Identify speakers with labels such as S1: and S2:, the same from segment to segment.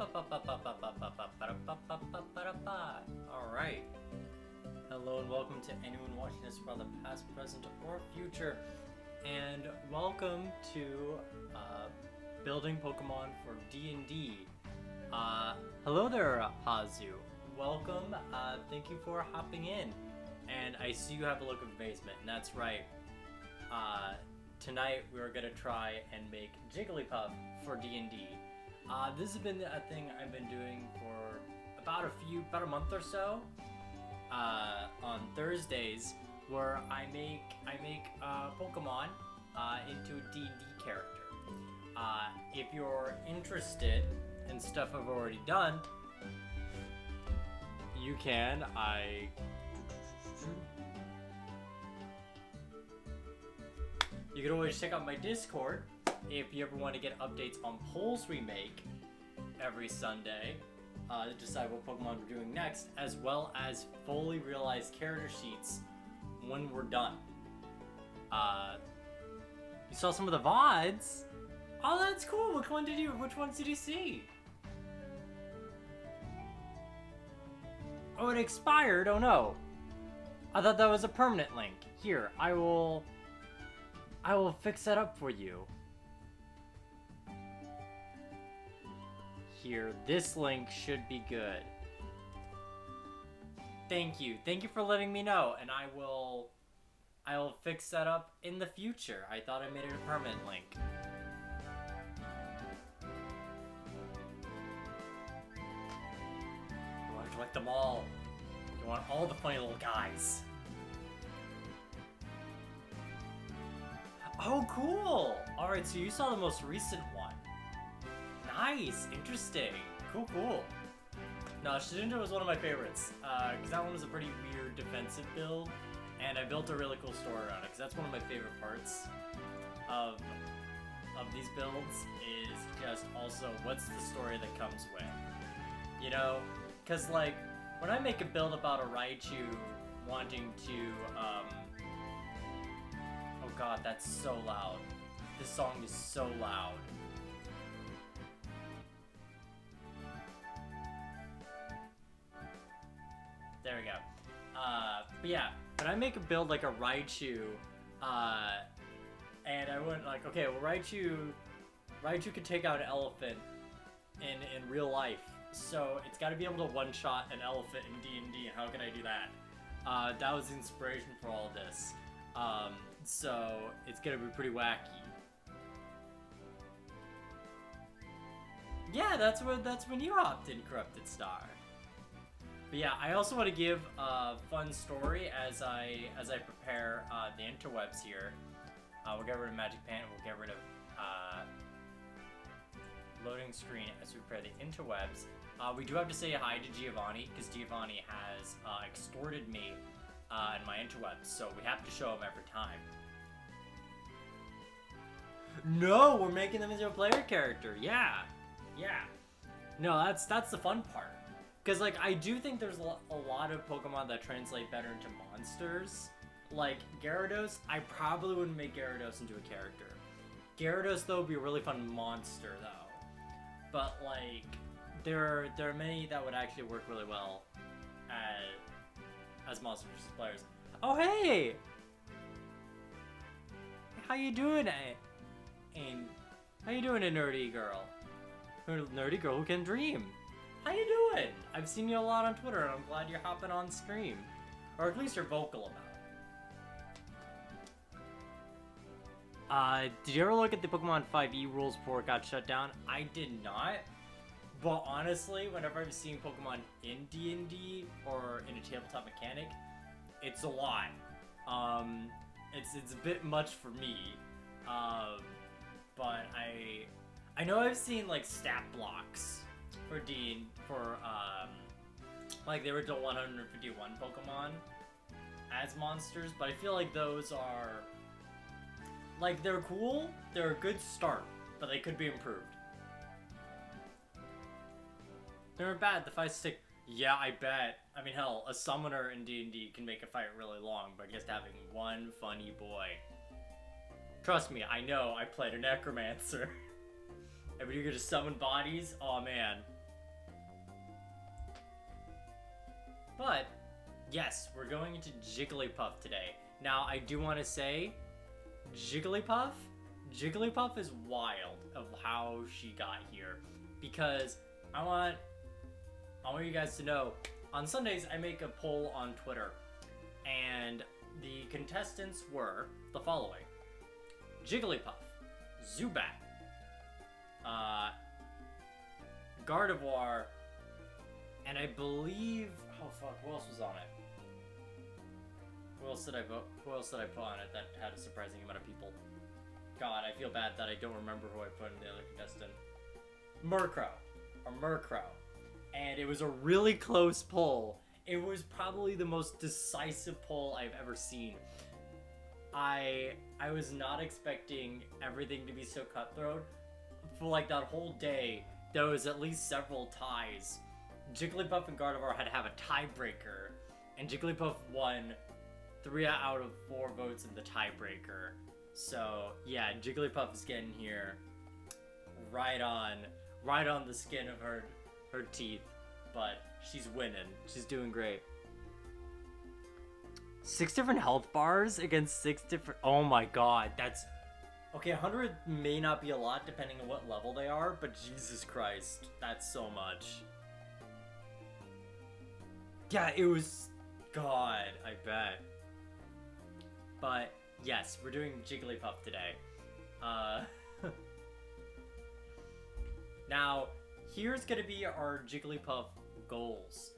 S1: Alright. Hello and welcome to anyone watching this from the past, present, or future. And welcome to building Pokemon for D&D. Hello there, Hazu. Welcome. Thank you for hopping in. And I see you have a look of amazement, and that's right. Tonight we're gonna try and make Jigglypuff for D&D. This has been a thing I've been doing for about a month or so. On Thursdays, where I make Pokemon into a D&D character. If you're interested in stuff I've already done, you can. You can always check out my Discord if you ever want to get updates on polls we make every Sunday to decide what Pokemon we're doing next, as well as fully realized character sheets when we're done. You saw some of the VODs? Oh, that's cool. Which ones did you see? Oh, it expired. Oh no. I thought that was a permanent link. Here, I will fix that up for you. Here, this link should be good. Thank you for letting me know, and I will fix that up in the future. I thought I made it a permanent link. You want to collect them all. You want all the funny little guys. Oh, cool! Alright, so you saw the most recent one. Nice! Interesting. Cool. No, Shedinja was one of my favorites, because that one was a pretty weird defensive build, and I built a really cool story around it, because that's one of my favorite parts of these builds, is just also what's the story that comes with. You know? Because, like, when I make a build about a Raichu wanting to, oh god, that's so loud. This song is so loud. There we go. But yeah, when I make a build like a Raichu, and I went like, okay, well Raichu could take out an elephant in real life, so it's got to be able to one-shot an elephant in D&D, and how can I do that? That was the inspiration for all of this. So it's gonna be pretty wacky. Yeah, that's when you hopped in, Corrupted Star. But yeah, I also want to give a fun story as I prepare the interwebs here. We'll get rid of Magic Pant. We'll get rid of loading screen as we prepare the interwebs. We do have to say hi to Giovanni, because Giovanni has extorted me in my interwebs, so we have to show him every time. No, we're making them into a player character. Yeah. No, that's the fun part. Because, like, I do think there's a lot of Pokemon that translate better into monsters. Like, Gyarados, I probably wouldn't make Gyarados into a character. Gyarados, though, would be a really fun monster, though. But, like, there are many that would actually work really well as monsters versus players. Oh, hey! How you doing, how you doing, a nerdy girl? A nerdy girl who can dream. How you doing? I've seen you a lot on Twitter, and I'm glad you're hopping on stream. Or at least you're vocal about it. Did you ever look at the Pokemon 5e rules before it got shut down? I did not. But honestly, whenever I've seen Pokemon in D&D or in a tabletop mechanic, it's a lot. It's a bit much for me. But I know I've seen like stat blocks for like the original 151 Pokemon as monsters, but I feel like those are, like, they're cool, they're a good start, but they could be improved. They're bad, the fights take, yeah, I bet. I mean, hell, a summoner in D&D can make a fight really long by just having one funny boy. Trust me, I know, I played a necromancer. And when you get to summon bodies, oh man. But, yes, we're going into Jigglypuff today. Now, I do want to say, Jigglypuff is wild of how she got here. Because I want you guys to know, on Sundays, I make a poll on Twitter. And the contestants were the following. Jigglypuff, Zubat, Gardevoir, and I believe, oh fuck, who else was on it? Who else did I put on it that had a surprising amount of people? God, I feel bad that I don't remember who I put in the other contestant. Murkrow. And it was a really close poll. It was probably the most decisive poll I've ever seen. I was not expecting everything to be so cutthroat. For like that whole day, there was at least several ties. Jigglypuff and Gardevoir had to have a tiebreaker, and Jigglypuff won 3 out of 4 votes in the tiebreaker. So yeah, Jigglypuff is getting here right on the skin of her teeth, but she's winning. She's doing great. 6 different health bars against 6 different... Oh my god, that's... Okay, 100 may not be a lot depending on what level they are, but Jesus Christ, that's so much. Yeah, it was... God, I bet. But, yes, we're doing Jigglypuff today. Now, here's gonna be our Jigglypuff goals.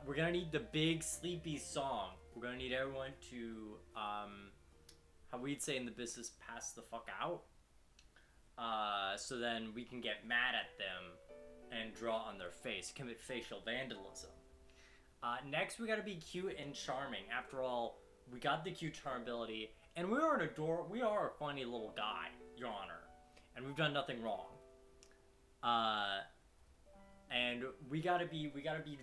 S1: We're gonna need the big sleepy song. We're gonna need everyone to, how we'd say in the business, pass the fuck out. So then we can get mad at them and draw on their face, commit facial vandalism. Next, we gotta be cute and charming. After all, we got the cute charm ability, and we are a funny little guy, Your Honor, and we've done nothing wrong. And we gotta be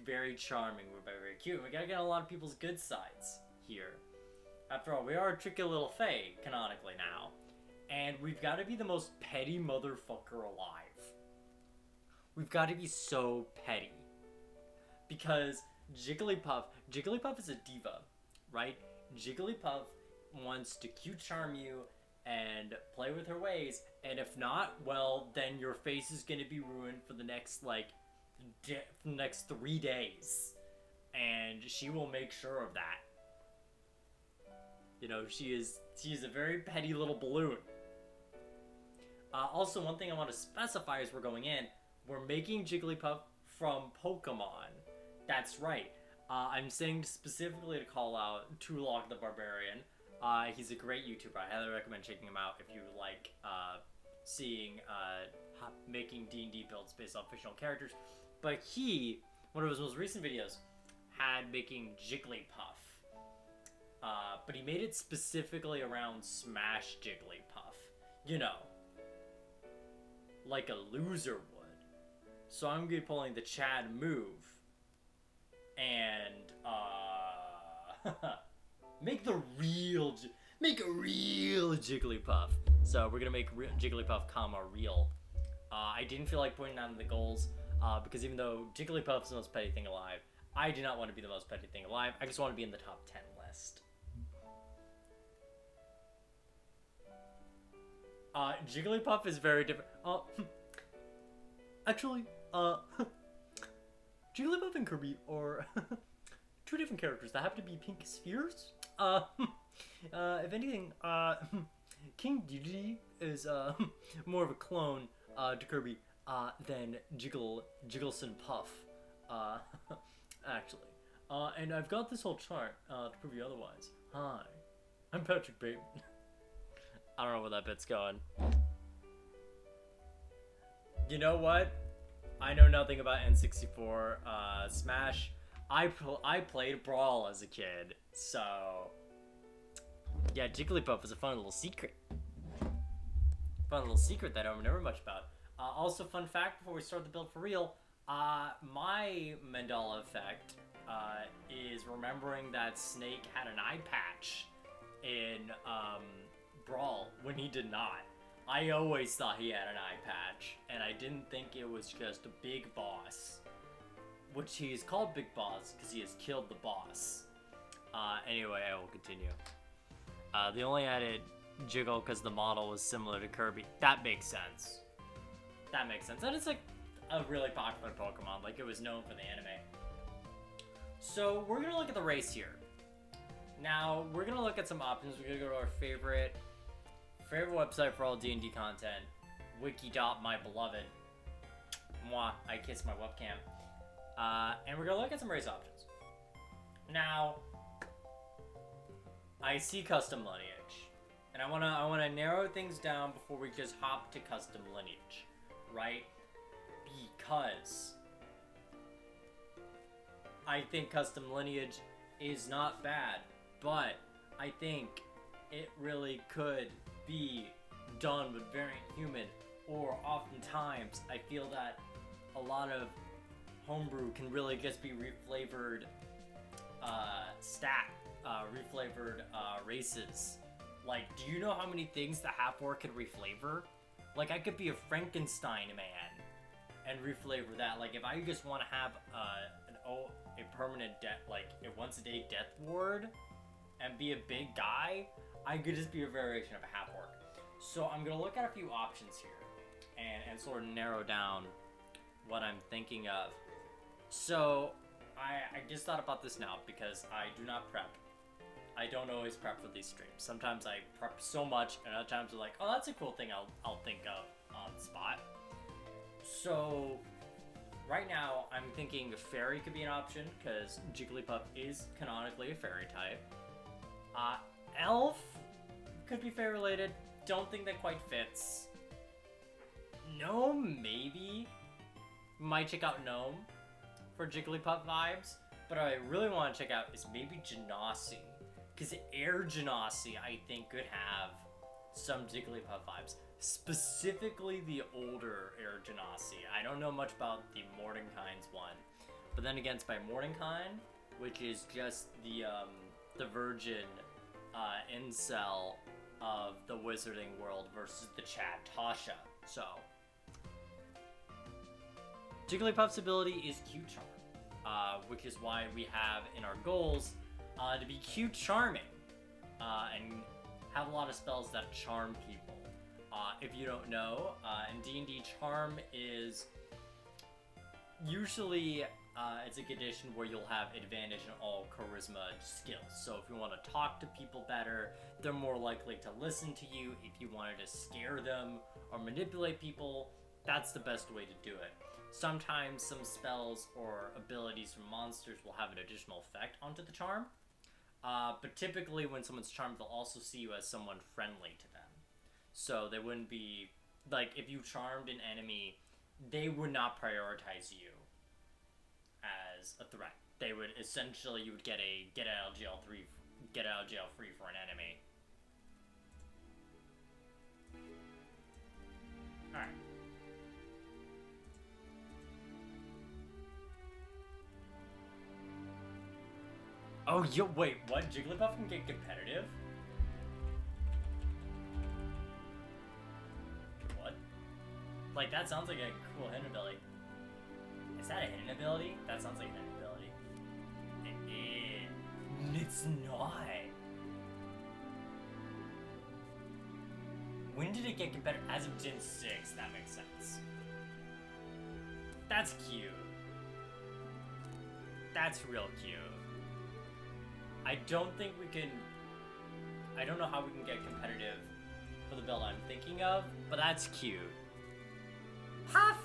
S1: very charming. We're very cute. We gotta get a lot of people's good sides here. After all, we are a tricky little fae, canonically now. And we've got to be the most petty motherfucker alive. We've got to be so petty. Because Jigglypuff is a diva, right? Jigglypuff wants to cute charm you and play with her ways. And if not, well, then your face is going to be ruined for the next, next 3 days. And she will make sure of that. You know, she is a very petty little balloon. Also, one thing I want to specify as we're going in, we're making Jigglypuff from Pokemon. That's right. I'm saying specifically to call out Tulok the Barbarian. He's a great YouTuber. I highly recommend checking him out if you like seeing making D&D builds based on fictional characters. But one of his most recent videos, had making Jigglypuff. But he made it specifically around Smash Jigglypuff. You know, like a loser would. So I'm gonna be pulling the Chad move. And, make a real Jigglypuff. So we're gonna make Jigglypuff, real. I didn't feel like putting that in the goals, because even though Jigglypuff's the most petty thing alive, I do not want to be the most petty thing alive. I just want to be in the top 10 list. Jigglypuff is very different. Actually, Jigglypuff and Kirby are 2 different characters that happen to be pink spheres. If anything, King Dedede is more of a clone to Kirby than Jiggleson Puff. Actually. And I've got this whole chart to prove you otherwise. Hi, I'm Patrick Bateman. I don't know where that bit's going. You know what? I know nothing about N64 Smash. I played Brawl as a kid, so yeah, Jigglypuff is a fun little secret. Fun little secret that I don't remember much about. Also, fun fact before we start the build for real, my Mandela effect is remembering that Snake had an eye patch in Brawl when he did not. I always thought he had an eye patch, and I didn't think it was just a big boss. which he's called Big Boss because he has killed the boss. Anyway, I will continue. They only added Jiggle because the model was similar to Kirby. That makes sense. That makes sense. And it's like a really popular Pokemon. Like, it was known for the anime. So, we're gonna look at the race here. Now, we're gonna look at some options. We're gonna go to our favorite website for all D&D content, wiki.mybeloved. Mwah, I kiss my webcam. And we're gonna look at some race options. Now, I see custom lineage. And I wanna narrow things down before we just hop to custom lineage, right? Because I think custom lineage is not bad, but I think it really could be done with variant human, or oftentimes I feel that a lot of homebrew can really just be reflavored reflavored races. Like, do you know how many things the half-orc could reflavor? Like, I could be a Frankenstein man and reflavor that. Like, if I just want to have a permanent death, like a once-a-day death ward, and be a big guy, I could just be a variation of a half-orc. So I'm gonna look at a few options here and sort of narrow down what I'm thinking of. So I just thought about this now because I do not prep. I don't always prep for these streams. Sometimes I prep so much, and other times I'm like, oh, that's a cool thing I'll think of on the spot. So right now I'm thinking fairy could be an option because Jigglypuff is canonically a fairy type. Elf could be fairy related. Don't think that quite fits. Gnome, maybe. Might check out Gnome for Jigglypuff vibes. But what I really want to check out is maybe Genasi. Because Air Genasi, I think, could have some Jigglypuff vibes. Specifically the older Air Genasi. I don't know much about the Mordenkainen's one. But then again, it's by Mordenkainen, which is just the virgin incel of the wizarding world versus the Chad Tasha. So, Jigglypuff's ability is Q-Charm, which is why we have in our goals to be Q-Charming and have a lot of spells that charm people. If you don't know, in D&D, Charm is usually it's a condition where you'll have advantage in all charisma skills. So if you want to talk to people better, they're more likely to listen to you. If you wanted to scare them or manipulate people, that's the best way to do it. Sometimes some spells or abilities from monsters will have an additional effect onto the charm. But typically when someone's charmed, they'll also see you as someone friendly to them. So they wouldn't be, like, if you charmed an enemy, they would not prioritize you as a threat. They would essentially, you would get a get out of jail free for an enemy. Alright. Oh, yo, wait, what? Jigglypuff can get competitive? What? Like, that sounds like a cool hidden ability. Is that a hidden ability? That sounds like a hidden ability. It's not. When did it get competitive? As of Gen 6, that makes sense. That's cute. That's real cute. I don't think we can... I don't know how we can get competitive for the build I'm thinking of, but that's cute. Puff!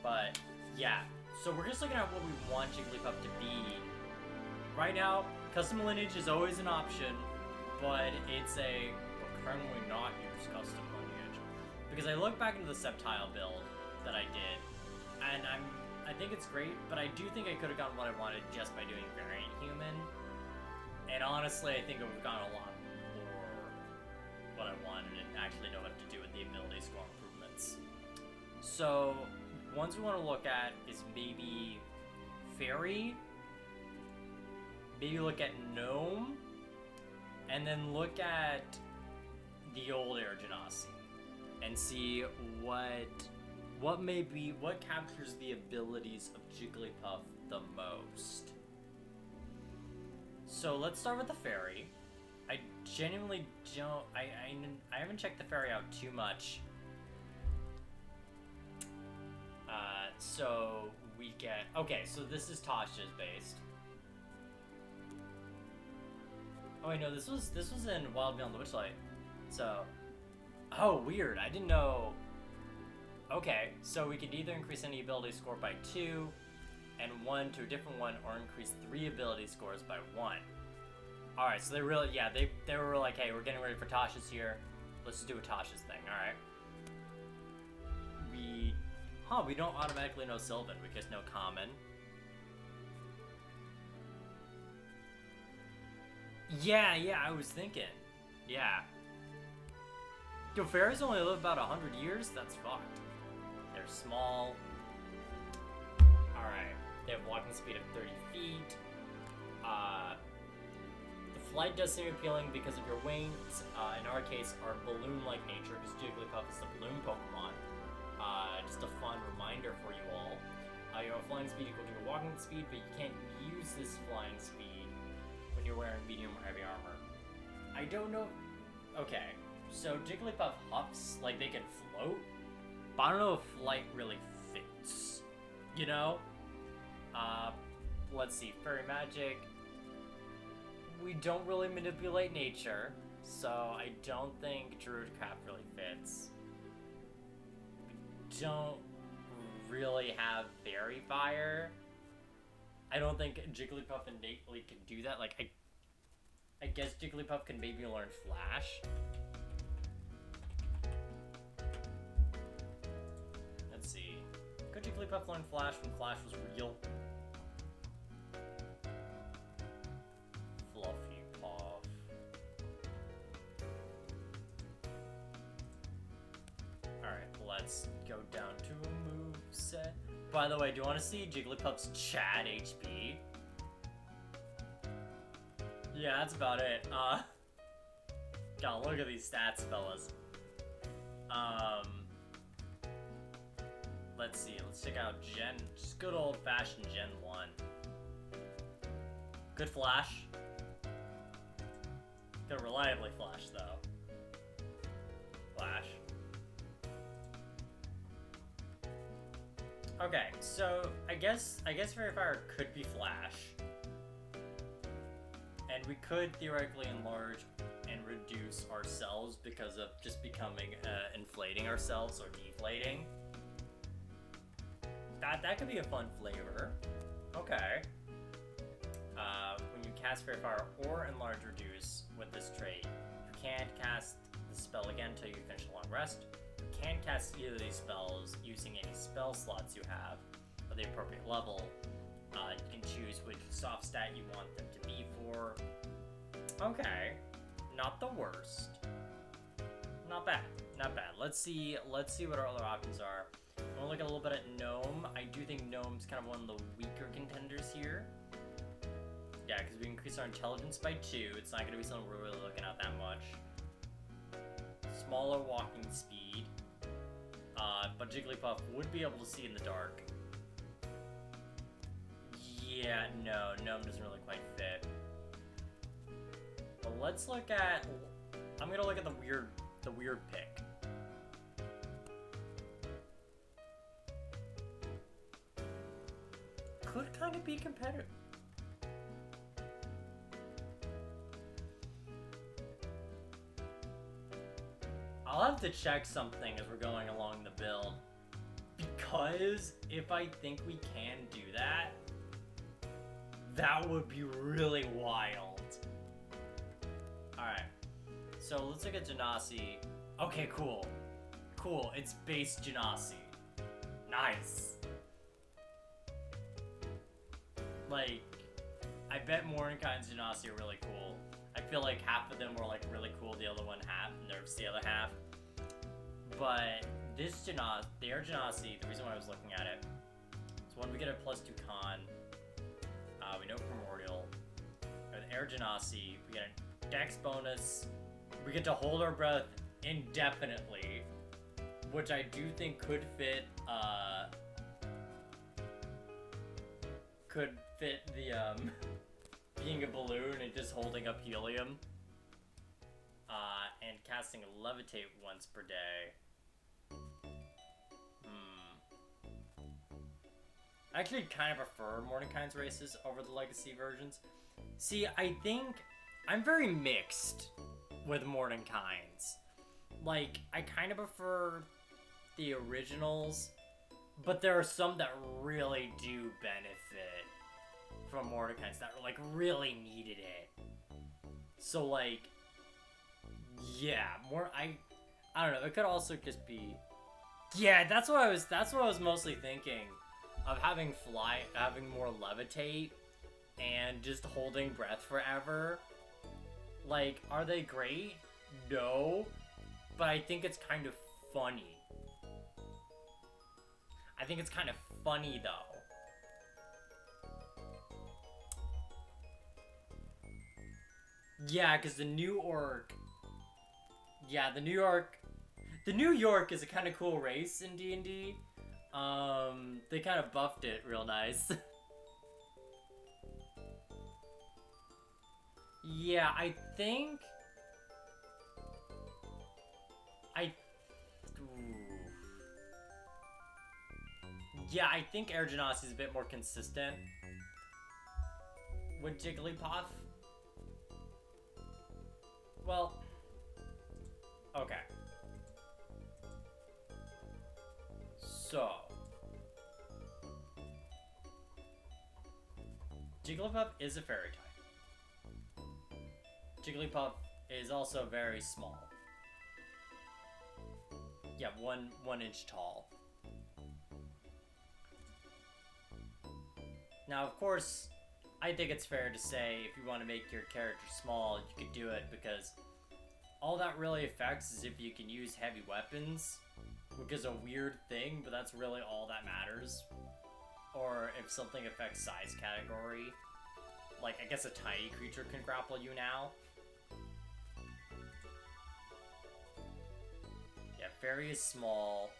S1: But, yeah. So we're just looking at what we want Jigglypuff to be. Right now, custom lineage is always an option, but it's a... Well, currently not use custom lineage. Because I look back into the Sceptile build that I did, and I think it's great, but I do think I could have gotten what I wanted just by doing variant human. And honestly, I think I would have gotten a lot more what I wanted and actually know what to do with the ability score improvements. So, ones we want to look at is maybe Fairy, maybe look at Gnome, and then look at the old Air Genasi. and see what captures the abilities of Jigglypuff the most. So let's start with the fairy. I genuinely don't. I haven't checked the fairy out too much. So we get okay. So this is Tasha's based. Oh wait, no, this was in Wild Beyond the Witchlight. So, oh weird. I didn't know. Okay, so we could either increase any ability score by 2 and 1 to a different one, or increase 3 ability scores by 1. Alright, so they really, yeah, they were like, hey, we're getting ready for Tasha's here. Let's just do a Tasha's thing, alright. We don't automatically know Sylvan, we just know Common. Yeah, I was thinking. Yeah. Yo, fairies only live about 100 years? That's fucked. They're small. Alright. They have walking speed of 30 feet. The flight does seem appealing because of your wings. In our case, are balloon-like nature, because Jigglypuff is the balloon Pokemon. Just a fun reminder for you all. You have flying speed equal to your walking speed, but you can't use this flying speed when you're wearing medium or heavy armor. I don't know. Okay, so Jigglypuff huffs, like they can float, but I don't know if flight really fits. You know? Let's see, fairy magic. We don't really manipulate nature, so I don't think Druidcraft really fits. We don't really have Fairy Fire. I don't think Jigglypuff innately can do that. Like, I guess Jigglypuff can maybe learn Flash. Let's see. Could Jigglypuff learn Flash when Flash was real? Fluffy Puff. Alright, let's go down to a moveset. By the way, do you want to see Jigglypuff's Chad HP? Yeah, that's about it. God, look at these stats, fellas. Let's see, let's check out just good old-fashioned Gen 1. Good Flash. Good reliably Flash, though. Flash. Okay, so I guess Fairy Fire could be Flash. And we could theoretically enlarge and reduce ourselves because of just becoming, inflating ourselves or deflating. That could be a fun flavor. Okay. When you cast Fairy Fire or enlarge reduce with this trait, you can't cast the spell again until you finish a long rest. You can't cast either of these spells using any spell slots you have at the appropriate level. You can choose which soft stat you want them to be for. Okay. Not the worst. Not bad. Not bad. Let's see what our other options are. I want to look a little bit at Gnome. I do think Gnome's kind of one of the weaker contenders here. Yeah, because we increase our intelligence by 2. It's not going to be something we're really looking at that much. Smaller walking speed. But Jigglypuff would be able to see in the dark. Yeah, no, Gnome doesn't really quite fit. But let's look at... I'm going to look at the weird pick. Could kind of be competitive. I'll have to check something as we're going along the build. Because if I think we can do that, that would be really wild. Alright. So let's look at Genasi. Okay, cool. Cool, it's base Genasi. Nice. Like, I bet Mordenkainen's Genasi are really cool. I feel like half of them were like really cool, the other one half, and there's the other half. But this Genasi, their Genasi, the reason why I was looking at it, is when we get a +2 con, we know Primordial. With Air Genasi, we get a Dex bonus. We get to hold our breath indefinitely. which I do think could fit the being a balloon and just holding up helium. And casting Levitate once per day. I actually kind of prefer Mordenkainen's races over the Legacy versions. See, I think I'm very mixed with Mordenkainen's. Like, I kind of prefer the originals, but there are some that really do benefit from Mordenkainen's that, like, really needed it. So, like, yeah, I don't know, it could also just be, yeah, that's what I was mostly thinking, of having more Levitate, and just holding breath forever. Like, are they great? No, but I think it's kind of funny. I think it's kind of funny, though. Yeah, because the New York... Yeah, the New York is a kind of cool race in D&D. They kind of buffed it real nice. Yeah, I think... Yeah, I think Air Genasi is a bit more consistent with Jigglypuff. Well, okay. So, Jigglypuff is a fairy type. Jigglypuff is also very small. Yeah, one inch tall. Now, of course, I think it's fair to say if you want to make your character small, you could do it, because all that really affects is if you can use heavy weapons, which is a weird thing, but that's really all that matters. Or if something affects size category. Like, I guess a tiny creature can grapple you now. Yeah, fairy is small.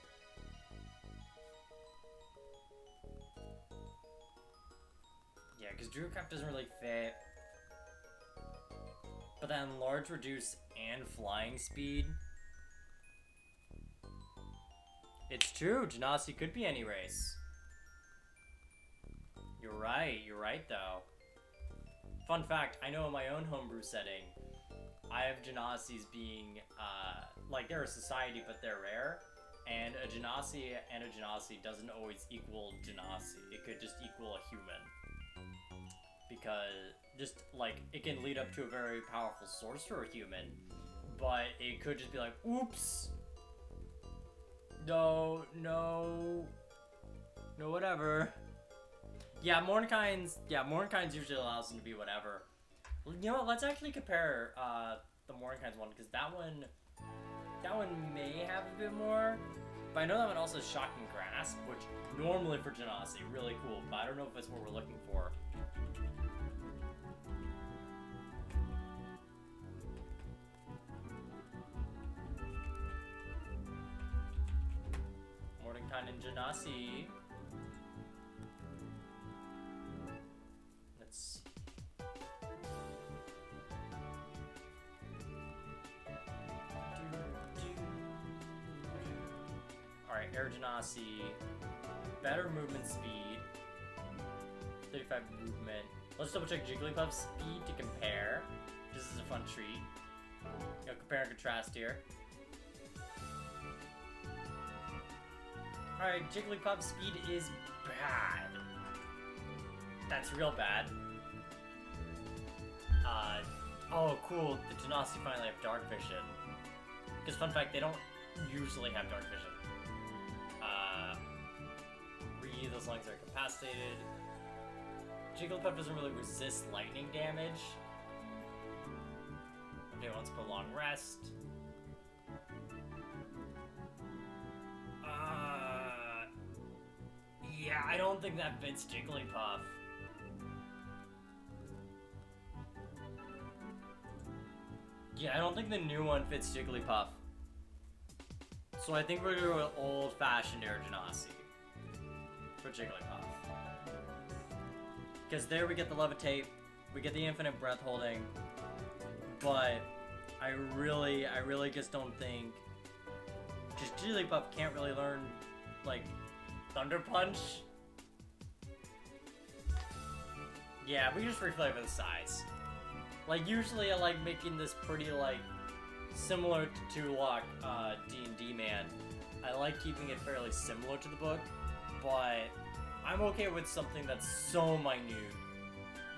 S1: Yeah, because Druidcraft doesn't really fit. But then large, reduce, and flying speed. It's true, Genasi could be any race. You're right though. Fun fact, I know in my own homebrew setting, I have Genasis being, like they're a society but they're rare. And a Genasi and a Genasi doesn't always equal Genasi. It could just equal a human. Because, just, like, it can lead up to a very powerful sorcerer human, but it could just be like, oops! No, whatever. Yeah, Mordenkainen's usually allows them to be whatever. You know what, let's actually compare, the Mordenkainen's one, because that one may have a bit more, but I know that one also has Shocking Grasp, which normally for Genasi, really cool, but I don't know if it's what we're looking for. Mordenkainen Genasi. Let's see. Alright, Air Genasi. Better movement speed. 35 movement. Let's double check Jigglypuff's speed to compare. This is a fun treat. You know, compare and contrast here. Alright, Jigglypuff's speed is bad. That's real bad. Oh cool, the Genasi finally have dark vision. Because fun fact, they don't usually have dark vision. Those lungs are incapacitated. Jigglypuff doesn't really resist lightning damage. Okay, wants prolonged rest. Yeah, I don't think that fits Jigglypuff. Yeah, I don't think the new one fits Jigglypuff. So I think we're gonna go with old-fashioned air genasi for Jigglypuff. Because there we get the levitate, we get the infinite breath holding, but I really just don't think just Jigglypuff can't really learn like Thunder Punch. Yeah, we just reflavor the size. Like usually I like making this pretty like similar to Tulok, D&D man. I like keeping it fairly similar to the book, but I'm okay with something that's so minute.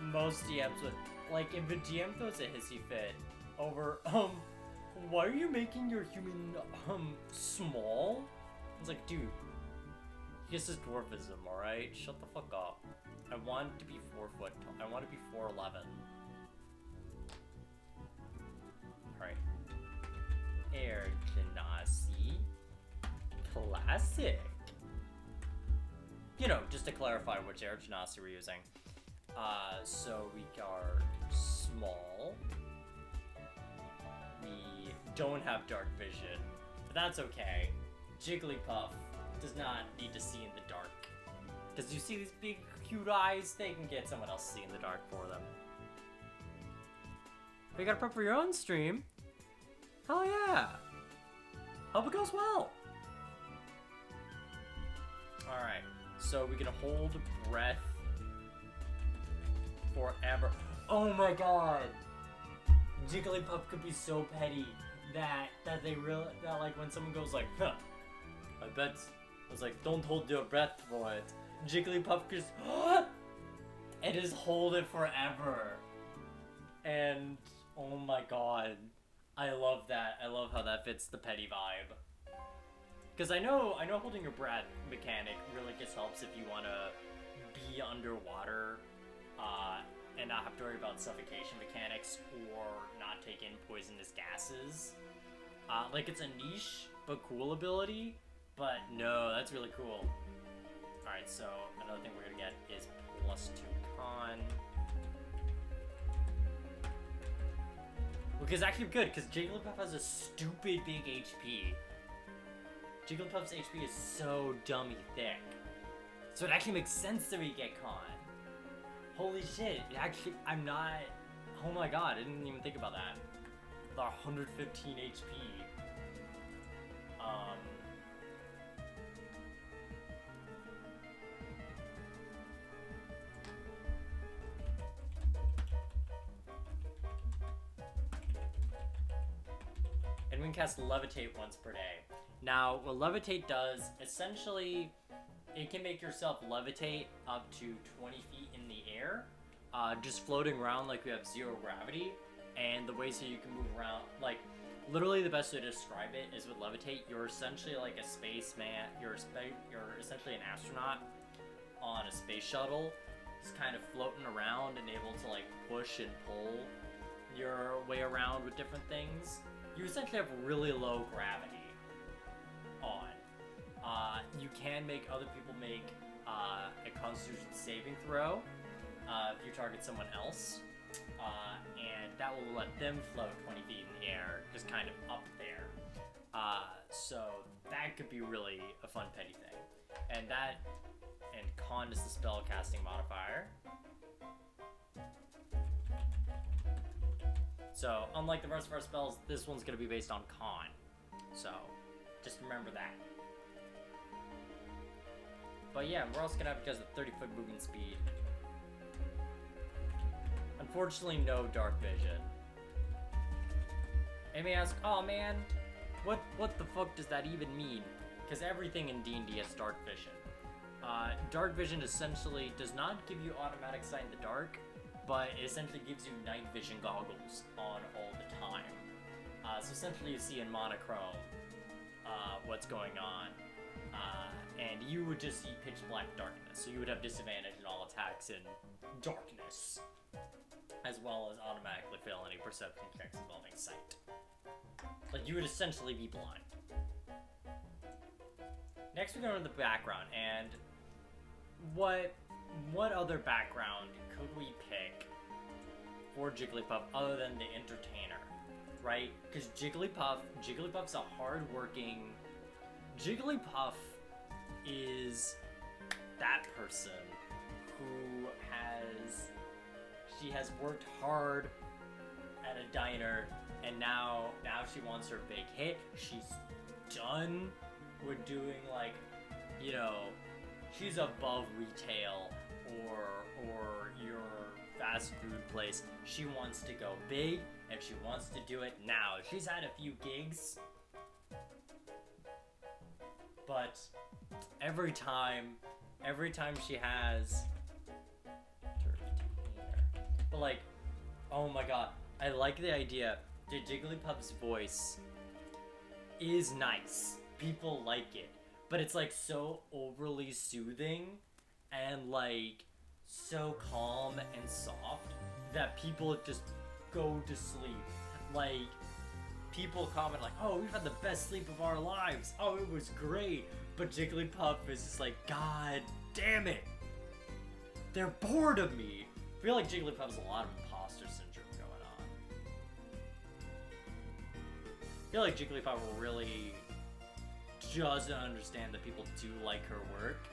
S1: Most DMs would, like, if a DM throws a hissy fit over, why are you making your human, small? It's like, dude, this is dwarfism, alright? Shut the fuck up. I want to be 4 foot tall. I want to be 4'11". Alright. Air Genasi. Classic. You know, just to clarify which Air Genasi we're using. So we are small. We don't have dark vision, but that's okay. Jigglypuff does not need to see in the dark. Because you see these big, cute eyes, they can get someone else to see in the dark for them. But you gotta prep for your own stream. Hell yeah! Hope it goes well! Alright, so we can hold breath forever. Oh my god! Jigglypuff could be so petty that like when someone goes like, huh, I bet, I was like, don't hold your breath for it. Jigglypuff just, and just hold it forever. And, oh my god. I love that. I love how that fits the petty vibe. Because I know holding your breath mechanic really just helps if you want to be underwater and not have to worry about suffocation mechanics or not take in poisonous gases. Like, it's a niche but cool ability, but no, that's really cool. Alright, so another thing we're gonna get is +2 con. Which is actually good, because Jigglypuff has a stupid big HP. Jigglypuff's HP is so dummy thick. So it actually makes sense that we get con. Holy shit, it actually, I'm not, oh my god, I didn't even think about that. With our 115 HP. And we can cast Levitate once per day. Now, what Levitate does, essentially, it can make yourself levitate up to 20 feet in the air, just floating around like we have 0 gravity. And the ways that you can move around, like, literally the best way to describe it is with Levitate, you're essentially like a spaceman, you're essentially an astronaut on a space shuttle, just kind of floating around and able to like push and pull your way around with different things. You essentially have really low gravity on. You can make other people make a Constitution saving throw if you target someone else, and that will let them float 20 feet in the air, just kind of up there. So that could be really a fun petty thing. And con is the spell casting modifier. So, unlike the rest of our spells, this one's going to be based on con. So, just remember that. But yeah, we're also going to have because of 30-foot movement speed. Unfortunately, no dark vision. And may ask, oh man, what the fuck does that even mean? Because everything in D&D has dark vision. Dark vision essentially does not give you automatic sight in the dark, but it essentially gives you night vision goggles on all the time. So essentially you see in monochrome what's going on, and you would just see pitch black darkness, so you would have disadvantage in all attacks in darkness, as well as automatically fail any perception checks involving sight. Like, you would essentially be blind. Next we go into the background, and what other background could we pick for Jigglypuff other than the entertainer, right? Because Jigglypuff's a hard-working Jigglypuff is that person who she has worked hard at a diner, and now she wants her big hit. She's done with doing, like, you know, she's above retail or your fast food place. She wants to go big, and she wants to do it now. She's had a few gigs, but every time she has, but like, oh my god, I like the idea that Jigglypuff's voice is nice. People like it, but it's like so overly soothing and like so calm and soft that people just go to sleep. Like, people comment like, oh, we've had the best sleep of our lives. Oh, it was great. But Jigglypuff is just like, God damn it. They're bored of me. I feel like Jigglypuff has a lot of imposter syndrome going on. I feel like Jigglypuff really doesn't understand that people do like her work.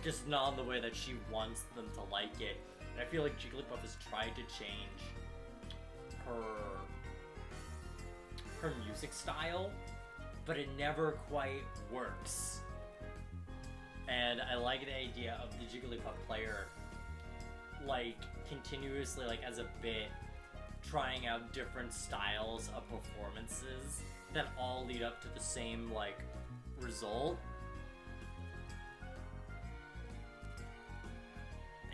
S1: Just not in the way that she wants them to like it. And I feel like Jigglypuff has tried to change her music style, but it never quite works. And I like the idea of the Jigglypuff player, like, continuously, like, as a bit, trying out different styles of performances that all lead up to the same, like, result.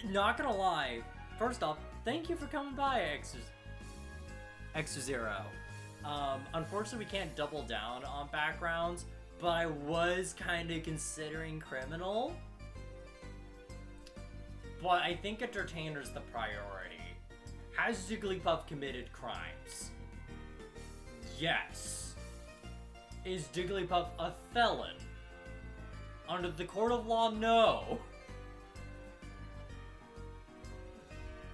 S1: Not gonna lie, first off, thank you for coming by, Extra Zero. Unfortunately, we can't double down on backgrounds, but I was kind of considering criminal. But I think entertainer's the priority. Has Jigglypuff committed crimes? Yes. Is Jigglypuff a felon? Under the court of law, no.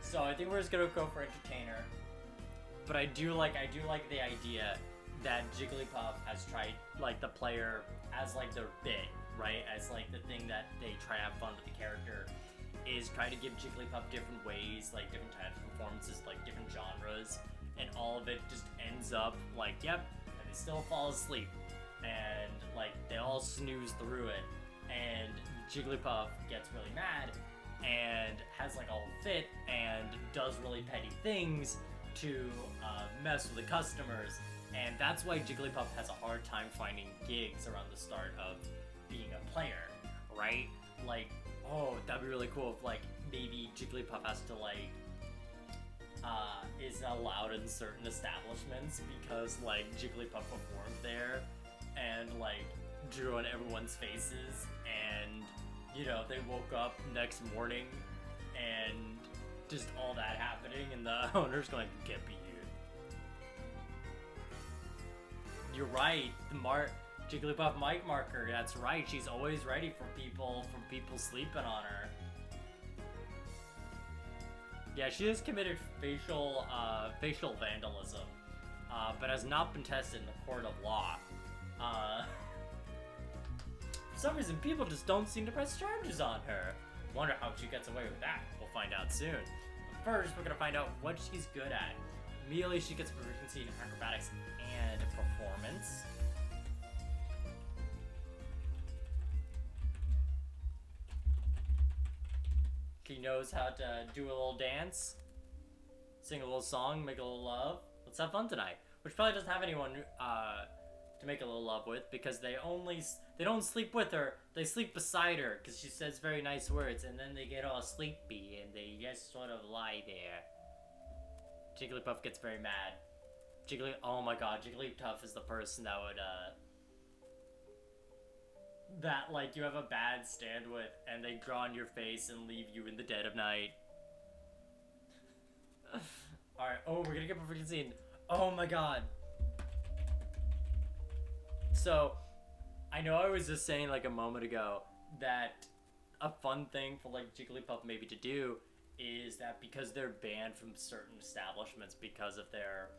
S1: So I think we're just gonna go for entertainer. But I do like the idea that Jigglypuff has tried, like, the player as, like, their bit, right? As, like, the thing that they try to have fun with the character is try to give Jigglypuff different ways, like, different types of performances, like, different genres, and all of it just ends up, like, yep, and they still fall asleep, and, like, they all snooze through it, and Jigglypuff gets really mad, and has, like, a whole fit, and does really petty things to mess with the customers, and that's why Jigglypuff has a hard time finding gigs around the start of being a player, right? Like, oh, that'd be really cool if, like, maybe Jigglypuff has to, like, is not allowed in certain establishments because, like, Jigglypuff performed there and, like, drew on everyone's faces, and, you know, they woke up next morning and just all that happening, and the owner's going, you can't be here. You're right, the Jigglypuff mic marker, that's right, she's always ready for people sleeping on her. Yeah, she has committed facial vandalism, but has not been tested in the court of law. For some reason, people just don't seem to press charges on her. Wonder how she gets away with that. We'll find out soon. But first, we're gonna find out what she's good at. Immediately, she gets proficiency in acrobatics and performance. She knows how to do a little dance, sing a little song, make a little love. Let's have fun tonight. Which probably doesn't have anyone to make a little love with, because they don't sleep with her, they sleep beside her, because she says very nice words, and then they get all sleepy, and they just sort of lie there. Jigglypuff gets very mad. Oh my god, Jigglypuff is the person that would, that, like, you have a bad stand with, and they draw on your face and leave you in the dead of night. Alright, oh, we're gonna get proficiency in, oh my god. So, I know I was just saying, like, a moment ago that a fun thing for, like, Jigglypuff maybe to do is that because they're banned from certain establishments because of their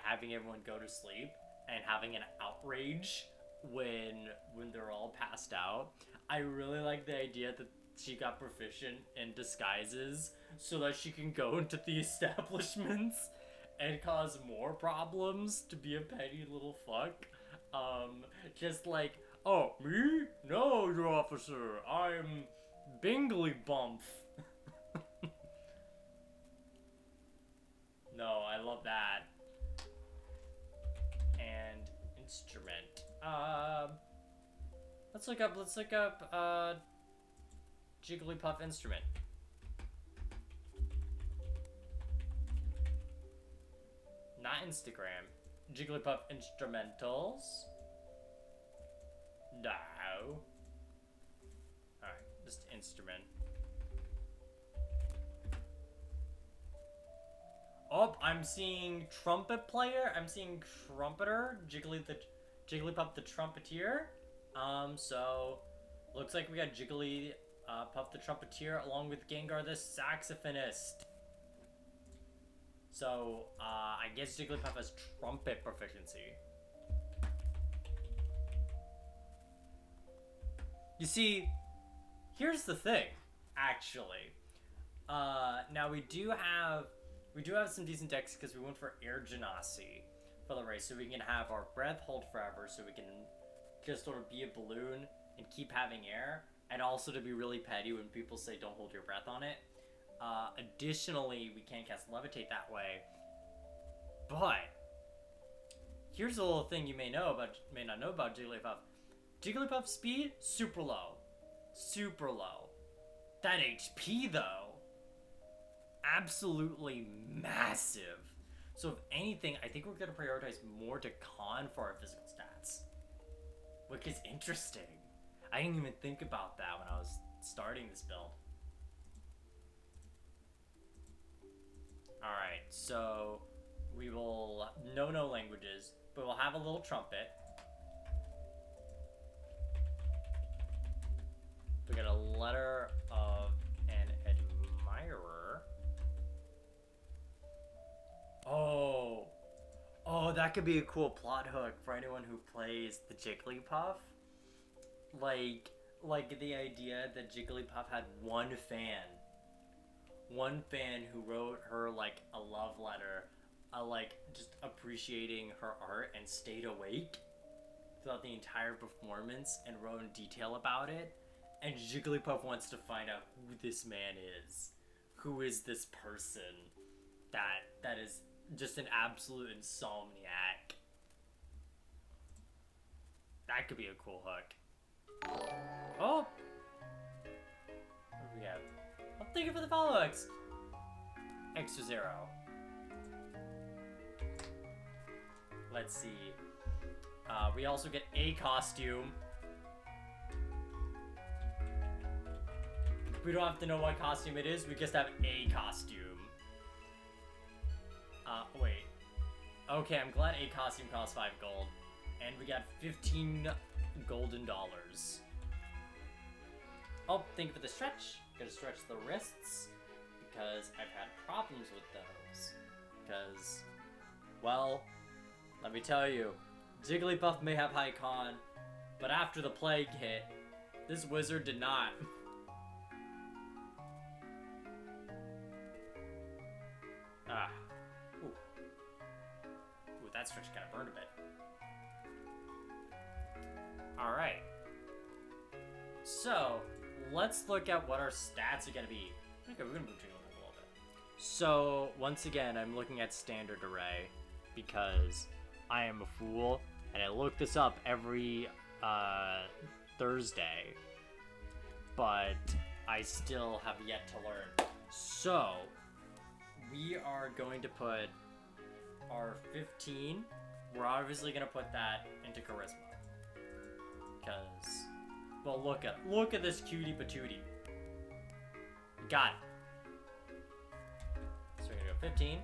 S1: having everyone go to sleep, and having an outrage when they're all passed out. I really like the idea that she got proficient in disguises so that she can go into the establishments and cause more problems to be a petty little fuck. Just like, oh, me? No, your officer. I'm Bingley Bump. No, I love that. And instrument. Let's look up Jigglypuff instrument. Not Instagram. Jigglypuff instrumentals. No. Alright, just instrument. Oh, I'm seeing trumpet player. I'm seeing trumpeter. Jigglypuff the trumpeter. So looks like we got Jigglypuff the trumpeter along with Gengar the saxophonist. So I guess Jigglypuff has trumpet proficiency. You see, here's the thing, actually. Now we do have some decent decks because we went for Air Genasi for the race, so we can have our breath hold forever, so we can just sort of be a balloon and keep having air, and also to be really petty when people say don't hold your breath on it. Additionally, we can cast Levitate that way, but here's a little thing you may not know about Jigglypuff. Jigglypuff speed, super low. Super low. That HP, though, absolutely massive. So if anything, I think we're going to prioritize more to con for our physical stats, which is interesting. I didn't even think about that when I was starting this build. Alright, so we will know no languages, but we'll have a little trumpet. We got a letter of an admirer. Oh, that could be a cool plot hook for anyone who plays the Jigglypuff. Like the idea that Jigglypuff had one fan who wrote her like a love letter, like just appreciating her art and stayed awake throughout the entire performance and wrote in detail about it. And Jigglypuff wants to find out who this man is. Who is this person that is just an absolute insomniac? That could be a cool hook. Oh! What do we have? Oh, thank you for the follow, Extra Zero. Let's see. We also get a costume. We don't have to know what costume it is, we just have a costume. Wait. Okay, I'm glad a costume costs 5 gold. And we got 15 golden dollars. Oh, thank you for the stretch. Gotta stretch the wrists, because I've had problems with those. Because, well, let me tell you, Jigglypuff may have high con, but after the plague hit, this wizard did not. Ooh, that stretch kind of burned a bit. Alright. So, let's look at what our stats are going to be. Okay, we're going to move to a little bit. So, once again, I'm looking at standard array because I am a fool, and I look this up every Thursday, but I still have yet to learn. So, we are going to put our 15, we're obviously going to put that into Charisma. Because, well, look at this cutie patootie. Got it. So we're going to go 15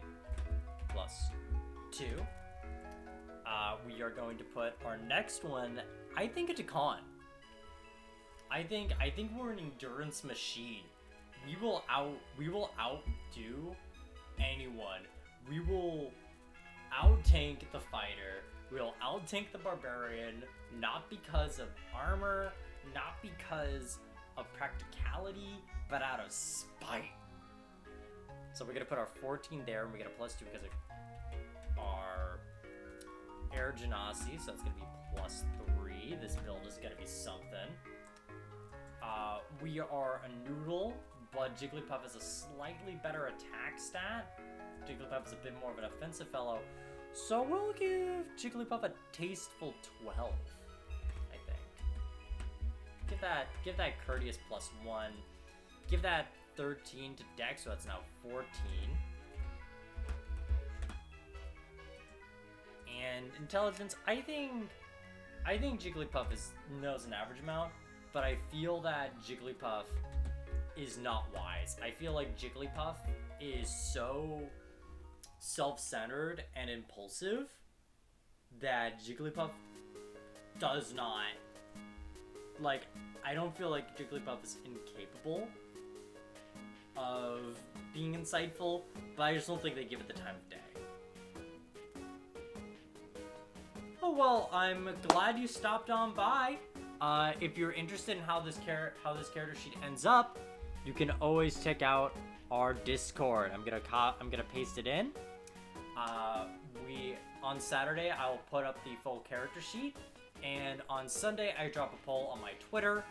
S1: plus 2. We are going to put our next one, I think, into Con. I think we're an endurance machine. We will outdo anyone. We will out-tank the fighter. We'll out-tank the Barbarian, not because of armor, not because of practicality, but out of spite. So we're gonna put our 14 there, and we get a +2 because of our Air Genasi, so that's gonna be +3. This build is gonna be something. We are a noodle, but Jigglypuff is a slightly better attack stat. Jigglypuff is a bit more of an offensive fellow, so we'll give Jigglypuff a tasteful 12, I think. Give that courteous +1. Give that 13 to Dex, so that's now 14. And intelligence, I think Jigglypuff knows an average amount, but I feel that Jigglypuff is not wise. I feel like Jigglypuff is so self-centered and impulsive that Jigglypuff does not, like, I don't feel like Jigglypuff is incapable of being insightful, but I just don't think they give it the time of day. Oh well, I'm glad you stopped on by. If you're interested in how this character sheet ends up, you can always check out our Discord. I'm gonna paste it in. On Saturday I'll put up the full character sheet, and on Sunday I drop a poll on my Twitter,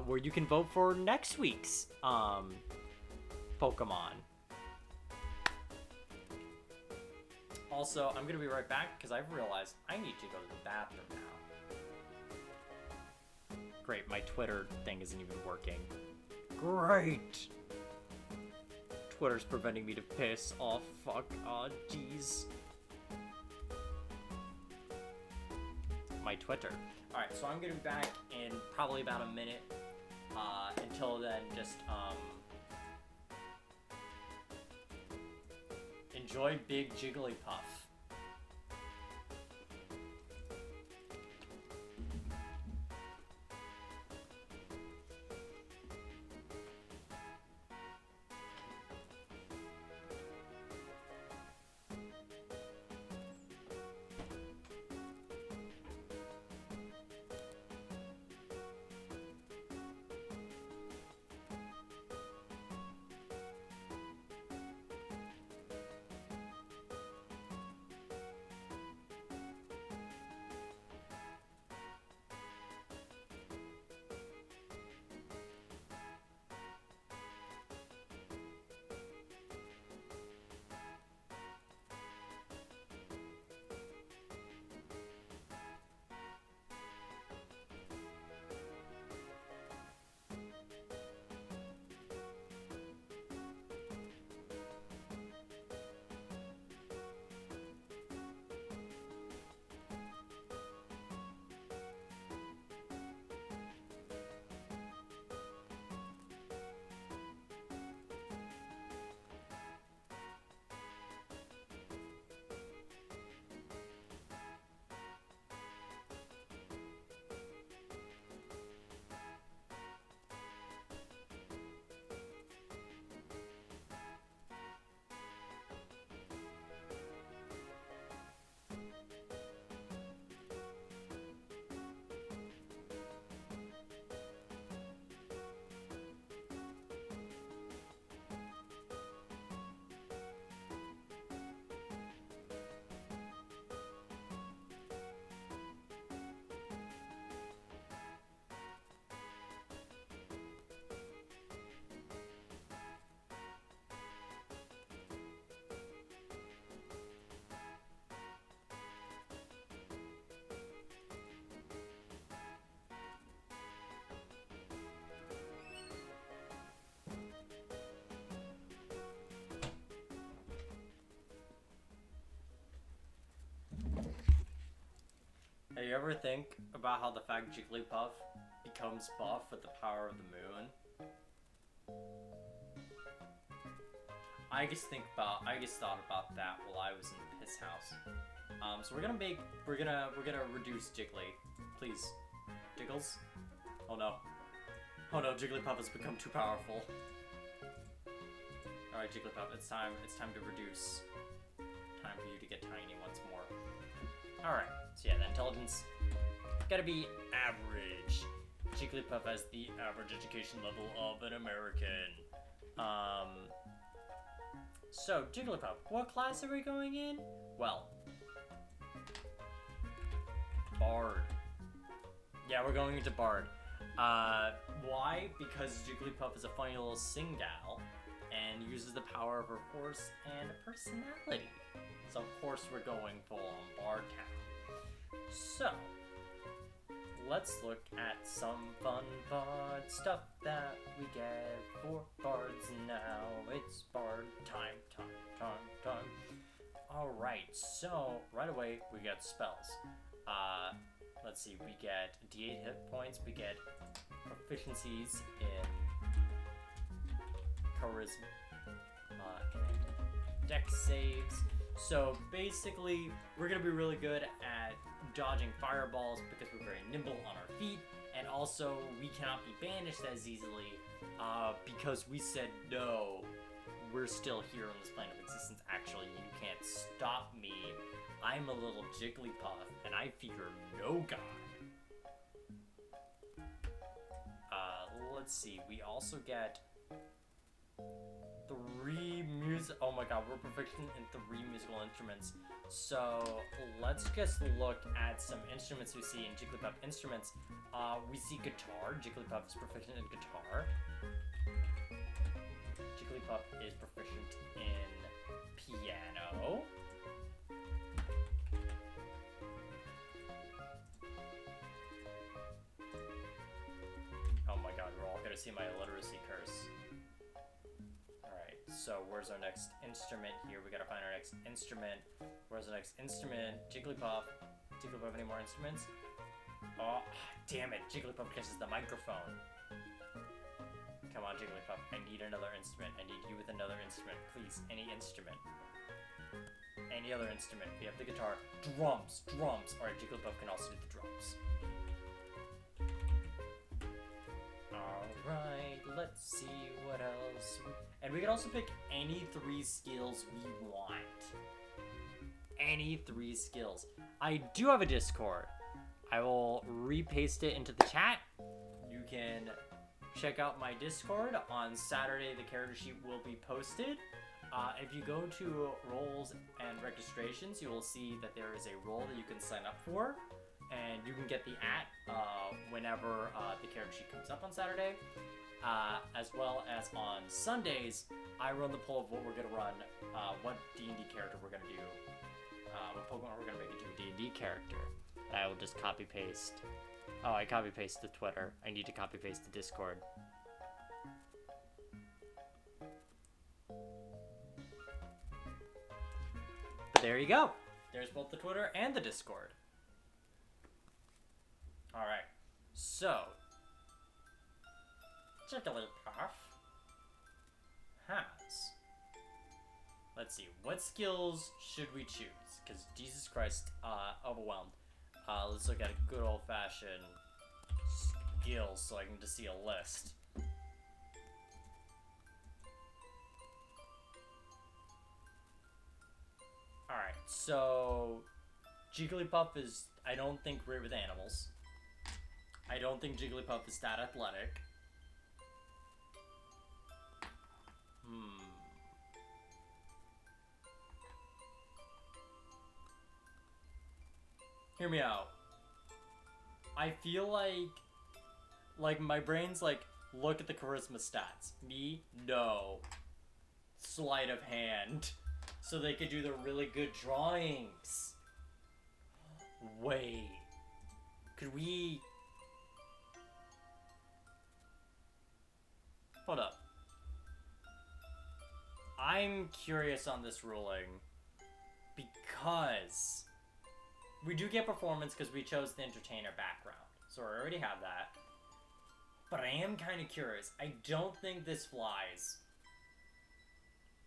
S1: where you can vote for next week's Pokemon. Also, I'm gonna be right back because I've realized I need to go to the bathroom now. Great, my Twitter thing isn't even working. Great! Twitter's preventing me to piss. Oh, fuck. Oh, jeez. My Twitter. Alright, so I'm gonna be back in probably about a minute. Until then, just, enjoy Big Jigglypuff. Hey, you ever think about how the fact Jigglypuff becomes buff with the power of the moon? I just thought about that while I was in his house. So we're gonna reduce Jiggly. Please. Jiggles? Oh no. Oh no, Jigglypuff has become too powerful. Alright, Jigglypuff, it's time to reduce. Time for you to get tiny once more. Alright, so yeah, the intelligence gotta be average. Jigglypuff has the average education level of an American. So, Jigglypuff, what class are we going in? Well, Bard. Yeah, we're going into Bard. Why? Because Jigglypuff is a funny little sing-gal and uses the power of her force and personality. So of course we're going full on Bard Town. So, let's look at some fun Bard stuff that we get for Bards now. It's Bard time. Alright, so right away we get spells. Let's see, we get D8 hit points, we get proficiencies in charisma and dex saves. So basically, we're gonna be really good at dodging fireballs because we're very nimble on our feet, and also we cannot be banished as easily because we said no. We're still here on this plane of existence. Actually, you can't stop me. I'm a little Jigglypuff, and I fear no god. Let's see. We also get 3 music. Oh my god, we're proficient in 3 musical instruments. So let's just look at some instruments we see in Jigglypuff instruments. We see guitar. Jigglypuff is proficient in guitar. Jigglypuff is proficient in piano. Oh my god, we're all gonna see my illiteracy curse. Alright, so where's our next instrument here? We gotta find our next instrument. Where's the next instrument? Jigglypuff. Jigglypuff, any more instruments? Oh, damn it. Jigglypuff kisses the microphone. Come on, Jigglypuff. I need another instrument. I need you with another instrument. Please, any instrument. Any other instrument. We have the guitar. Drums. Alright, Jigglypuff can also do the drums. Alright, let's see what else. And we can also pick any 3 skills we want. Any 3 skills. I do have a Discord. I will repaste it into the chat. You can check out my Discord. On Saturday, the character sheet will be posted. If you go to roles and registrations, you will see that there is a role that you can sign up for. And you can get the whenever the character sheet comes up on Saturday. As well as on Sundays, I run the poll of what we're going to run, what D&D character we're going to do, what Pokemon we're going to make into a D&D character. I will just copy-paste. Oh, I copy-paste the Twitter. I need to copy-paste the Discord. But there you go. There's both the Twitter and the Discord. Alright, so Jigglypuff has, let's see, what skills should we choose? Because Jesus Christ, overwhelmed. Let's look at a good old-fashioned skills so I can just see a list. Alright, so Jigglypuff is, I don't think, great with animals. I don't think Jigglypuff is that athletic. Hear me out. I feel like my brain's like, look at the charisma stats. Me? No. Sleight of hand. So they could do the really good drawings. Wait. Could we... Hold up. I'm curious on this ruling because we do get performance because we chose the entertainer background. So I already have that. But I am kind of curious. I don't think this flies.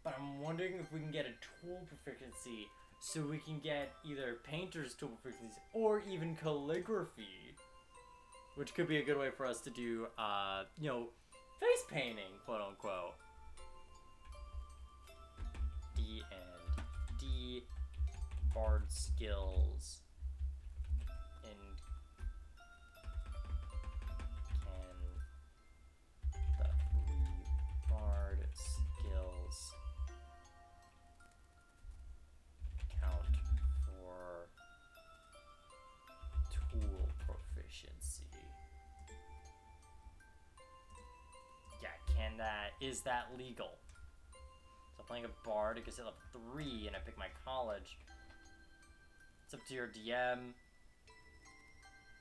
S1: But I'm wondering if we can get a tool proficiency so we can get either painter's tool proficiency or even calligraphy. Which could be a good way for us to do, you know, face painting, quote unquote. D and D, Bard skills. proficiency. Yeah, is that legal? So playing a bard, it gets at level 3, and I pick my college. It's up to your DM.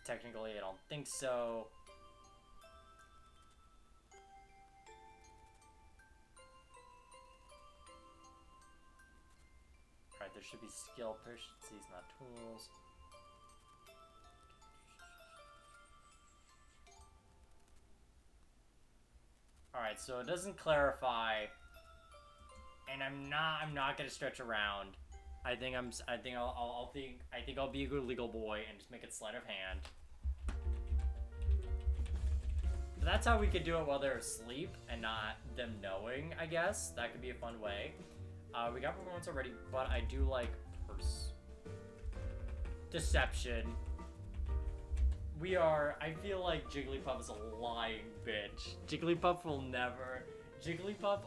S1: Technically, I don't think so. Alright, there should be skill proficiencies, not tools. Alright, so it doesn't clarify, and I'm not gonna stretch around. I think I'll be a good legal boy and just make it sleight of hand. But that's how we could do it while they're asleep and not them knowing, I guess. That could be a fun way. We got performance already, but I do like deception. I feel like Jigglypuff is a lying bitch. Jigglypuff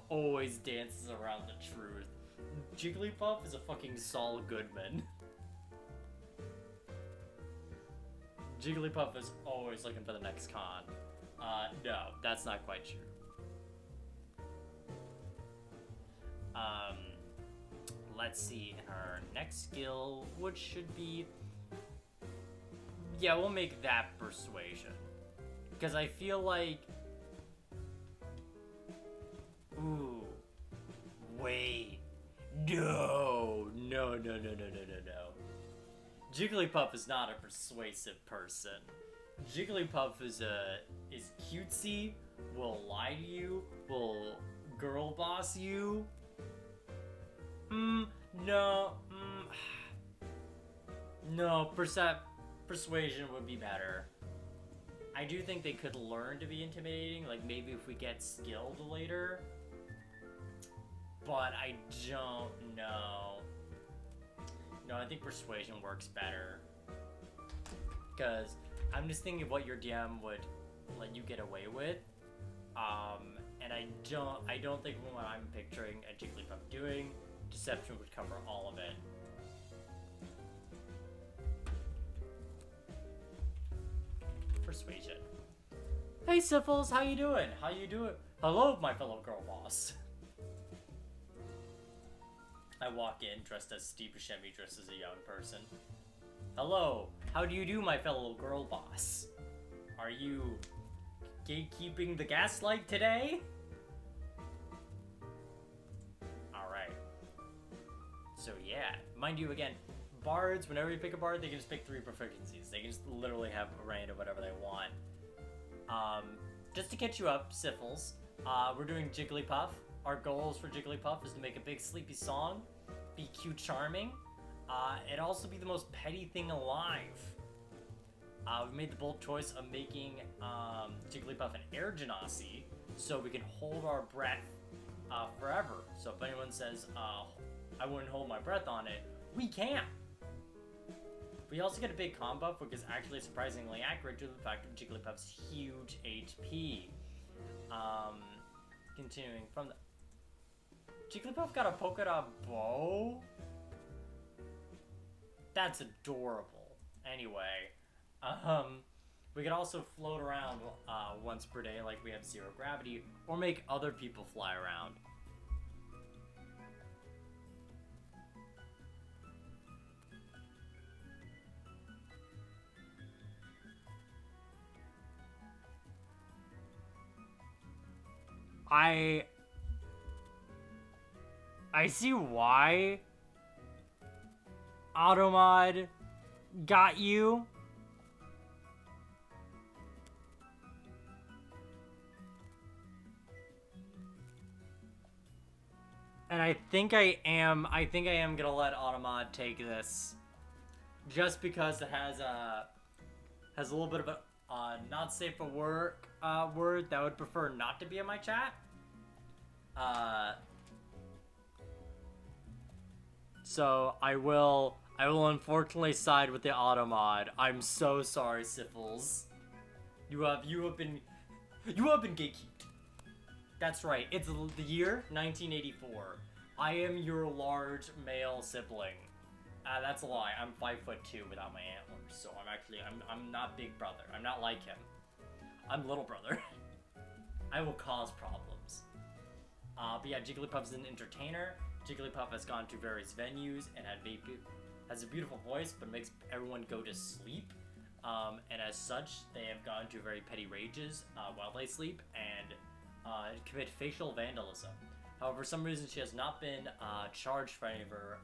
S1: always dances around the truth. Jigglypuff is a fucking Saul Goodman. Jigglypuff is always looking for the next con. No, that's not quite true. Let's see, our next skill, which should be... Yeah, we'll make that persuasion. Because I feel like... Ooh. Wait. No. Jigglypuff is not a persuasive person. Jigglypuff is cutesy, will lie to you, will girl boss you. No, persuasion would be better. I do think they could learn to be intimidating, like maybe if we get skilled later. But I don't know. No, I think persuasion works better. Because I'm just thinking of what your DM would let you get away with. And I don't think what I'm picturing a Jigglypuff doing, deception would cover all of it. Persuasion. Hey Syphils, how you doing? Hello, my fellow girl boss. I walk in dressed as Steve Buscemi, dressed as a young person. Hello, how do you do, my fellow girl boss? Are you gatekeeping the gaslight today? Alright. So yeah, mind you again, bards, whenever you pick a bard, they can just pick 3 proficiencies. They can just literally have a range of whatever they want. Just to catch you up, Syphils, we're doing Jigglypuff. Our goals for Jigglypuff is to make a big sleepy song, be cute charming, and also be the most petty thing alive. We made the bold choice of making Jigglypuff an air genasi, so we can hold our breath forever. So if anyone says, I wouldn't hold my breath on it, we can. We also get a big combo buff, which is actually surprisingly accurate due to the fact of Jigglypuff's huge HP. Continuing from the... Jigglypuff got a polka dot bow? That's adorable. Anyway, we could also float around once per day like we have 0 gravity, or make other people fly around. I see why Automod got you. And I think I am gonna let Automod take this, just because it has a little bit of a not safe for work word that would prefer not to be in my chat. So I will unfortunately side with the Automod. I'm so sorry, Syphils. You have been gatekeeped. That's right. It's the year 1984. I am your large male sibling. That's a lie. I'm 5'2" without my antlers, so I'm not Big Brother. I'm not like him. I'm Little Brother. I will cause problems. But yeah, Jigglypuff's an entertainer. Jigglypuff has gone to various venues and has a beautiful voice, but makes everyone go to sleep. And as such, they have gone to very petty rages while they sleep and commit facial vandalism. However, for some reason, she has not been charged for any of her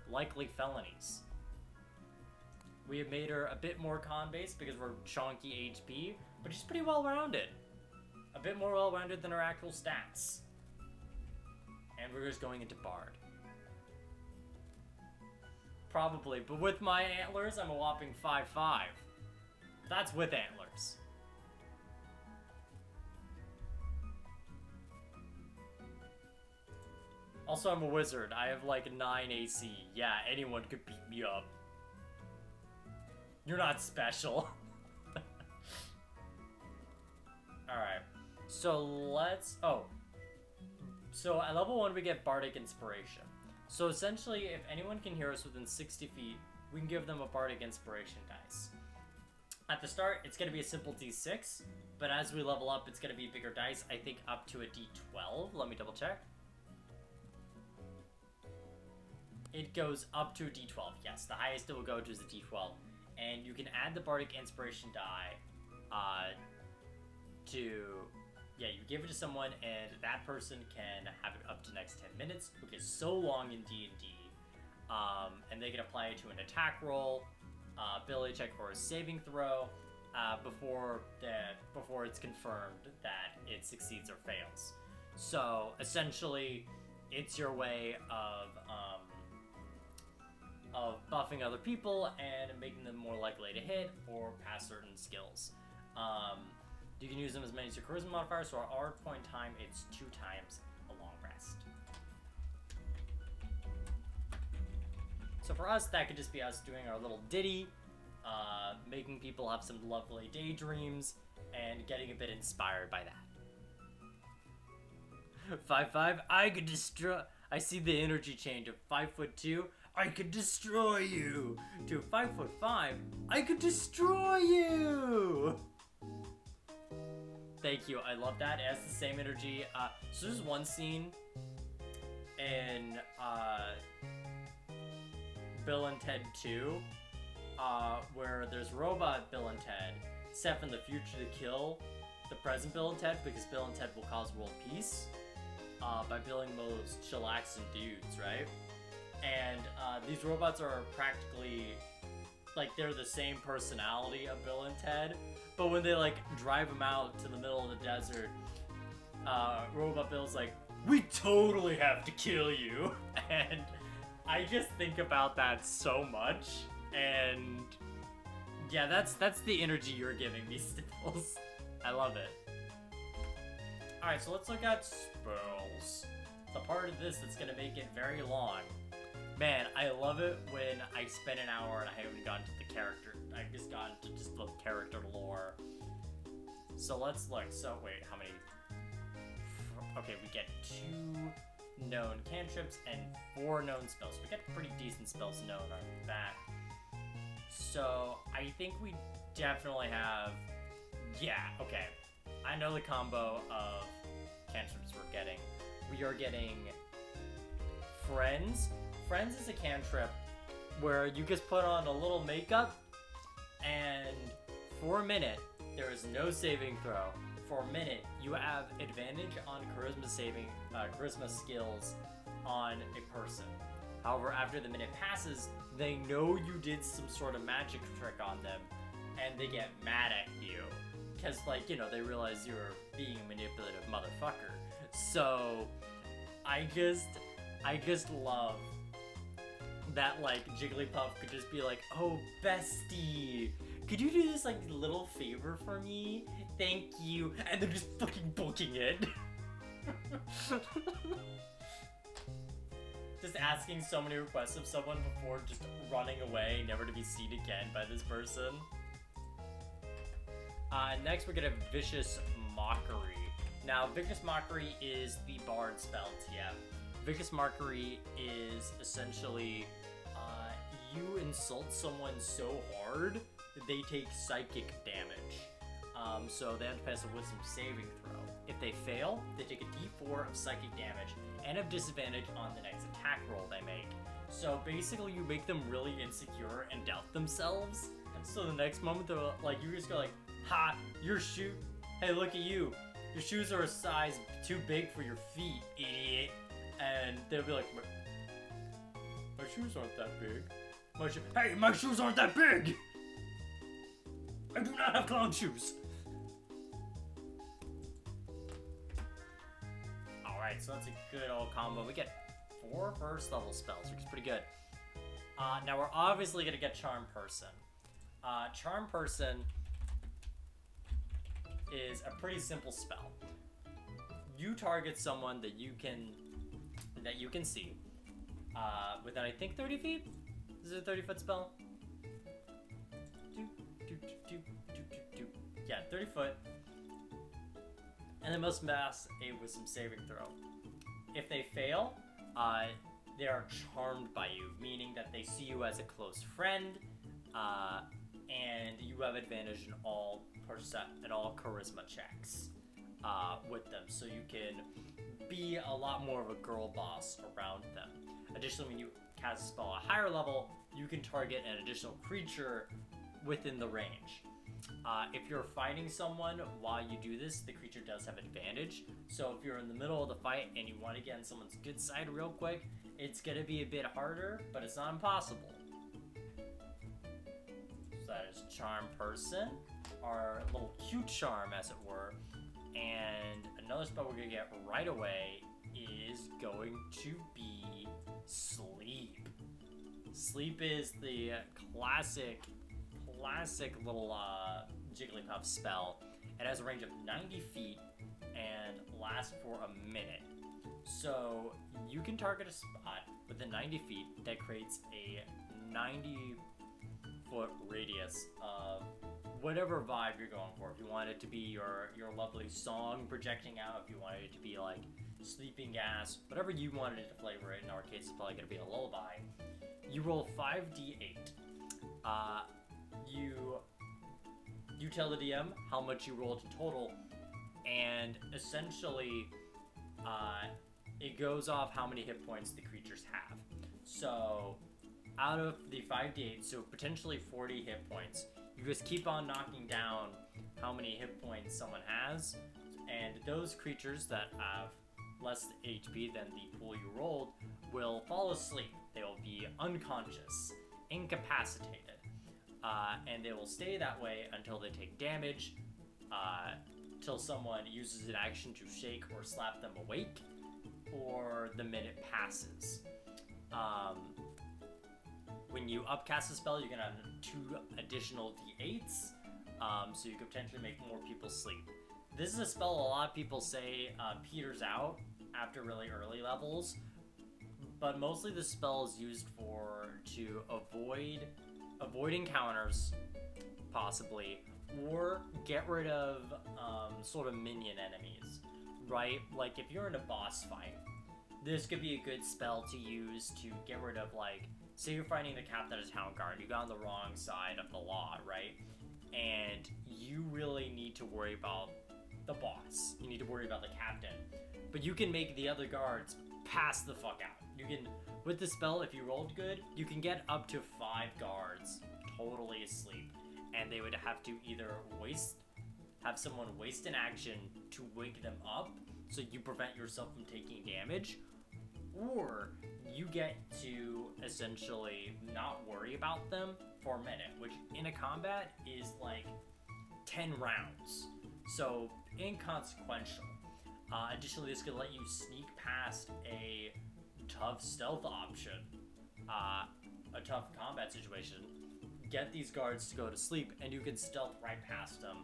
S1: likely felonies. We have made her a bit more con-based because we're chonky HP, but she's pretty well-rounded. A bit more well-rounded than her actual stats. And we're just going into Bard. Probably, but with my antlers, I'm a whopping 5'5". That's with antlers. Also, I'm a wizard. I have like 9 AC. Yeah, anyone could beat me up. You're not special. Alright. So let's... Oh. So at level 1, we get Bardic Inspiration. So essentially, if anyone can hear us within 60 feet, we can give them a Bardic Inspiration dice. At the start, it's going to be a simple D6. But as we level up, it's going to be bigger dice. I think up to a D12. Let me double check. It goes up to a D12, yes. The highest it will go to is a D12. And you can add the Bardic Inspiration die yeah, you give it to someone, and that person can have it up to next 10 minutes, which is so long in D&D. And they can apply it to an attack roll, ability check, or a saving throw before it's confirmed that it succeeds or fails. So, essentially, it's your way of buffing other people and making them more likely to hit or pass certain skills. You can use them as many as your charisma modifier, so at our point in time, it's 2 times a long rest. So for us, that could just be us doing our little ditty, making people have some lovely daydreams, and getting a bit inspired by that. 5'5", I could destroy... I see the energy change of 5'2", I could destroy you, to 5'5", I could destroy you! Thank you, I love that. It has the same energy. So there's one scene in Bill and Ted 2 where there's robot Bill and Ted set from the future to kill the present Bill and Ted because Bill and Ted will cause world peace by building those chillaxing dudes, right? And these robots are practically like they're the same personality of Bill and Ted, but when they like drive them out to the middle of the desert, Robot Bill's like, we totally have to kill you. And I just think about that so much, and yeah, that's the energy you're giving me, Stipples. I love it. Alright, so let's look at spells. The part of this that's gonna make it very long. Man, I love it when I spend an hour and I haven't gotten to the character. I've just gotten to just the character lore. So let's look. So wait, how many? Okay, we get 2 known cantrips and 4 known spells. We get pretty decent spells known on that. So I think we definitely have. Yeah, okay. I know the combo of cantrips we're getting. We are getting Friends. Friends is a cantrip where you just put on a little makeup, and for a minute, there is no saving throw. For a minute, you have advantage on charisma skills on a person. However, after the minute passes, they know you did some sort of magic trick on them, and they get mad at you. Because, like, you know, they realize you're being a manipulative motherfucker. So, I just love that, like, Jigglypuff could just be like, oh, bestie, could you do this, like, little favor for me? Thank you. And they're just fucking booking it. Just asking so many requests of someone before just running away, never to be seen again by this person. Next, we're gonna have Vicious Mockery. Now, Vicious Mockery is the Bard spell TF. Vicious Mockery is essentially you insult someone so hard, they take psychic damage. So they have to pass a wisdom saving throw. If they fail, they take a d4 of psychic damage and have disadvantage on the next attack roll they make. So basically you make them really insecure and doubt themselves. So the next moment they're like, you just go like, ha, your shoe, hey, look at you. Your shoes are a size too big for your feet, idiot. And they'll be like, my shoes aren't that big. Hey, my shoes aren't that big! I do not have clown shoes. Alright, so that's a good old combo. We get 4 first level spells, which is pretty good. Now we're obviously gonna get Charm Person. Charm Person is a pretty simple spell. You target someone that you can see within, I think, 30 feet? Is it a 30-foot spell? Yeah, 30 foot. And they must pass a wisdom saving throw. If they fail, they are charmed by you, meaning that they see you as a close friend, and you have advantage in all charisma checks with them, so you can be a lot more of a girl boss around them. Additionally, when you cast a spell at a higher level, you can target an additional creature within the range. If you're fighting someone while you do this, the creature does have advantage. So if you're in the middle of the fight and you want to get on someone's good side real quick, it's going to be a bit harder, but it's not impossible. So that is Charm Person, our little cute charm, as it were. And another spell we're going to get right away is going to be Sleep. Sleep is the classic little Jigglypuff spell. It has a range of 90 feet and lasts for a minute. So you can target a spot within 90 feet that creates a 90-foot radius of whatever vibe you're going for. If you want it to be your lovely song projecting out, if you wanted it to be like sleeping gas, whatever you wanted it to flavor it, in our case it's probably going to be a lullaby. You roll 5d8. You tell the DM how much you rolled in total, and essentially it goes off how many hit points the creatures have. So out of the 5d8, so potentially 40 hit points, you just keep on knocking down how many hit points someone has, and those creatures that have less HP than the pool you rolled will fall asleep. They will be unconscious, incapacitated, and they will stay that way until they take damage, till someone uses an action to shake or slap them awake, or the minute passes. When you upcast a spell, you're going to have 2 additional d8s, so you could potentially make more people sleep. This is a spell a lot of people say peters out after really early levels, but mostly the spell is used to avoid encounters, possibly, or get rid of sort of minion enemies, right? Like if you're in a boss fight, this could be a good spell to use to get rid of, like, say you're fighting the captain of town guard, you got on the wrong side of the law, right? And you really need to worry about the boss. You need to worry about the captain. But you can make the other guards pass the fuck out. You can, with the spell, if you rolled good, you can get up to 5 guards totally asleep. And they would have to either have someone waste an action to wake them up so you prevent yourself from taking damage, or you get to essentially not worry about them for a minute, which in a combat is like 10 rounds. So inconsequential. Additionally, this could let you sneak past a tough stealth option, a tough combat situation, get these guards to go to sleep, and you can stealth right past them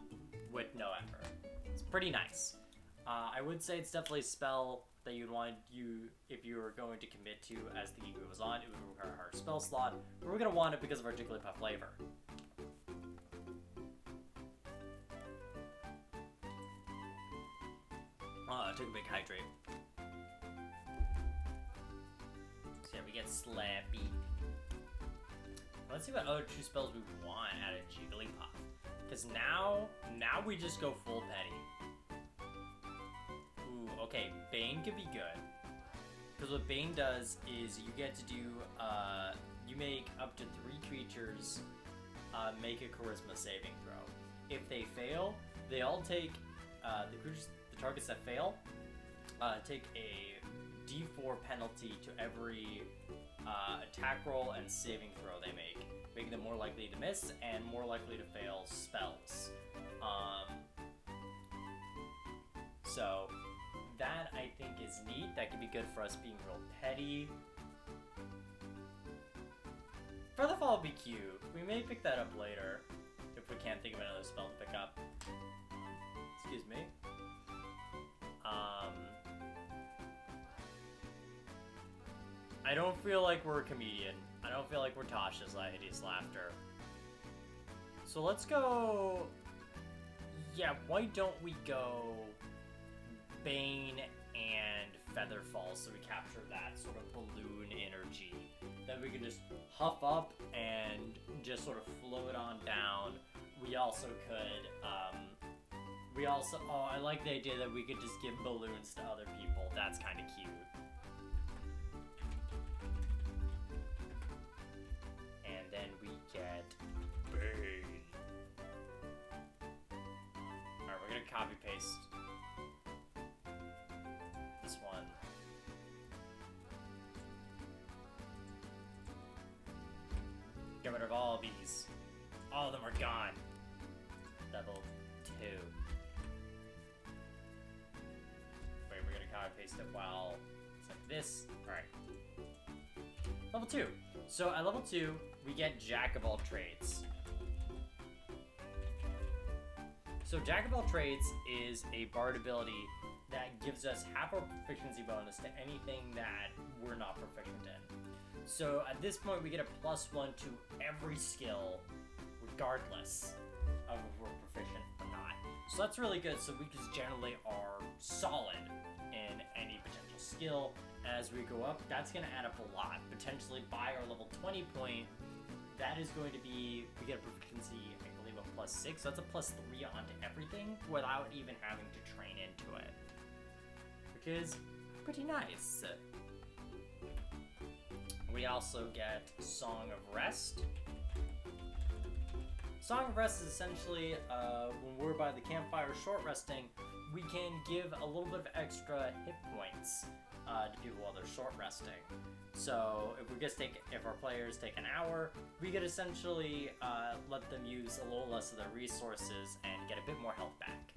S1: with no effort. It's pretty nice. I would say it's definitely a spell that you'd want if you were going to commit to as the game goes on. It would require our spell slot, but we're going to want it because of our Jigglypuff flavor. I took a big hydrate. So yeah, we get Slappy. Let's see what other two spells we want out of Jigglypuff. Because now we just go full petty. Ooh, okay, Bane could be good. Because what Bane does is you get to do, you make up to 3 creatures make a charisma saving throw. If they fail, they all take, the targets that fail, take a D4 penalty to every attack roll and saving throw they make, making them more likely to miss and more likely to fail spells. So that I think is neat. That could be good for us being real petty. Featherfall would be cute. We may pick that up later if we can't think of another spell to pick up. Excuse me. I don't feel like we're a comedian. I don't feel like we're Tasha's hideous laughter. So let's go... Yeah, why don't we go Bane and Featherfall so we capture that sort of balloon energy that we can just huff up and just sort of float on down. We also could, oh, I like the idea that we could just give balloons to other people. That's kind of cute. And then we get Bane. Alright, we're gonna copy paste this one. Get rid of all of these. All of them are gone. Level 2. Wait, we're gonna copy paste it while it's like this. Alright. Level 2. So at level 2, we get Jack of all trades. So Jack of all trades is a bard ability that gives us half our proficiency bonus to anything that we're not proficient in. So at this point, we get a +1 to every skill, regardless of if we're proficient or not. So that's really good. So we just generally are solid in any potential skill. As we go up, that's going to add up a lot. Potentially by our level 20 point, that is going to be, we get a proficiency, I believe, of +6. So that's a +3 onto everything without even having to train into it, which is pretty nice. We also get Song of Rest. Song of Rest is essentially when we're by the campfire short resting, we can give a little bit of extra hit points to people while they're short resting. So if our players take an hour, we could essentially let them use a little less of their resources and get a bit more health back.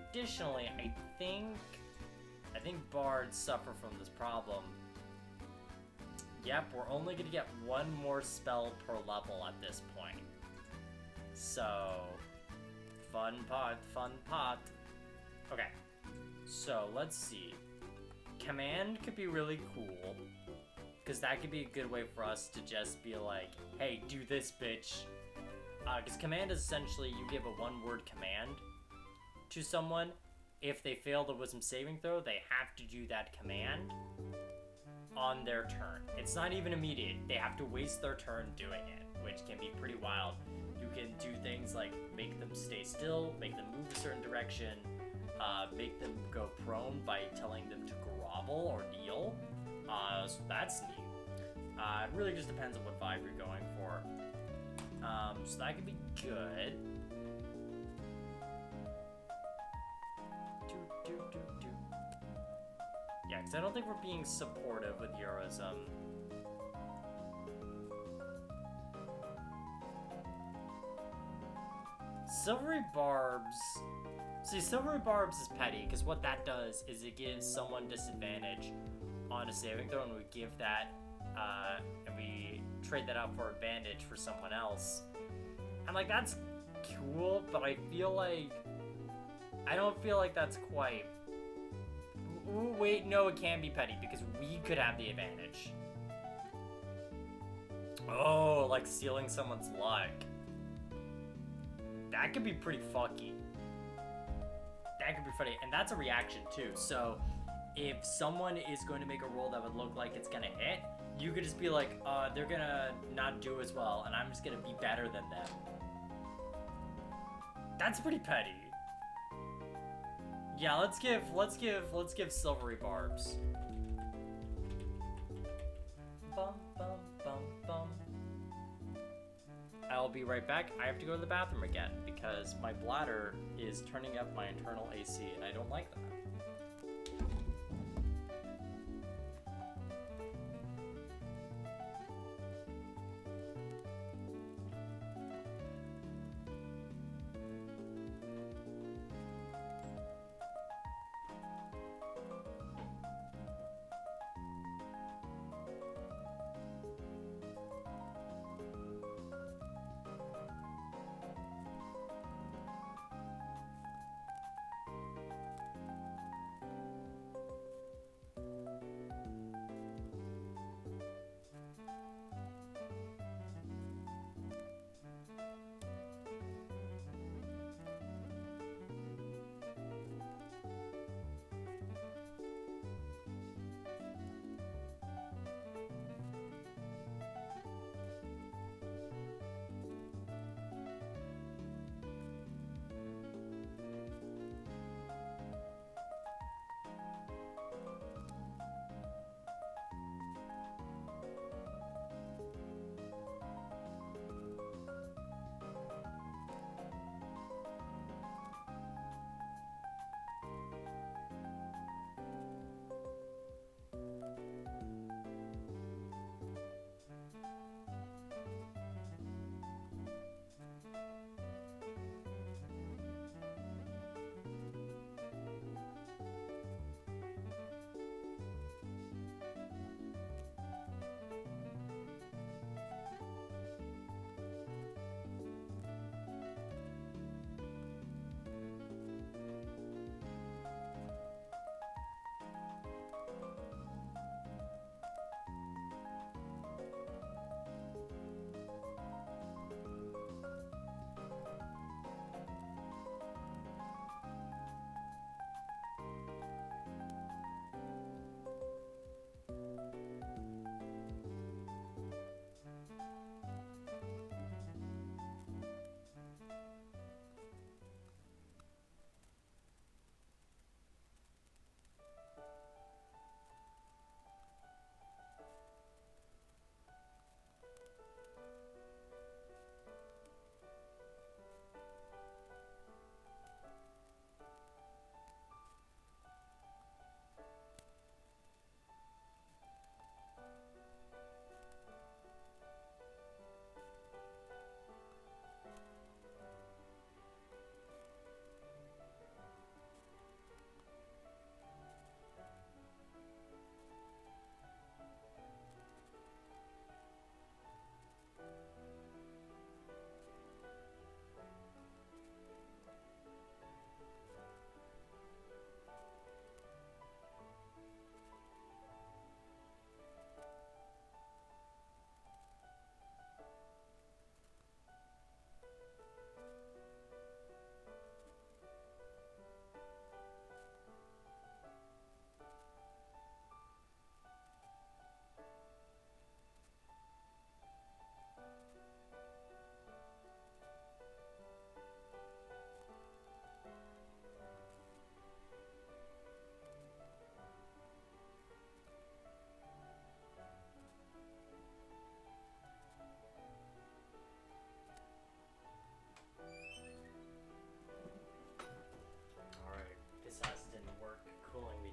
S1: Additionally, I think bards suffer from this problem. Yep, we're only going to get 1 more spell per level at this point. So, fun pot. Okay, so let's see. Command could be really cool, because that could be a good way for us to just be like, hey, do this, bitch. Because command is essentially you give a 1-word command to someone. If they fail the wisdom saving throw, they have to do that command on their turn. It's not even immediate. They have to waste their turn doing it, which can be pretty wild. You can do things like make them stay still, make them move a certain direction, make them go prone by telling them to grovel or kneel. So that's neat. It really just depends on what vibe you're going for. So that could be good. Yeah, because I don't think we're being supportive with Eurosm. Silvery Barbs. See, Silvery Barbs is petty, because what that does is it gives someone disadvantage on a saving throw, and we give that, and we trade that out for advantage for someone else. And, like, that's cool, but I don't feel like that's quite... Ooh, wait, no, it can be petty, because we could have the advantage. Oh, like stealing someone's luck. That could be pretty fucky. That could be funny, and that's a reaction, too. So, if someone is going to make a roll that would look like it's gonna hit, you could just be like, they're gonna not do as well, and I'm just gonna be better than them. That's pretty petty. Yeah, let's give Silvery Barbs. Bum, bum, bum, bum. I'll be right back. I have to go to the bathroom again because my bladder is turning up my internal AC, and I don't like that.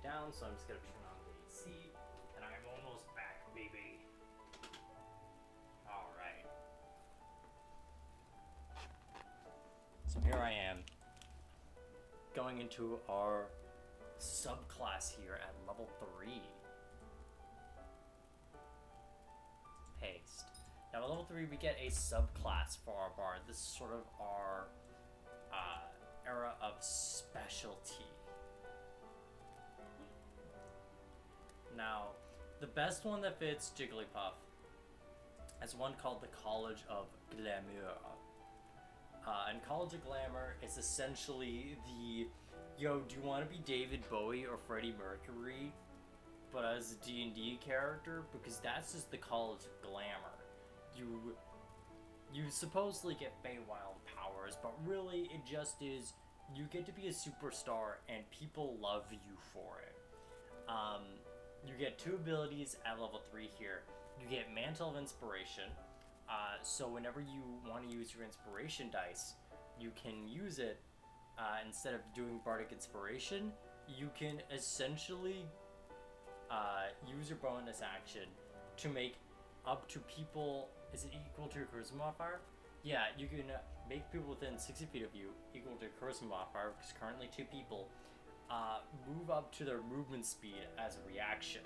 S1: Down, so I'm just gonna turn on the AC, and I'm almost back, baby. All right. So here I am, going into our subclass here at level 3. Haste. Now at level 3 we get a subclass for our bard. This is sort of our era of specialty. Now, the best one that fits Jigglypuff is one called the College of Glamour. And College of Glamour is essentially the yo, do you want to be David Bowie or Freddie Mercury, but as a D&D character? Because that's just the college of glamour. You supposedly get Feywild powers, but really it just is you get to be a superstar and people love you for it. You get 2 abilities at level 3 here. You get Mantle of Inspiration. So whenever you want to use your inspiration dice, you can use it instead of doing Bardic Inspiration. You can essentially use your bonus action to make up to people. Is it equal to your charisma modifier? Yeah, you can make people within 60 feet of you equal to your charisma modifier, because currently 2 people move up to their movement speed as a reaction.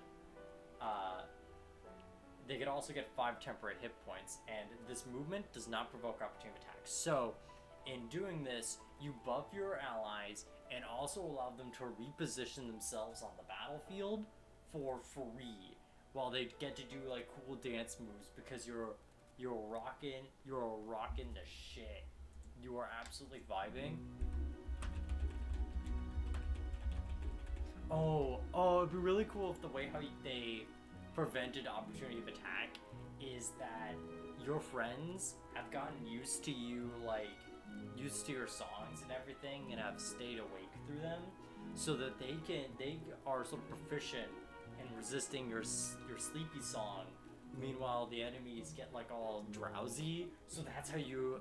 S1: They could also get 5 temporary hit points, and this movement does not provoke opportunity attacks. So, in doing this, you buff your allies and also allow them to reposition themselves on the battlefield for free, while they get to do like cool dance moves because you're rocking the shit. You are absolutely vibing. Oh, it'd be really cool if the way how they prevented opportunity of attack is that your friends have gotten used to you, like, used to your songs and everything, and have stayed awake through them, so that they are sort of proficient in resisting your sleepy song. Meanwhile, the enemies get like all drowsy, so that's how your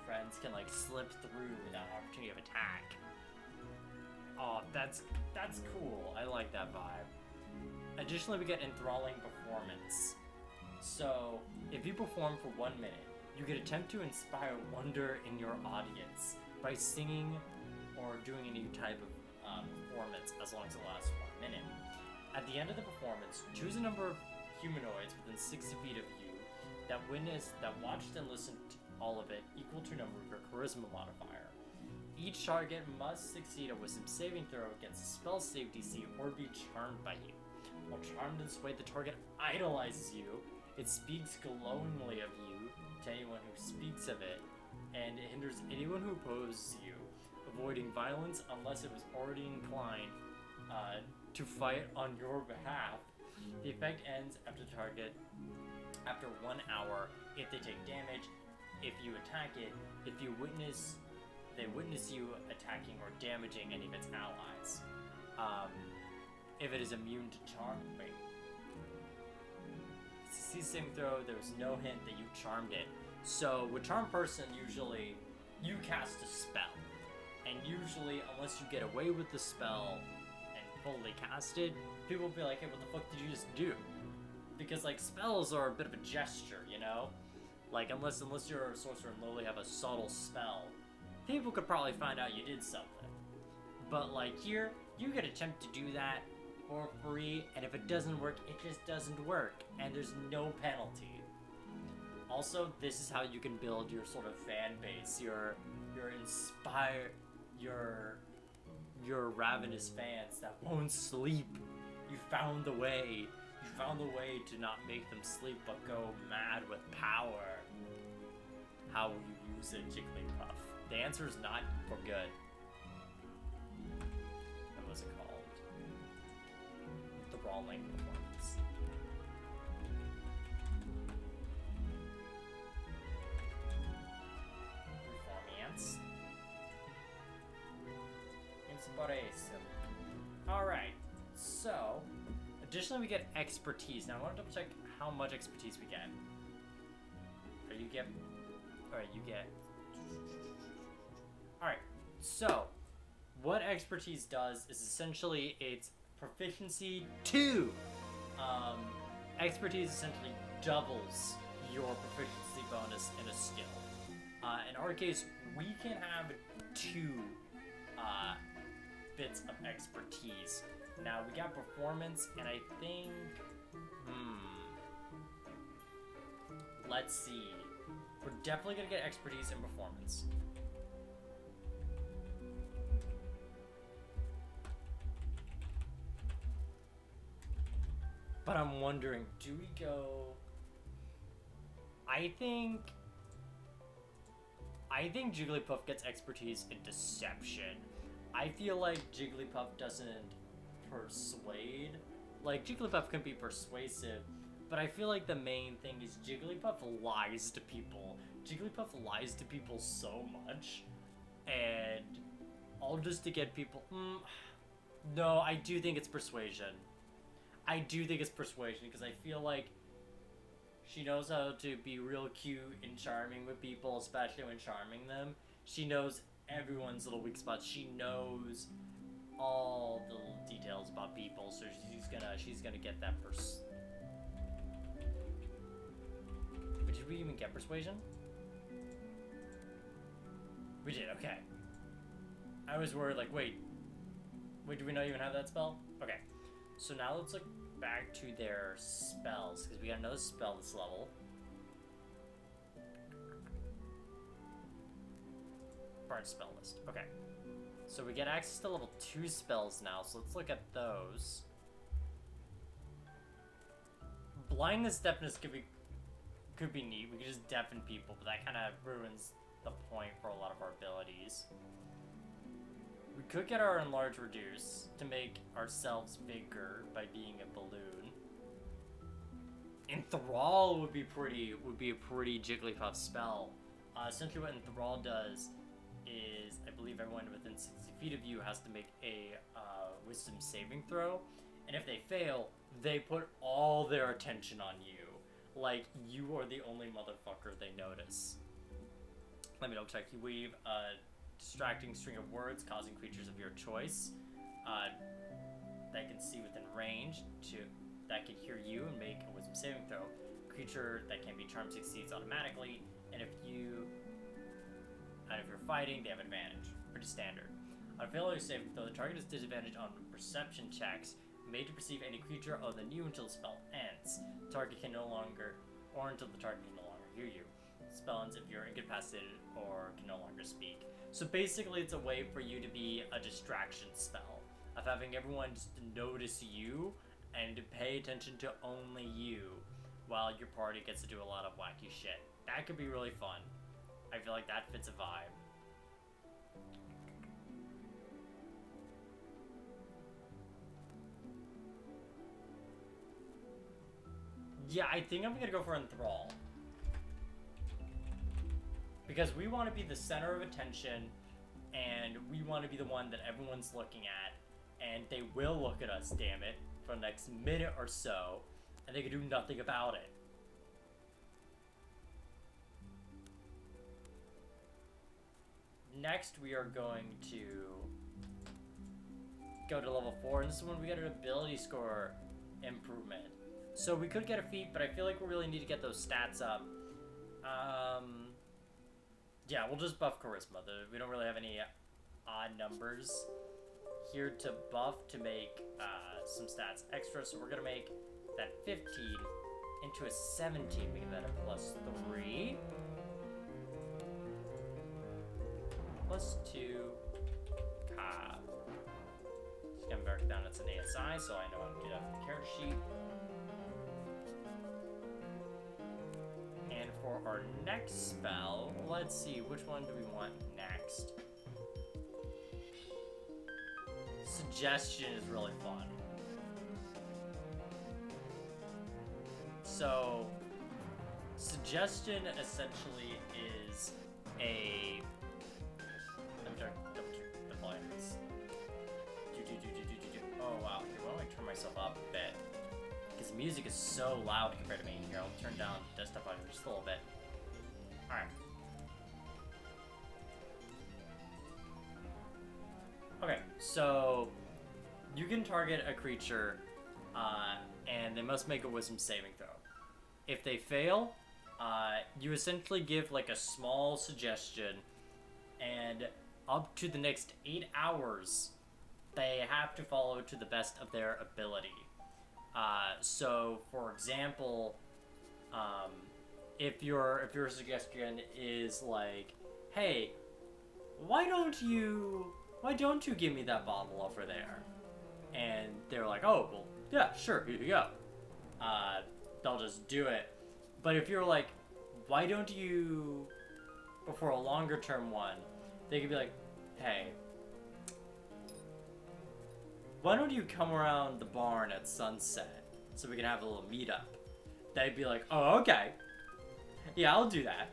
S1: friends can like slip through without opportunity of attack. Oh, that's cool. I like that vibe. Additionally, we get enthralling performance. So, if you perform for 1 minute, you can attempt to inspire wonder in your audience by singing or doing any type of performance as long as it lasts 1 minute. At the end of the performance, choose a number of humanoids within 60 feet of you that watched and listened to all of it equal to a number of your charisma modifier. Each target must succeed a wisdom saving throw against a spell save DC or be charmed by you. While charmed in this way, the target idolizes you. It speaks glowingly of you to anyone who speaks of it, and it hinders anyone who opposes you, avoiding violence unless it was already inclined to fight on your behalf. The effect ends after 1 hour if they take damage, if you attack it, if they witness you attacking or damaging any of its allies. If it is immune to charm, ceasing throw, there's no hint that you charmed it. So with Charm Person, usually you cast a spell, and usually unless you get away with the spell and fully cast it, people will be like, hey, what the fuck did you just do? Because like spells are a bit of a gesture, you know? Like unless you're a sorcerer and literally have a subtle spell, people could probably find out you did something. But like here, you could attempt to do that for free, and if it doesn't work, it just doesn't work, and there's no penalty. Also, this is how you can build your sort of fan base, your ravenous fans that won't sleep. You found the way. You found the way to not make them sleep, but go mad with power. How will you use it, Jigglypuff? The answer is not for good. What was it called? The brawling performance. Performance. Inspiration. Alright, so additionally we get expertise. Now I want to double check how much expertise we get. Alright, so what expertise does is essentially it's proficiency 2. Expertise essentially doubles your proficiency bonus in a skill. In our case, we can have 2 bits of expertise. Now we got performance, and I think, let's see. We're definitely gonna get expertise and performance. But I'm wondering, do we go... I think Jigglypuff gets expertise in deception. I feel like Jigglypuff doesn't persuade. Like, Jigglypuff can be persuasive, but I feel like the main thing is Jigglypuff lies to people. Jigglypuff lies to people so much, and all just to get people... No, I do think it's persuasion. I do think it's persuasion, because I feel like she knows how to be real cute and charming with people, especially when charming them. She knows everyone's little weak spots. She knows all the little details about people, so she's gonna get that But did we even get persuasion? We did, okay. I was worried, like, wait, do we not even have that spell? Okay, so now let's look back to their spells, because we got another spell this level. Bard spell list, okay. So we get access to level 2 spells now, so let's look at those. Blindness, deafness could be neat. We could just deafen people, but that kind of ruins the point for a lot of our abilities. We could get our enlarge reduce to make ourselves bigger by being a balloon. Enthrall would be a pretty Jigglypuff spell. Essentially what Enthrall does is, I believe everyone within 60 feet of you has to make a wisdom saving throw, and if they fail, they put all their attention on you. Like, you are the only motherfucker they notice. Let me double check. You weave a distracting string of words, causing creatures of your choice that can see within range that can hear you and make a wisdom saving throw. Creature that can be charmed succeeds automatically, and if you're fighting, they have advantage. Pretty standard. On failure saving throw, the target is disadvantaged on perception checks made to perceive any creature other than you until the spell ends. Target can no longer, or until the target can no longer hear you. Spell ends if you're incapacitated or can no longer speak. So basically, it's a way for you to be a distraction spell of having everyone just notice you and to pay attention to only you, while your party gets to do a lot of wacky shit. That could be really fun. I feel like that fits a vibe. Yeah, I think I'm gonna go for Enthrall. Because we want to be the center of attention, and we want to be the one that everyone's looking at, and they will look at us, damn it, for the next minute or so, and they can do nothing about it. Next, we are going to go to level 4, and this is when we get an ability score improvement. So we could get a feat, but I feel like we really need to get those stats up. Yeah, we'll just buff Charisma. We don't really have any odd numbers here to buff to make some stats extra, so we're going to make that 15 into a 17, making that a plus 3. Plus 2. Just gonna mark it down as an ASI, so I know how to do that from the character sheet. And for our next spell, let's see, which one do we want next? Suggestion is really fun. So, suggestion essentially is a... Let me double check the volume. Oh wow, here, why don't I turn myself up a bit? Because the music is so loud compared to me. Here, I'll turn down desktop volume just a little bit. Alright. Okay, so you can target a creature, and they must make a wisdom saving throw. If they fail, you essentially give like a small suggestion, and up to the next 8 hours, they have to follow to the best of their ability. So, for example, if your suggestion is like, "Hey, why don't you give me that bottle over there?" And they're like, "Oh, well, yeah, sure, here you go." They'll just do it. But if you're like, "Why don't you," before a longer term one, they could be like, "Hey, why don't you come around the barn at sunset so we can have a little meetup? They'd be like, oh, okay. Yeah, I'll do that.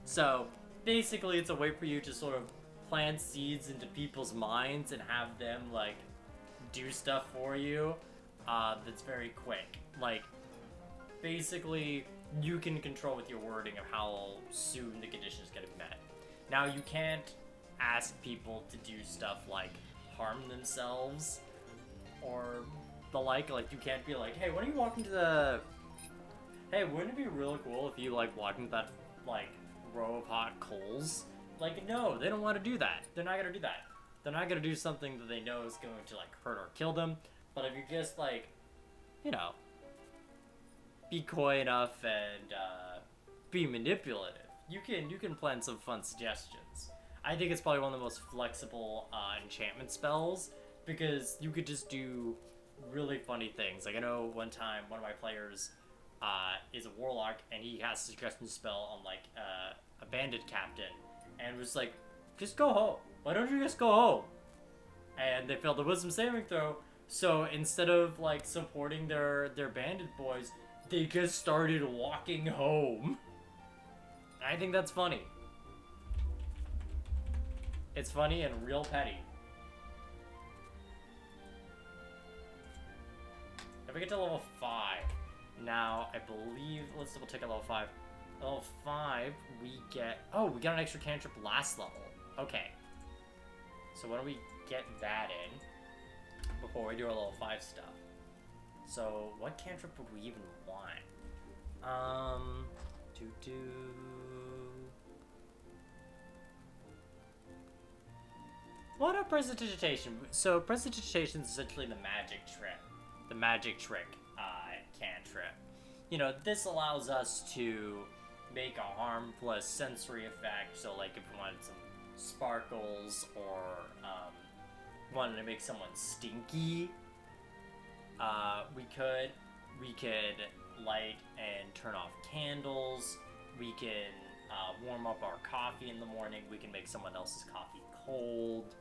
S1: So, basically, it's a way for you to sort of plant seeds into people's minds and have them, like, do stuff for you that's very quick. Like, basically, you can control with your wording of how soon the conditions get met. Now, you can't ask people to do stuff like harm themselves or the like. Like, you can't be like, hey, why don't you walk into the... Hey, wouldn't it be really cool if you, like, walked into that, like, row of hot coals? Like, no, they don't want to do that. They're not gonna do that. They're not gonna do something that they know is going to, like, hurt or kill them. But if you just, like, you know, be coy enough and be manipulative, you can plan some fun suggestions. I think it's probably one of the most flexible enchantment spells because you could just do really funny things. Like, I know one time one of my players is a warlock and he has a suggestion spell on, like, a bandit captain, and was like, just go home. Why don't you just go home? And they failed the wisdom saving throw, so instead of, like, supporting their bandit boys, they just started walking home. I think that's funny. It's funny and real petty. If we get to level 5, now I believe, let's double check at level 5. Level 5, we get, oh, we got an extra cantrip last level. Okay. So why don't we get that in before we do our level 5 stuff? So what cantrip would we even want? What a prestidigitation. So prestidigitation is essentially the magic trick cantrip. You know, this allows us to make a harmless sensory effect. So, like, if we wanted some sparkles or wanted to make someone stinky, we could light and turn off candles. We can warm up our coffee in the morning. We can make someone else's coffee cold.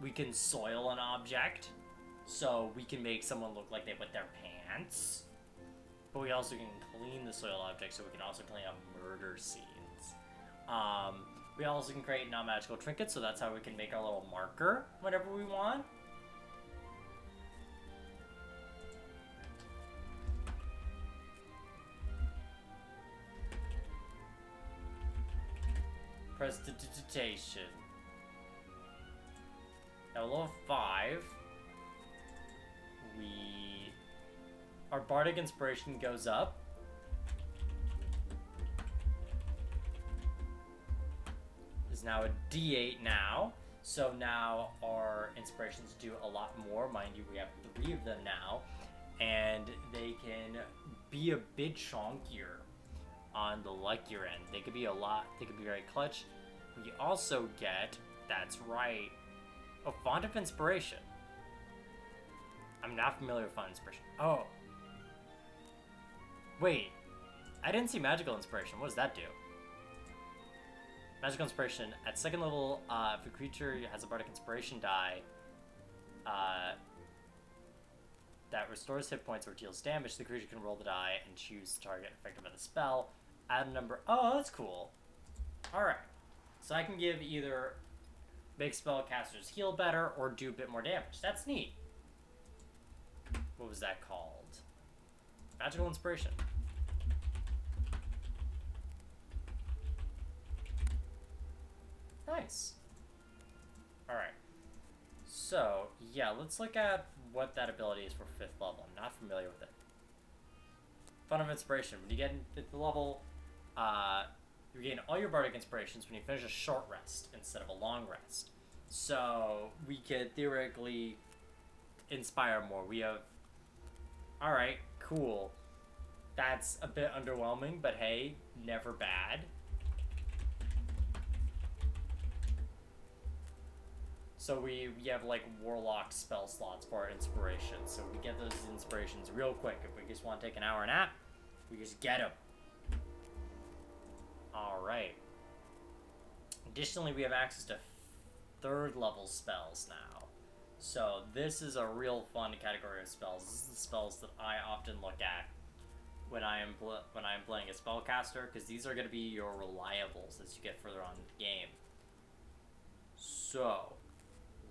S1: We can soil an object, so we can make someone look like they wet their pants. But we also can clean the soil object, so we can also clean up murder scenes. We also can create non-magical trinkets, so that's how we can make our little marker whenever we want. Prestidigitation. Now, level 5, our bardic inspiration goes up. Is now a D8 now. So now our inspirations do a lot more. Mind you, we have 3 of them now. And they can be a bit chonkier on the luckier end. They could be very clutch. We also get, that's right, a Font of Inspiration. I'm not familiar with Font of Inspiration. Oh. Wait. I didn't see Magical Inspiration. What does that do? Magical Inspiration. At 2nd level, if a creature has a Bardic Inspiration die, that restores hit points or deals damage, the creature can roll the die and choose the target affected by the spell. Add a number. Oh, that's cool. Alright. So I can give either make spellcasters heal better or do a bit more damage. That's neat. What was that called? Magical Inspiration. Nice. Alright. So, yeah, let's look at what that ability is for 5th level. I'm not familiar with it. Font of Inspiration. When you get in 5th level, you gain all your bardic inspirations when you finish a short rest instead of a long rest. So we could theoretically inspire more. We have... Alright, cool. That's a bit underwhelming, but hey, never bad. So we have like warlock spell slots for our inspiration. So we get those inspirations real quick. If we just want to take an hour nap, we just get them. Alright. Additionally, we have access to 3rd level spells now. So this is a real fun category of spells. This is the spells that I often look at when I am playing a spellcaster, because these are going to be your reliables as you get further on in the game. So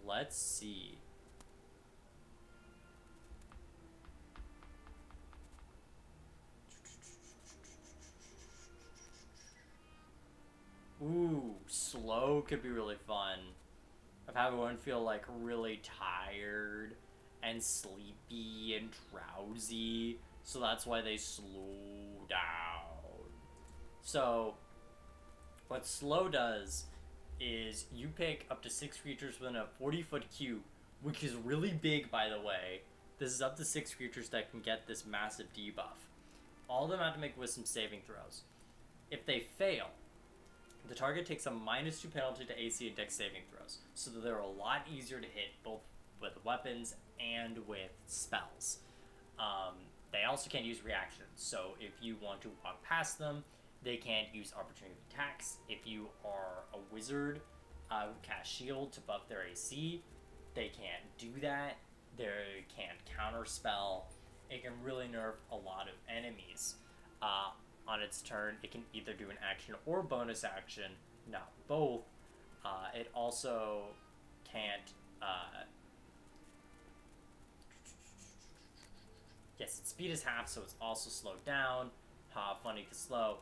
S1: let's see. Ooh, slow could be really fun. Of having everyone feel like really tired and sleepy and drowsy, so that's why they slow down. So what slow does is you pick up to 6 creatures within a 40-foot cube, which is really big, by the way. This is up to 6 creatures that can get this massive debuff. All of them have to make wisdom saving throws. If they fail, the target takes a -2 penalty to AC and Dex saving throws, so that they're a lot easier to hit both with weapons and with spells. They also can't use reactions, so if you want to walk past them, they can't use opportunity attacks. If you are a wizard who cast shield to buff their AC, they can't do that. They can't counterspell. It can really nerf a lot of enemies. On its turn, it can either do an action or bonus action, not both. It also can't... yes, its speed is half, so it's also slowed down. Ha, funny to slow.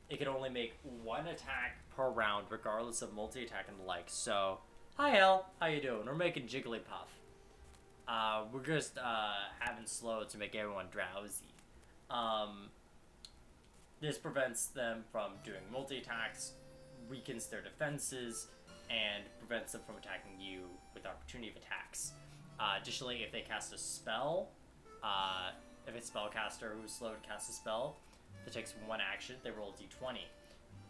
S1: It can only make 1 attack per round, regardless of multi-attack and the like. So, hi El, how you doing? We're making Jigglypuff. We're just having slow to make everyone drowsy. This prevents them from doing multi-attacks, weakens their defenses, and prevents them from attacking you with opportunity of attacks. Additionally, if they cast a spell, if it's a spellcaster who's slow to cast a spell that takes 1 action, they roll a d20.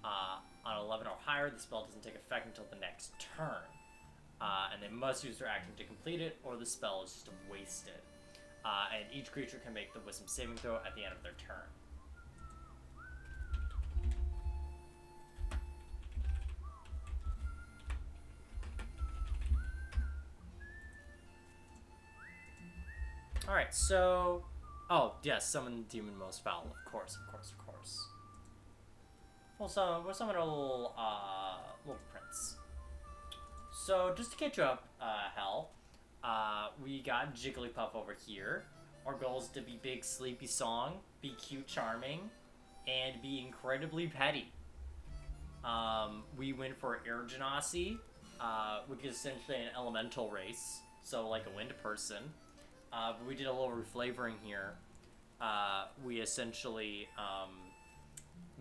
S1: On 11 or higher, the spell doesn't take effect until the next turn. And they must use their action to complete it, or the spell is just wasted. And each creature can make the wisdom saving throw at the end of their turn. Alright, so... oh, yes, summon the demon most foul. Of course. We'll summon a little prince. So, just to catch you up, Hell, we got Jigglypuff over here. Our goal is to be big, sleepy song, be cute, charming, and be incredibly petty. We went for Air Genasi, which is essentially an elemental race, so like a wind person. But we did a little reflavoring here. We essentially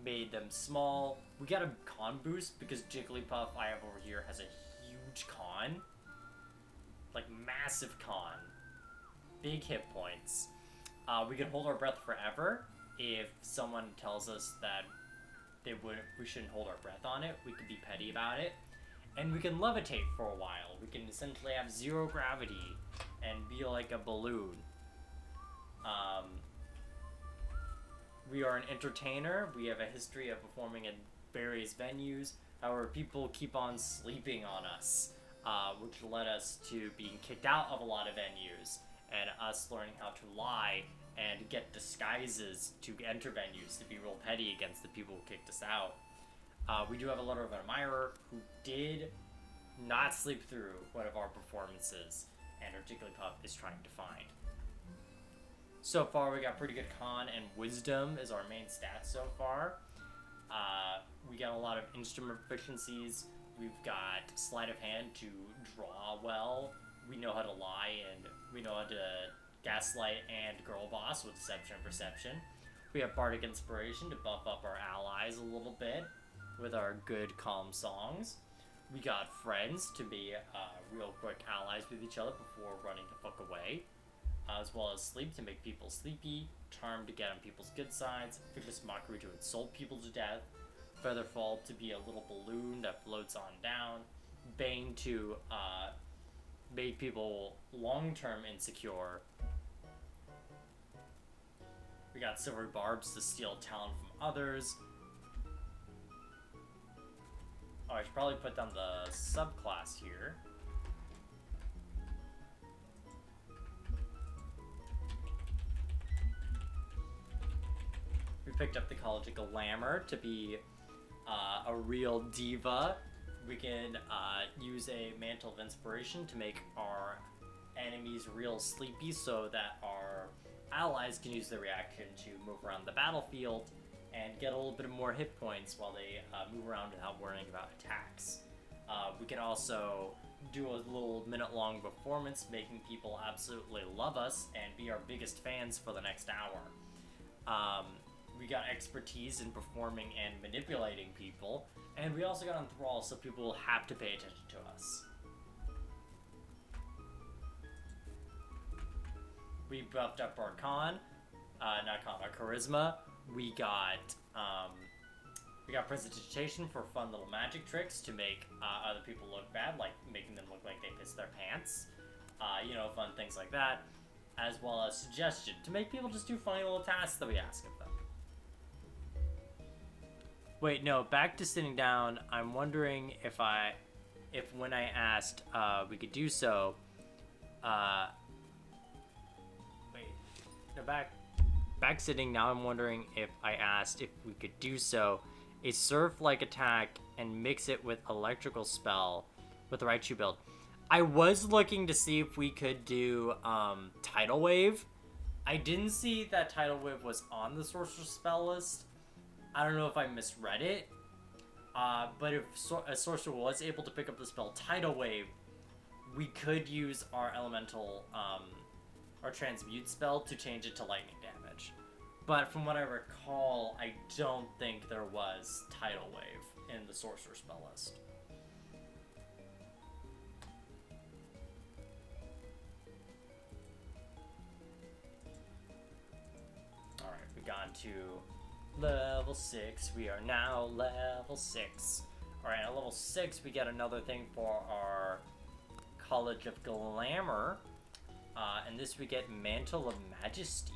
S1: made them small. We got a con boost because Jigglypuff I have over here has a huge con. Like massive con. Big hit points. We can hold our breath forever. If someone tells us that we shouldn't hold our breath on it, we can be petty about it. And we can levitate for a while. We can essentially have 0 gravity and be like a balloon. We are an entertainer. We have a history of performing at various venues. However, people keep on sleeping on us, which led us to being kicked out of a lot of venues, and us learning how to lie and get disguises to enter venues to be real petty against the people who kicked us out. We do have a letter of an admirer who did not sleep through one of our performances, and our Jigglypuff is trying to find. So far, we got pretty good con and wisdom as our main stats so far. We got a lot of instrument proficiencies. We've got sleight of hand to draw well. We know how to lie, and we know how to gaslight and girl boss with deception and perception. We have bardic inspiration to buff up our allies a little bit with our good calm songs. We got friends to be real quick allies with each other before running the fuck away. As well as sleep to make people sleepy, charm to get on people's good sides, vicious mockery to insult people to death, featherfall to be a little balloon that floats on down, bane to make people long-term insecure. We got silvery barbs to steal talent from others. Oh, I should probably put down the subclass here. picked up the College of Glamour to be a real diva. We can use a Mantle of Inspiration to make our enemies real sleepy so that our allies can use their reaction to move around the battlefield and get a little bit more hit points while they move around without worrying about attacks. We can also do a little minute-long performance, making people absolutely love us and be our biggest fans for the next hour. We got expertise in performing and manipulating people, and we also got Enthrall, so people will have to pay attention to us. We buffed up our our charisma. We got presentation for fun little magic tricks to make other people look bad, like making them look like they pissed their pants. Fun things like that, as well as suggestion to make people just do funny little tasks that we ask of them. Wait, no, back to sitting down. I'm wondering if when I asked we could do so, back sitting, now I'm wondering if I asked if we could do so, a surf-like attack and mix it with electrical spell with the Raichu build. I was looking to see if we could do Tidal Wave. I didn't see that Tidal Wave was on the Sorcerer spell list. I don't know if I misread it, but if a Sorcerer was able to pick up the spell Tidal Wave, we could use our Elemental, our Transmute spell to change it to lightning damage. But from what I recall, I don't think there was Tidal Wave in the Sorcerer spell list. Alright, we got to level 6. We are now level 6. Alright, at level 6, we get another thing for our College of Glamour. And this we get Mantle of Majesty.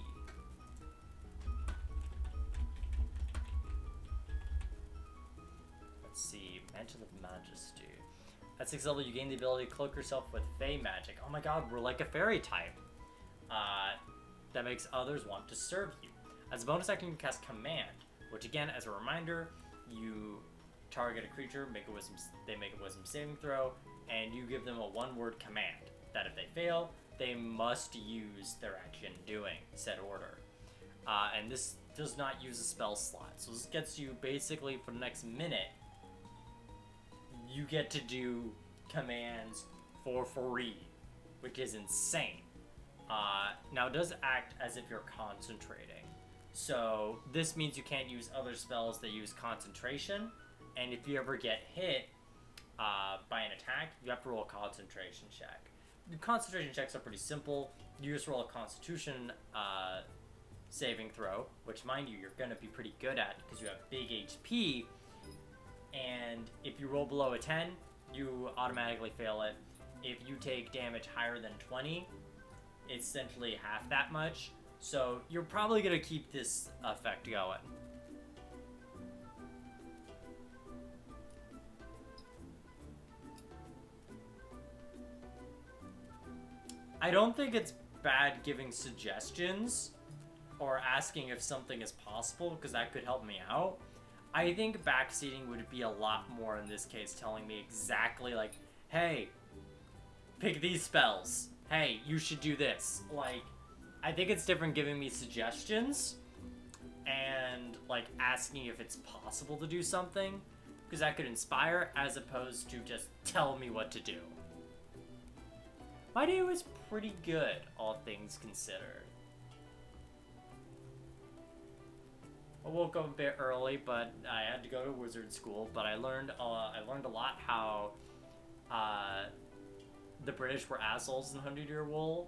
S1: Let's see, Mantle of Majesty. At 6th level, you gain the ability to cloak yourself with Fey magic. Oh my god, we're like a fairy type. That makes others want to serve you. As a bonus action, you can cast Command, which again, as a reminder, you target a creature, they make a wisdom saving throw, and you give them a one-word command that if they fail, they must use their action doing said order. And this does not use a spell slot. So this gets you basically for the next minute, you get to do commands for free, which is insane. Now it does act as if you're concentrating. So this means you can't use other spells that use concentration. And if you ever get hit by an attack, you have to roll a concentration check. The concentration checks are pretty simple. You just roll a Constitution saving throw, which, mind you, you're going to be pretty good at because you have big HP. And if you roll below a 10, you automatically fail it. If you take damage higher than 20, it's essentially half that much. So you're probably going to keep this effect going. I don't think it's bad giving suggestions or asking if something is possible, because that could help me out. I think backseating would be a lot more in this case, telling me exactly like, hey, pick these spells. Hey, you should do this. Like, I think it's different giving me suggestions and like asking if it's possible to do something, because that could inspire as opposed to just tell me what to do. My day was pretty good, all things considered. I woke up a bit early, but I had to go to wizard school. But I learned a lot how the British were assholes in the 100-Year War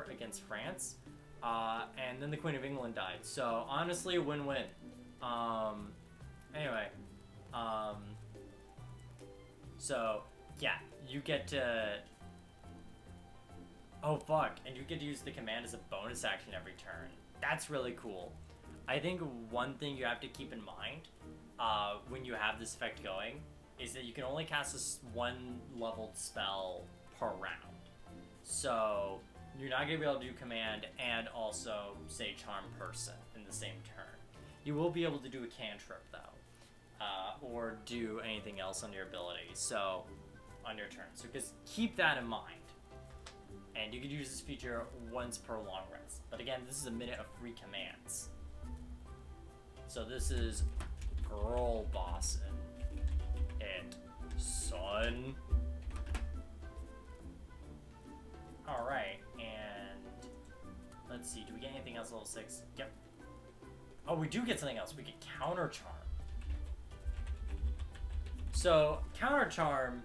S1: against France, and then the Queen of England died. So honestly, a win-win. Anyway, so yeah. You get to... Oh, fuck. And you get to use the command as a bonus action every turn. That's really cool. I think one thing you have to keep in mind when you have this effect going is that you can only cast this one leveled spell per round. So You're not going to be able to do command and also say charm person in the same turn. You will be able to do a cantrip though, or do anything else on your ability. So on your turn. So just keep that in mind. And you can use this feature once per long rest. But again, this is a minute of free commands. So this is girl bossin' it, son. Alright, and let's see, do we get anything else level 6? Yep. Oh, we do get something else. We get counter charm. So counter charm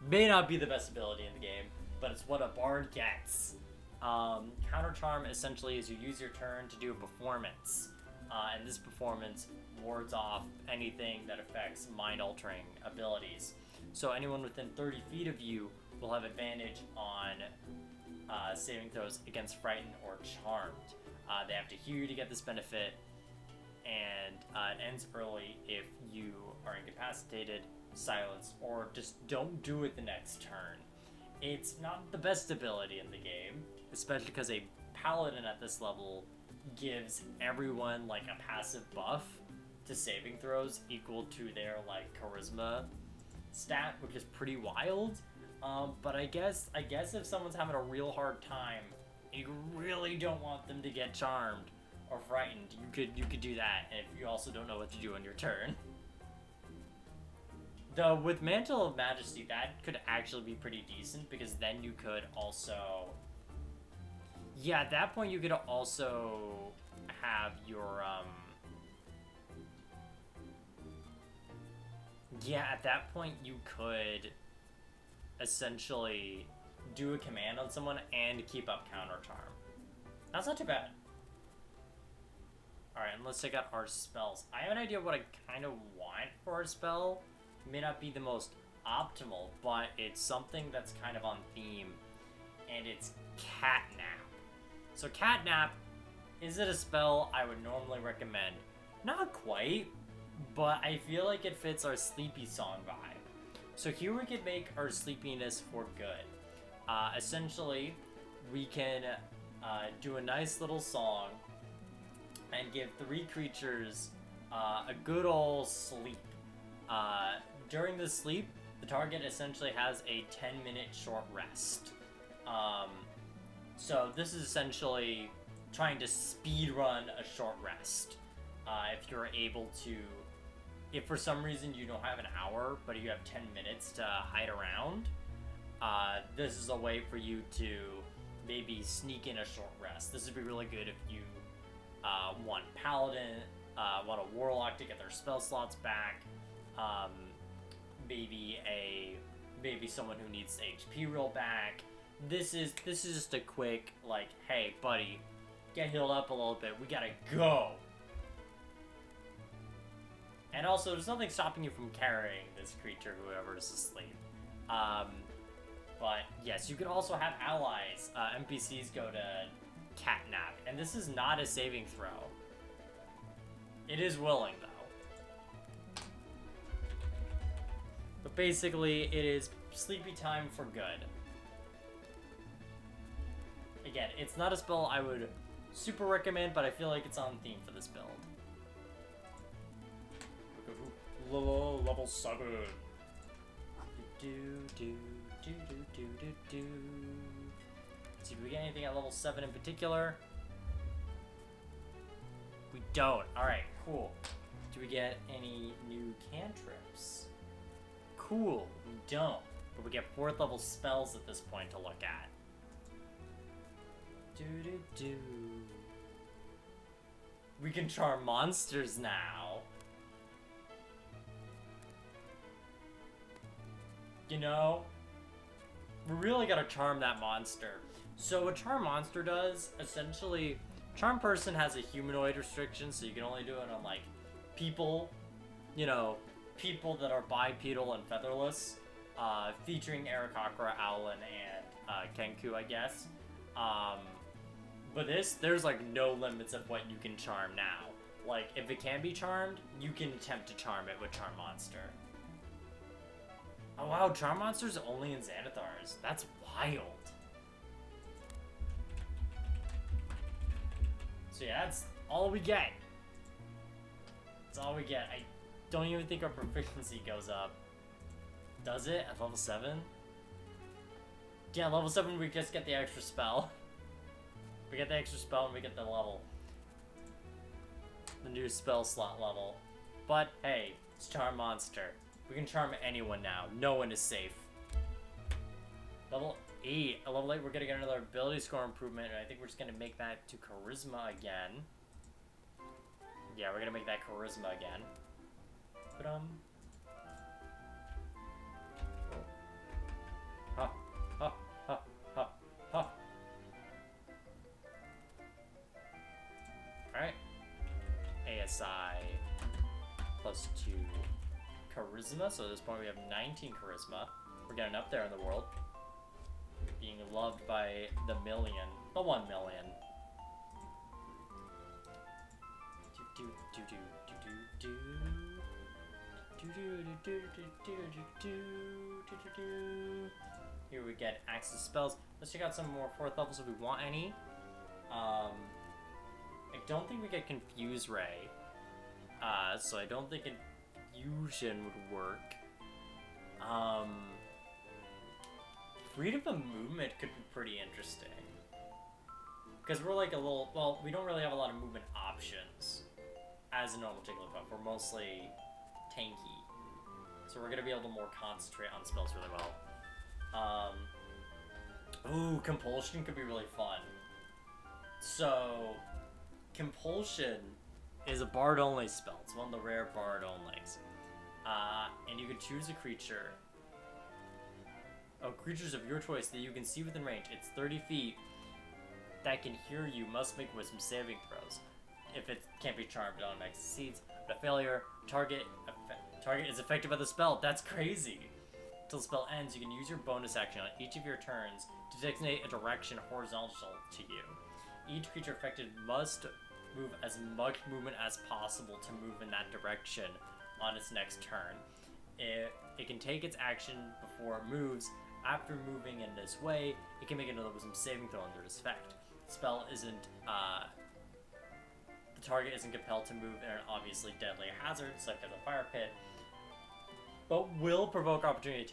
S1: may not be the best ability in the game, but it's what a bard gets. Counter charm essentially is you use your turn to do a performance, and this performance wards off anything that affects mind-altering abilities. So anyone within 30 feet of you will have advantage on saving throws against frightened or charmed. They have to hear you to get this benefit, and it ends early if you are incapacitated, silenced, or just don't do it the next turn. It's not the best ability in the game, especially because a paladin at this level gives everyone like a passive buff to saving throws equal to their like charisma stat, which is pretty wild. But I guess if someone's having a real hard time and you really don't want them to get charmed or frightened, you could do that, and if you also don't know what to do on your turn. Though with Mantle of Majesty, that could actually be pretty decent, because then you could also... Yeah, at that point you could also have your, Yeah, at that point you could essentially do a command on someone and keep up counter charm. That's not too bad. Alright, and let's check out our spells. I have an idea of what I kind of want for our spell. May not be the most optimal, but it's something that's kind of on theme, and it's Catnap. So Catnap, is it a spell I would normally recommend? Not quite, but I feel like it fits our sleepy song vibe. So here we can make our sleepiness for good. Essentially, we can do a nice little song and give 3 creatures a good old sleep. During the sleep, the target essentially has a 10-minute short rest. So this is essentially trying to speed run a short rest. If you're able to, if for some reason you don't have an hour, but you have 10 minutes to hide around, this is a way for you to maybe sneak in a short rest. This would be really good if you want Paladin, want a Warlock to get their spell slots back, maybe someone who needs HP real back. This is just a quick, like, hey buddy, get healed up a little bit, we gotta go. And also, there's nothing stopping you from carrying this creature, whoever is asleep. But yes, you could also have allies. NPCs go to Catnap, and this is not a saving throw. It is willing, though. But basically, it is sleepy time for good. Again, it's not a spell I would super recommend, but I feel like it's on theme for this build. Level 7. Let's see, do we get anything at level 7 in particular? We don't. Alright, cool. Do we get any new cantrips? Cool, we don't. But we get 4th level spells at this point to look at. We can charm monsters now. You know, we really gotta charm that monster. So what Charm Monster does, essentially, Charm Person has a humanoid restriction, so you can only do it on, like, people, you know, people that are bipedal and featherless, featuring Aarakocra, Owlin, and Kenku, I guess. But there's, like, no limits of what you can charm now. Like, if it can be charmed, you can attempt to charm it with Charm Monster. Oh wow, Charm Monster's only in Xanathar's. That's wild. So yeah, that's all we get. That's all we get. I don't even think our proficiency goes up. Does it at level 7? Yeah, level 7 we just get the extra spell. We get the extra spell and we get the level. The new spell slot level. But hey, it's Charm Monster. We can charm anyone now. No one is safe. Level 8. At level 8 we're gonna get another ability score improvement, and I think we're just gonna make that to Charisma again. Yeah, we're gonna make that Charisma again. But ha, ha, ha, ha, ha. Alright. ASI plus 2 Charisma. So at this point we have 19 Charisma. We're getting up there in the world. Being loved by the 1 million. The 1 million. Here we get access spells. Let's check out some more 4th levels if we want any. I don't think we get Confuse Ray. So I don't think Infusion would work. Freedom of movement could be pretty interesting. Because we're like a little, well, we don't really have a lot of movement options as a normal Jigglypuff. We're mostly tanky. So we're going to be able to more concentrate on spells really well. Ooh, Compulsion could be really fun. So, Compulsion is a Bard-only spell. It's one of the rare Bard-onlys. And you can choose a creature. Creatures of your choice that you can see within range. It's 30 feet. That can hear you must make wisdom saving throws. If it can't be charmed, it automatically succeeds. But a failure, target is affected by the spell. That's crazy. Until the spell ends, you can use your bonus action on each of your turns to designate a direction horizontal to you. Each creature affected must move as much movement as possible to move in that direction on its next turn. It can take its action before it moves. After moving in this way, it can make another wisdom saving throw under its effect. The spell isn't, the target isn't compelled to move in an obviously deadly hazard, such as a fire pit, but will provoke opportunity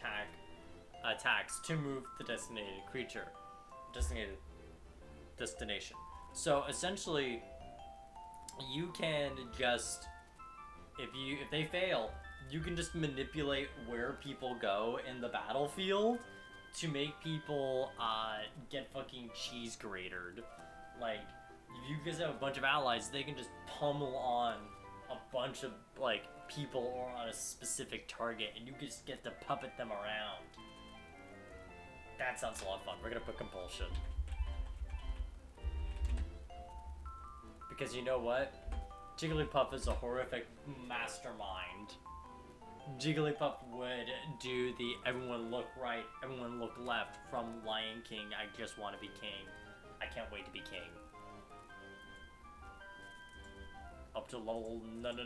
S1: attacks to move the designated creature, designated destination. So essentially, you can just, if they fail, you can just manipulate where people go in the battlefield to make people get fucking cheese gratered. Like, if you guys have a bunch of allies, they can just pummel on a bunch of like people or on a specific target, and you just get to puppet them around. That sounds a lot of fun. We're gonna put Compulsion. Because you know what? Jigglypuff is a horrific mastermind. Jigglypuff would do the everyone look right, everyone look left from Lion King, I just want to be king. I can't wait to be king. Up to level 9.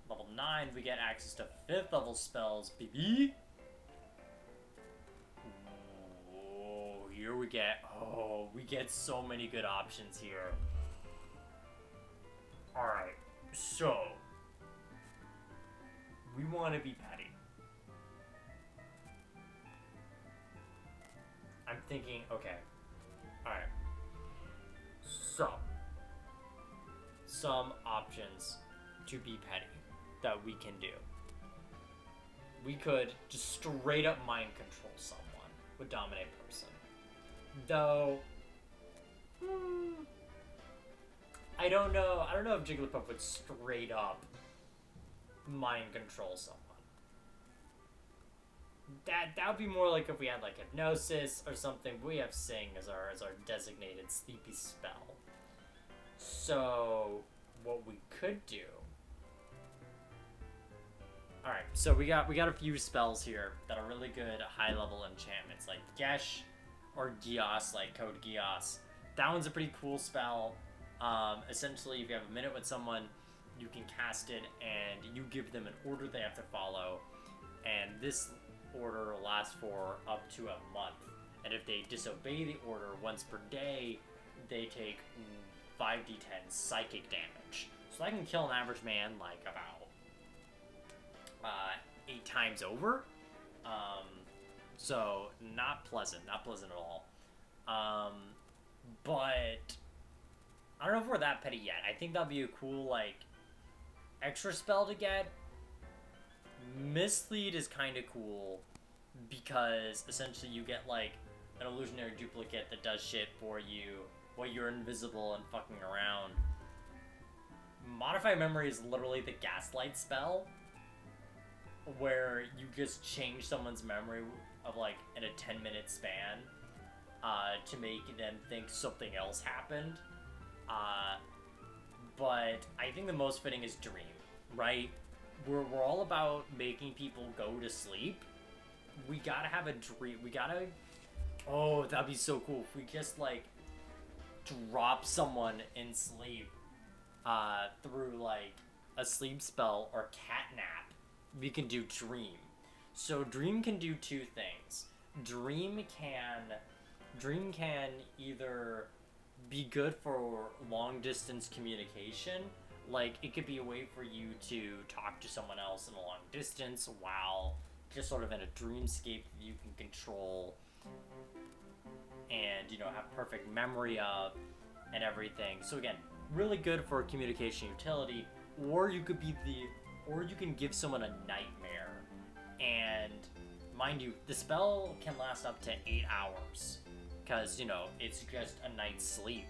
S1: Level 9, we get access to 5th level spells, baby. Oh, here we get so many good options here. Alright, so we want to be petty. I'm thinking, okay. Alright. So, some options to be petty that we can do. We could just straight up mind control someone with Dominate Person. Though, I don't know if Jigglypuff would straight up mind control someone. That would be more like if we had like Hypnosis or something. We have Sing as our designated sleepy spell. So what we could do. Alright, so we got a few spells here that are really good high level enchantments, like Gesh or Gios, like Code Gios. That one's a pretty cool spell. Essentially, if you have a minute with someone, you can cast it and you give them an order they have to follow, and this order will last for up to a month. And if they disobey the order once per day, they take 5d10 psychic damage. So I can kill an average man like about 8 times over. So not pleasant at all. But I don't know if we're that petty yet. I think that'd be a cool like extra spell to get. Mislead is kind of cool because essentially you get like an illusionary duplicate that does shit for you while you're invisible and fucking around. Modify memory is literally the gaslight spell where you just change someone's memory of like in a 10-minute span to make them think something else happened. But I think the most fitting is dream, right? We're all about making people go to sleep. We gotta have a dream. We gotta... Oh, that'd be so cool if we just, like, drop someone in sleep through, like, a sleep spell or catnap. We can do dream. So dream can do two things. Dream can either be good for long-distance communication. Like, it could be a way for you to talk to someone else in a long distance while just sort of in a dreamscape that you can control and, you know, have perfect memory of and everything. So again, really good for communication utility. Or you could be or you can give someone a nightmare. And mind you, the spell can last up to 8 hours because, you know, it's just a night's sleep.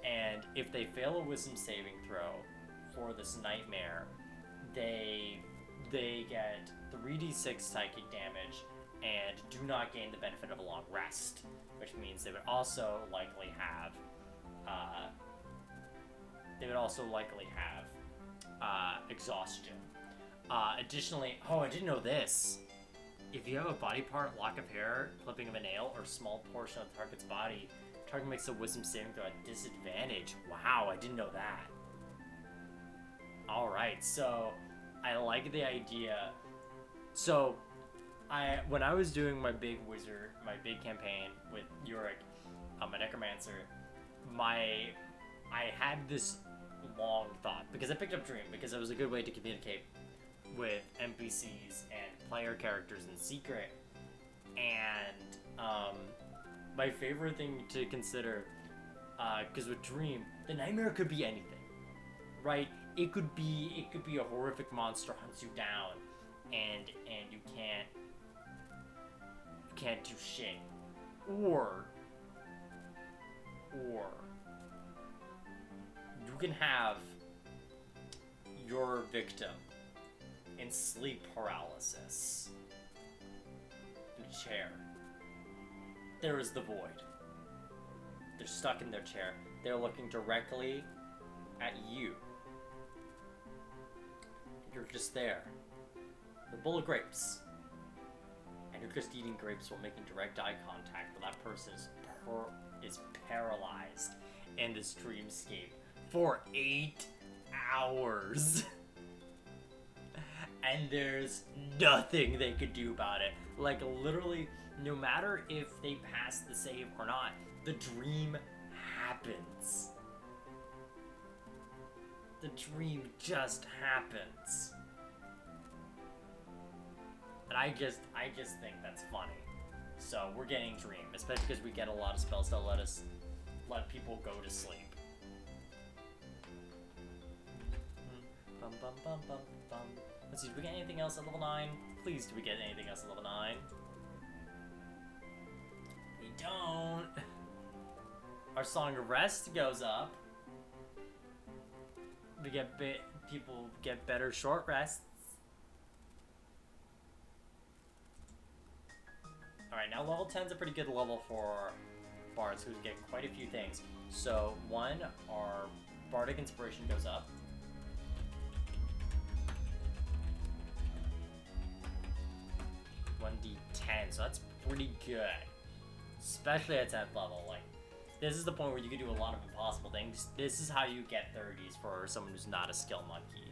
S1: And if they fail a wisdom saving throw for this nightmare, they get 3d6 psychic damage and do not gain the benefit of a long rest, which means they would also likely have exhaustion. Additionally, oh, I didn't know this. If you have a body part, lock of hair, clipping of a nail, or small portion of the target's body, target makes a wisdom saving throw at disadvantage. Wow, I didn't know that. Alright, so I like the idea. So when I was doing my big campaign with Yorick, my necromancer, I had this long thought because I picked up Dream because it was a good way to communicate with NPCs and player characters in secret. And my favorite thing to consider, because with Dream, the nightmare could be anything, right? It could be a horrific monster hunts you down, and you can't do shit, or you can have your victim in sleep paralysis. The chair. There is the void. They're stuck in their chair. They're looking directly at you. You're just there. The bowl of grapes. And you're just eating grapes while making direct eye contact, but that person is paralyzed in this dreamscape for 8 hours. And there's nothing they could do about it. Like, literally, no matter if they pass the save or not, the dream happens. The dream just happens. And I just think that's funny. So we're getting Dream, especially because we get a lot of spells that let people go to sleep. Bum, bum, bum, bum, bum. Let's see, did we get anything else at level 9? Please, do we get anything else at level 9? We don't. Our Song of Rest goes up. We get people get better short rests. Alright, now level 10's a pretty good level for bards, who get quite a few things. So, one, our bardic inspiration goes up. 1d10, so that's pretty good. Especially at 10th level. Like, this is the point where you can do a lot of impossible things. This is how you get 30s for someone who's not a skill monkey.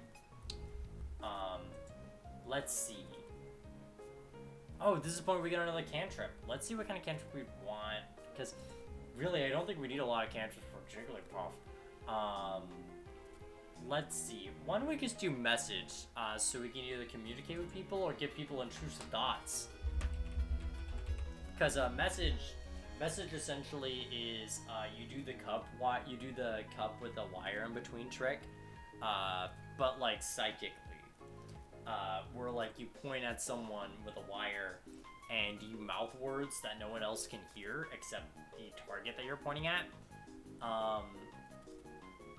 S1: Let's see. Oh, this is the point where we get another cantrip. Let's see what kind of cantrip we want. Because Really, I don't think we need a lot of cantrips for Jigglypuff. Let's see. Why don't we just do message, so we can either communicate with people or give people intrusive thoughts. Because message essentially is you do the cup with the wire in between trick, but like psychically, where like you point at someone with a wire and you mouth words that no one else can hear except the target that you're pointing at.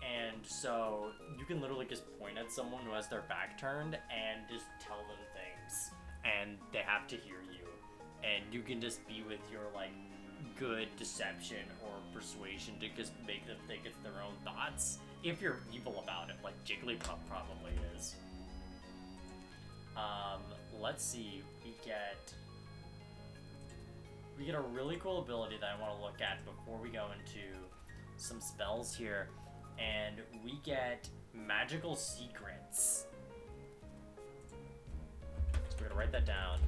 S1: And so you can literally just point at someone who has their back turned and just tell them things, and they have to hear you. And you can just be with your like good deception or persuasion to just make them think it's their own thoughts. If you're evil about it, like Jigglypuff probably is. Let's see. We get a really cool ability that I want to look at before we go into some spells here, and we get magical secrets. So we're gonna write that down.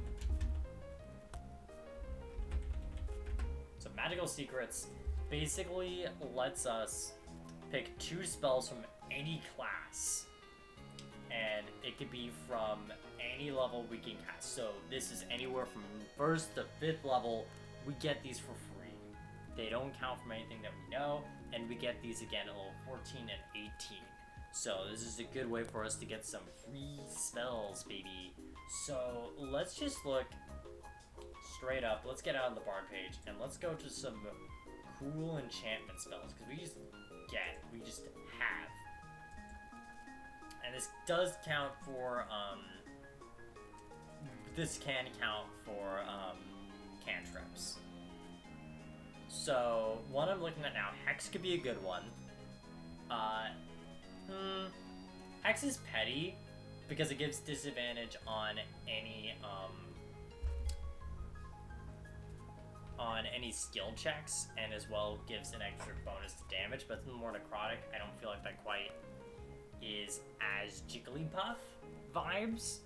S1: So magical secrets basically lets us pick 2 spells from any class, and it could be from any level we can cast. So this is anywhere from 1st to 5th level. We get these for free. They don't count from anything that we know, and we get these again at level 14 and 18. So this is a good way for us to get some free spells, baby. So let's just look straight up. Let's get out of the bard page and let's go to some cool enchantment spells, because we just have. And this does count for cantrips. So one I'm looking at now, Hex could be a good one. Hex is petty because it gives disadvantage on any skill checks, and as well gives an extra bonus to damage, but it's more necrotic. I don't feel like that quite is as Jigglypuff vibes.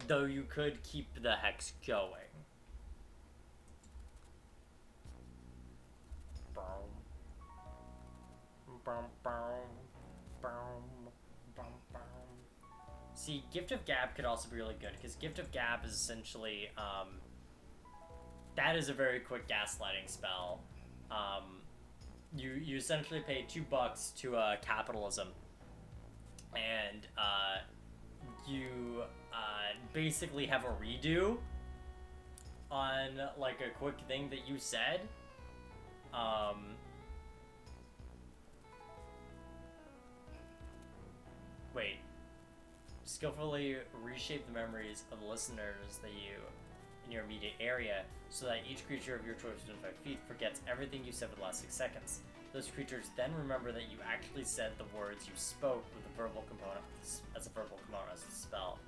S1: Though you could keep the Hex going. See, Gift of Gab could also be really good, because Gift of Gab is essentially, that is a very quick gaslighting spell. You essentially pay $2 to capitalism, and you basically have a redo on like a quick thing that you said. Wait. Skillfully reshape the memories of the listeners that you in your immediate area, so that each creature of your choice within 5 feet forgets everything you said for the last 6 seconds. Those creatures then remember that you actually said the words you spoke with a verbal component as a verbal component as a spell.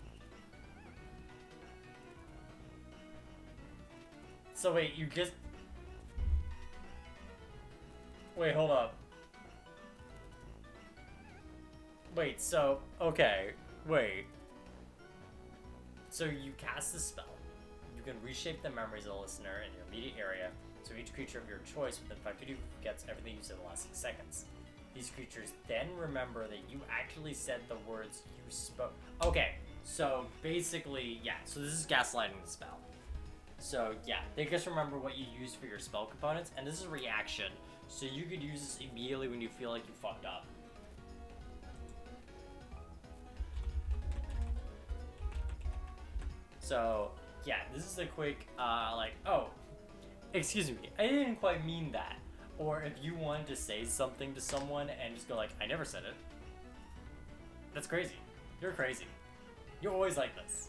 S1: So wait, you just... Wait, hold up. Wait, so... Okay, wait. So you cast the spell. You can reshape the memories of the listener in your immediate area, so each creature of your choice within 5 feet forgets everything you said in the last 6 seconds. These creatures then remember that you actually said the words you spoke. Okay, so basically, yeah, so this is gaslighting the spell. So yeah, they just remember what you used for your spell components, and this is a reaction, so you could use this immediately when you feel like you fucked up. So yeah, this is a quick, like, oh, excuse me, I didn't quite mean that. Or if you wanted to say something to someone and just go like, I never said it. That's crazy. You're crazy. You're always like this.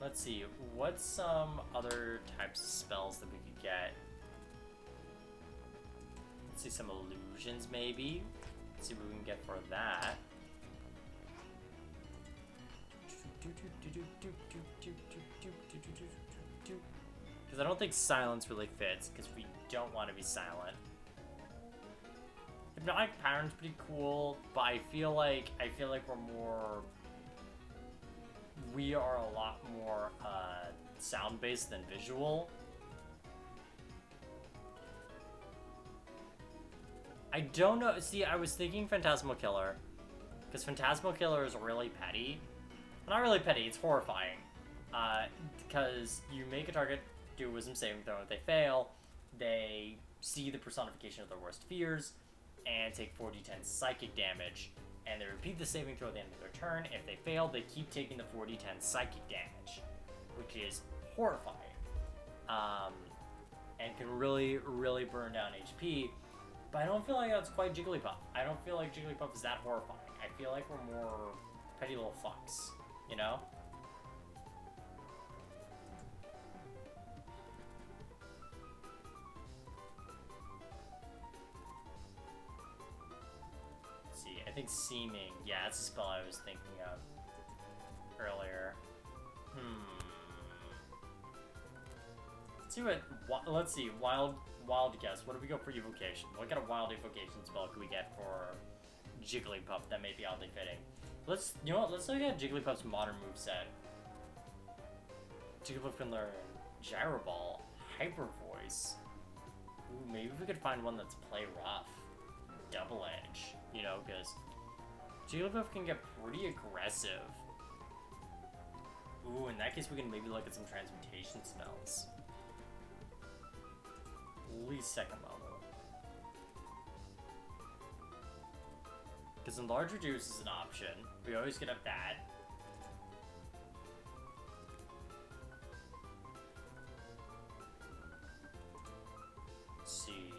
S1: Let's see, what's some other types of spells that we could get? Let's see, some illusions maybe. Let's see what we can get for that. Because I don't think silence really fits, because we don't want to be silent. Hypnotic pattern's pretty cool, but I feel like we are a lot more sound-based than visual. I don't know. See, I was thinking Phantasmal Killer, because Phantasmal Killer is really petty. Not really petty, it's horrifying. Because you make a target do a wisdom saving throw. If they fail, they see the personification of their worst fears and take 4d10 psychic damage. And they repeat the saving throw at the end of their turn. If they fail, they keep taking the 4d10 psychic damage, which is horrifying. And can really, really burn down HP. But I don't feel like that's quite Jigglypuff. I don't feel like Jigglypuff is that horrifying. I feel like we're more petty little fucks, you know? Let's see, I think Seeming. Yeah, that's a spell I was thinking of earlier. Let's see, Wild Guess. What do we go for Evocation? What kind of Wild Evocation spell can we get for Jigglypuff that may be oddly fitting? You know what, let's look at Jigglypuff's modern moveset. Jigglypuff can learn Gyro Ball, Hyper Voice. Ooh, maybe we could find one that's Play Rough. Double Edge, you know, because Jigglypuff can get pretty aggressive. Ooh, in that case we can maybe look at some transmutation spells. At least second level. Because Enlarge Reduce is an option. We always get up that. Let's see.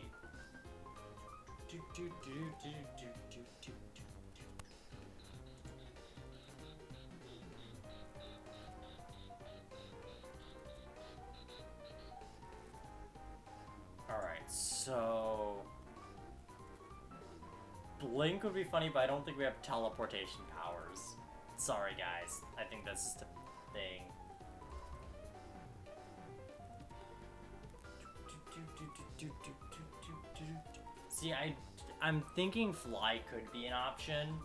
S1: Alright, so Blink would be funny, but I don't think we have teleportation powers. Sorry, guys. I think that's just a thing. See, I'm thinking Fly could be an option.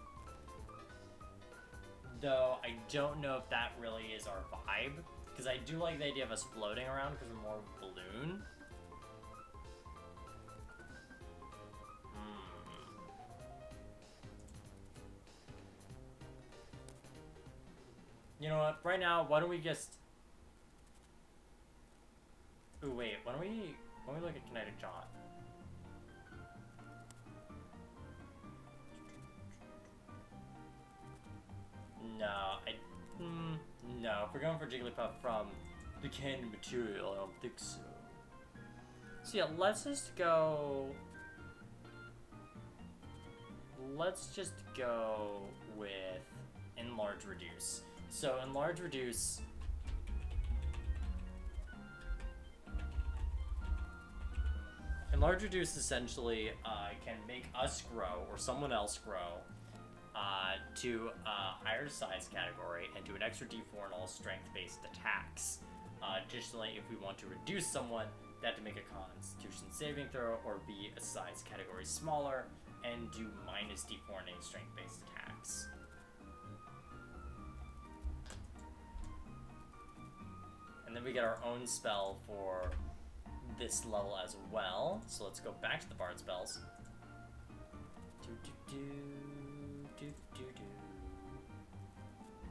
S1: Though, I don't know if that really is our vibe. Because I do like the idea of us floating around because we're more of a balloon. You know what? Right now, why don't we just... Ooh, wait. Why don't we look at Kinetic Jaunt? No, if we're going for Jigglypuff from the candy material, I don't think so. So yeah, let's just go with Enlarge Reduce. So Enlarge Reduce... Enlarge Reduce essentially can make us grow, or someone else grow, to a higher size category and do an extra d4 on all strength-based attacks. Additionally, if we want to reduce someone, they have to make a Constitution saving throw or be a size category smaller and do minus d4 on any strength-based attacks. And then we get our own spell for this level as well. So let's go back to the Bard spells.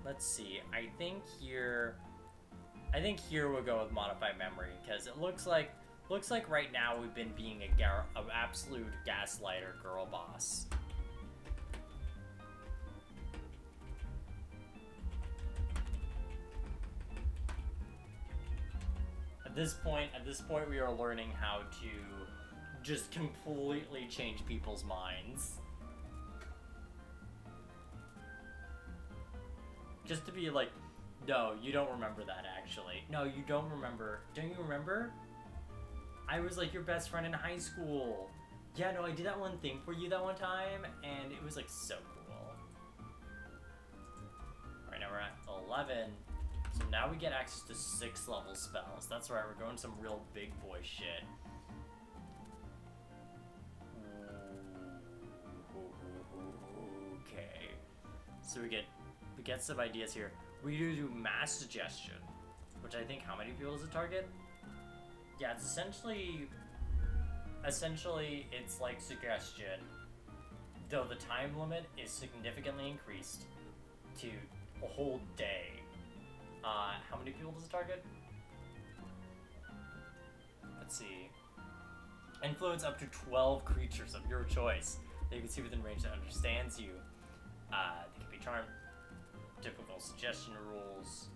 S1: Let's see. I think here we'll go with Modified Memory because it looks like right now we've been being an absolute gaslighter girl boss. At this point, we are learning how to just completely change people's minds. Just to be like, no, you don't remember that actually. No, you don't remember. Don't you remember? I was like your best friend in high school. Yeah, no, I did that one thing for you that one time, and it was like so cool. Right now we're at 11. So now we get access to 6 level spells. That's right, we're going some real big boy shit. So we get some ideas here. We do mass suggestion, which I think how many people does it target? Yeah, it's essentially it's like suggestion, though the time limit is significantly increased to a whole day. How many people does it target? Let's see. Influence up to 12 creatures of your choice that you can see within range that understands you. They can be charmed. Typical suggestion rules.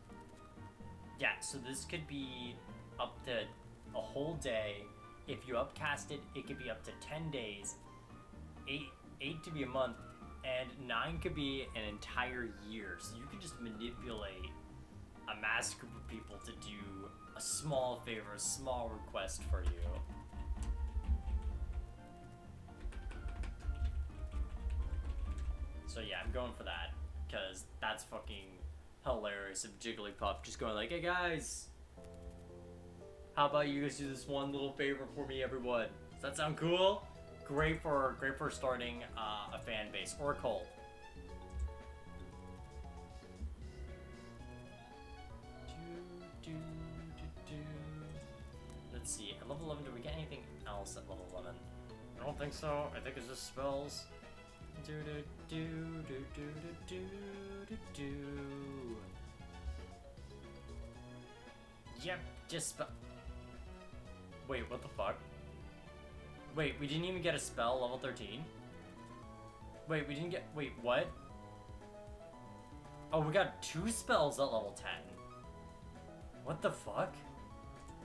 S1: Yeah, so this could be up to a whole day. If you upcast it, it could be up to 10 days. 8 to be a month, and 9 could be an entire year. So you can just manipulate a mass group of people to do a small favor, a small request for you. So yeah, I'm going for that, because that's fucking hilarious of Jigglypuff just going like, hey guys, how about you guys do this one little favor for me, everyone? Does that sound cool? Great for starting a fan base or a cult. Let's see, at level 11, do we get anything else at level 11? I don't think so. I think it's just spells. Yep, just spell. Wait, what the fuck? Wait, we didn't even get a spell level 13? Wait, we didn't get. Wait, what? Oh, we got 2 spells at level 10. What the fuck?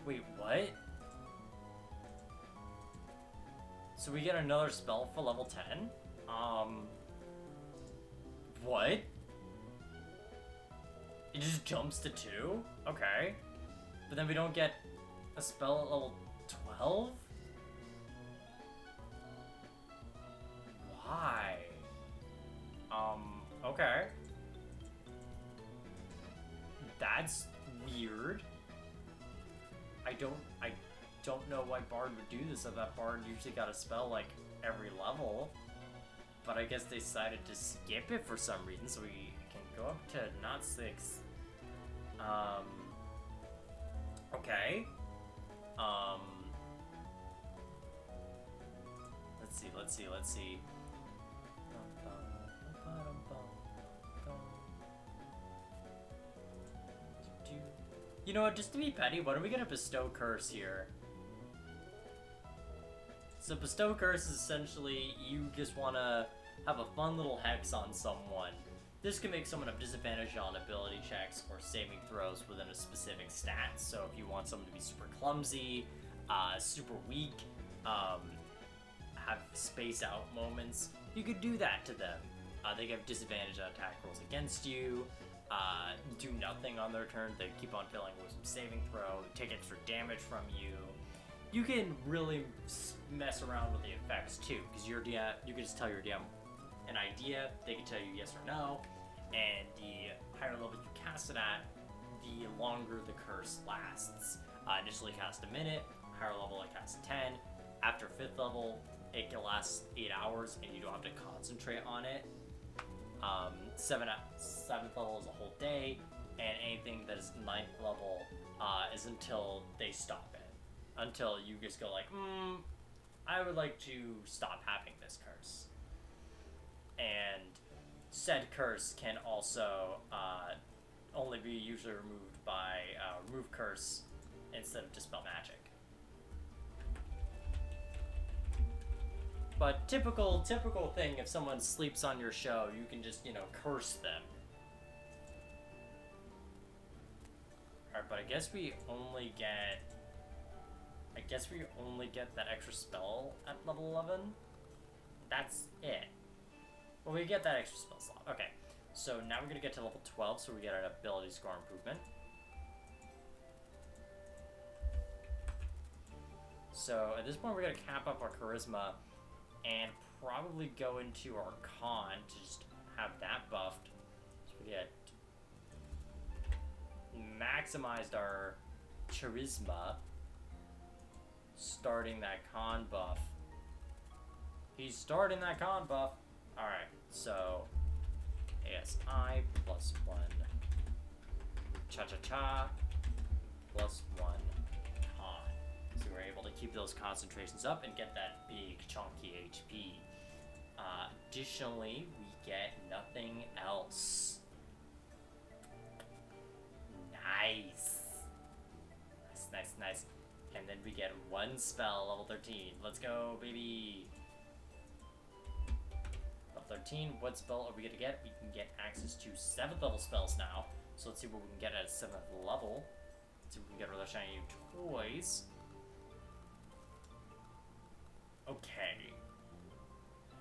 S1: Wait, what? So we get another spell for level 10? What? It just jumps to 2? Okay. But then we don't get a spell at level 12? Why? Okay. That's weird. I don't know why Bard would do this, if that Bard usually got a spell like every level. But I guess they decided to skip it for some reason, so we can go up to not 6. Okay. Let's see. You know what, just to be petty, what are we gonna bestow curse here? So bestow curse is essentially you just wanna have a fun little hex on someone. This can make someone have disadvantage on ability checks or saving throws within a specific stat. So if you want someone to be super clumsy, super weak, have space out moments, you could do that to them. They have disadvantage on attack rolls against you, do nothing on their turn, they keep on failing wisdom saving throw, take extra damage from you. You can really mess around with the effects too, because your DM, you can just tell your DM an idea, they can tell you yes or no, and the higher level you cast it at, the longer the curse lasts. Initially cast a minute, higher level it casts 10, after 5th level it can last 8 hours and you don't have to concentrate on it. 7th level is a whole day, and anything that is 9th level is until they stop it. Until you just go like, I would like to stop having this curse. And said curse can also only be usually removed by remove curse instead of dispel magic. But typical thing, if someone sleeps on your show, you can just, curse them. Alright, but I guess we only get that extra spell at level 11. That's it. Well, we get that extra spell slot. Okay, so now we're gonna get to level 12, so we get an ability score improvement. So at this point, we're gonna cap up our charisma and probably go into our con to just have that buffed. So we get maximized our charisma, starting that con buff. He's starting that con buff. Alright, so ASI plus 1. Cha-cha-cha plus 1 con. So we're able to keep those concentrations up and get that big chunky HP. Additionally, we get nothing else. Nice. Nice. And then we get 1 spell, level 13. Let's go, baby. Level 13, what spell are we gonna get? We can get access to 7th level spells now. So let's see what we can get at 7th level. Let's see if we can get other shiny toys. Okay.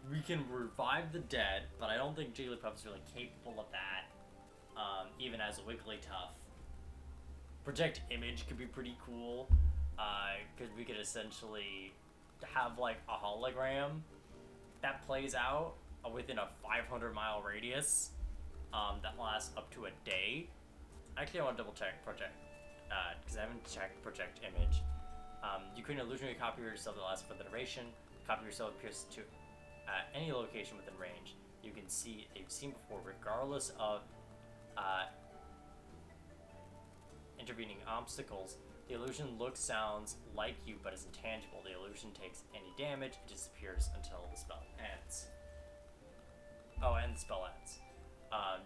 S1: We can revive the dead, but I don't think Jigglypuff is really capable of that. Even as a Wigglytuff. Project Image could be pretty cool. Because we could essentially have like a hologram that plays out within a 500-mile radius that lasts up to a day. Actually, I want to double check Project, because I haven't checked Project Image. You create an illusionary copy of yourself that lasts for the duration. Copy of yourself appears to any location within range. You can see they've seen before, regardless of intervening obstacles. The illusion looks, sounds like you, but is intangible. The illusion takes any damage, it disappears until the spell ends. Oh, and the spell ends.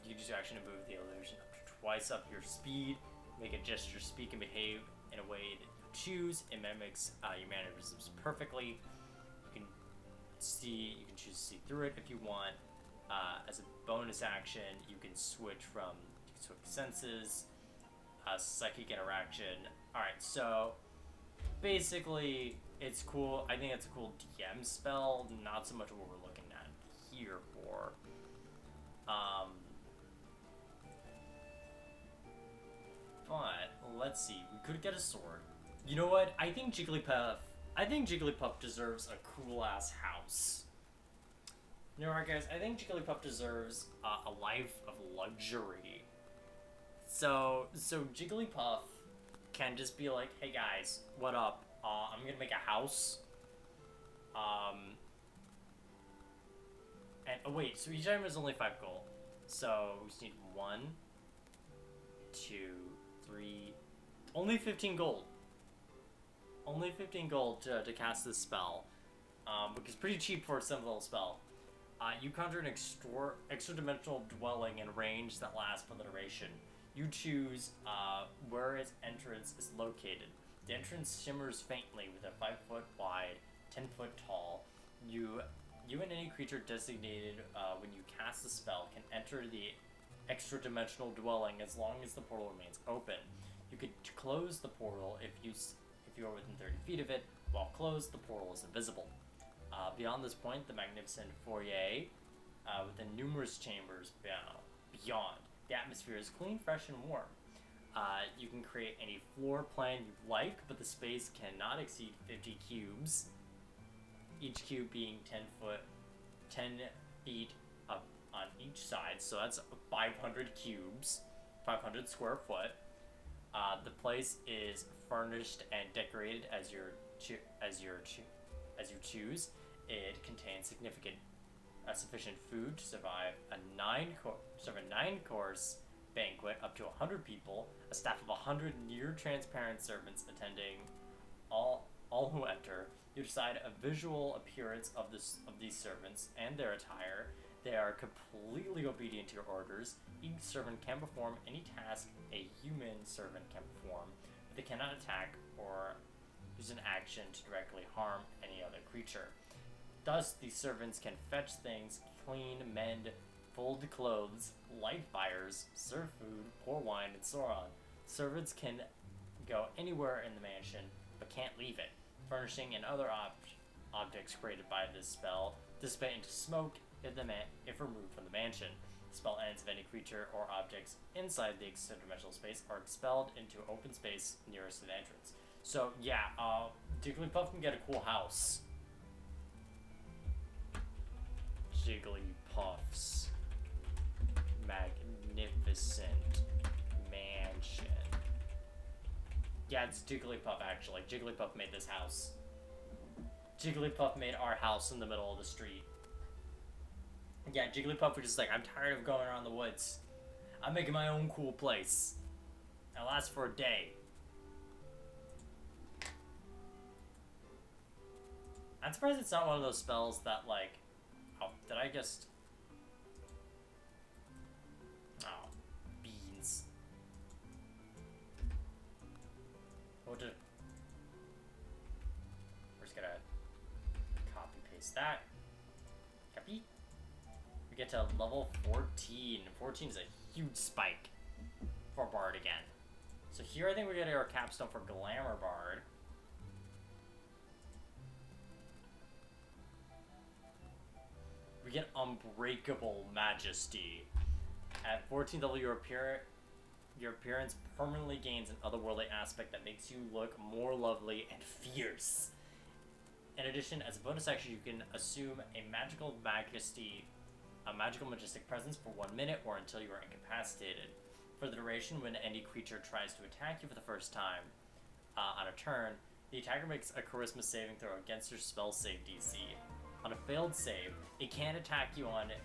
S1: You can use your action to move the illusion up to twice up your speed, make a gesture, speak, and behave in a way that you choose. It mimics your mannerisms perfectly. You can choose to see through it if you want. As a bonus action, you can switch senses, psychic interaction. Alright, so basically it's cool. I think it's a cool DM spell, not so much what we're looking at here for. But let's see, we could get a sword. You know what? I think Jigglypuff deserves a cool ass house. You know what, guys? I think Jigglypuff deserves a life of luxury. So Jigglypuff can just be like, hey guys, what up? I'm gonna make a house. And oh wait, so each item is only 5 gold. So we just need 1, 2, 3, only 15 gold. Only 15 gold to cast this spell, which is pretty cheap for a 7th level spell. You conjure an extra-dimensional dwelling in range that lasts for the duration. You choose where its entrance is located. The entrance shimmers faintly with a 5-foot wide, 10-foot tall. You and any creature designated when you cast the spell can enter the extra-dimensional dwelling as long as the portal remains open. You could close the portal if you are within 30 feet of it. While closed, the portal is invisible. Beyond this point, the magnificent foyer with the numerous chambers beyond. The atmosphere is clean, fresh, and warm. You can create any floor plan you like, but the space cannot exceed 50 cubes. Each cube being 10 feet up on each side, so that's 500 cubes, 500 square foot. The place is furnished and decorated as you choose. It contains sufficient food to survive a 9-course banquet up to 100 people, a staff of 100 near-transparent servants attending all who enter. You decide a visual appearance of these servants and their attire. They are completely obedient to your orders. Each servant can perform any task a human servant can perform, but they cannot attack or use an action to directly harm any other creature. Thus, these servants can fetch things, clean, mend, fold clothes, light fires, serve food, pour wine, and so on. Servants can go anywhere in the mansion, but can't leave it. Furnishing and other objects created by this spell dissipate into smoke if removed from the mansion. The spell ends if any creature or objects inside the extra-dimensional space are expelled into open space nearest to the entrance. So yeah, Jigglypuff can get a cool house. Jigglypuff's magnificent mansion. Yeah, it's Jigglypuff actually. Jigglypuff made this house. Jigglypuff made our house in the middle of the street. Yeah, Jigglypuff was just like, I'm tired of going around the woods. I'm making my own cool place. It'll last for a day. I'm surprised it's not one of those spells that, like... Oh, did I just... Oh, beans. We're just gonna copy-paste that. Copy. We get to level 14. 14 is a huge spike for Bard again. So here I think we're getting our capstone for Glamour Bard. We get Unbreakable Majesty. At 14th level, your appearance permanently gains an otherworldly aspect that makes you look more lovely and fierce. In addition, as a bonus action, you can assume a magical majestic presence for 1 minute or until you are incapacitated. For the duration, when any creature tries to attack you for the first time on a turn, the attacker makes a charisma saving throw against your spell save DC. On a failed save, it can't attack you on it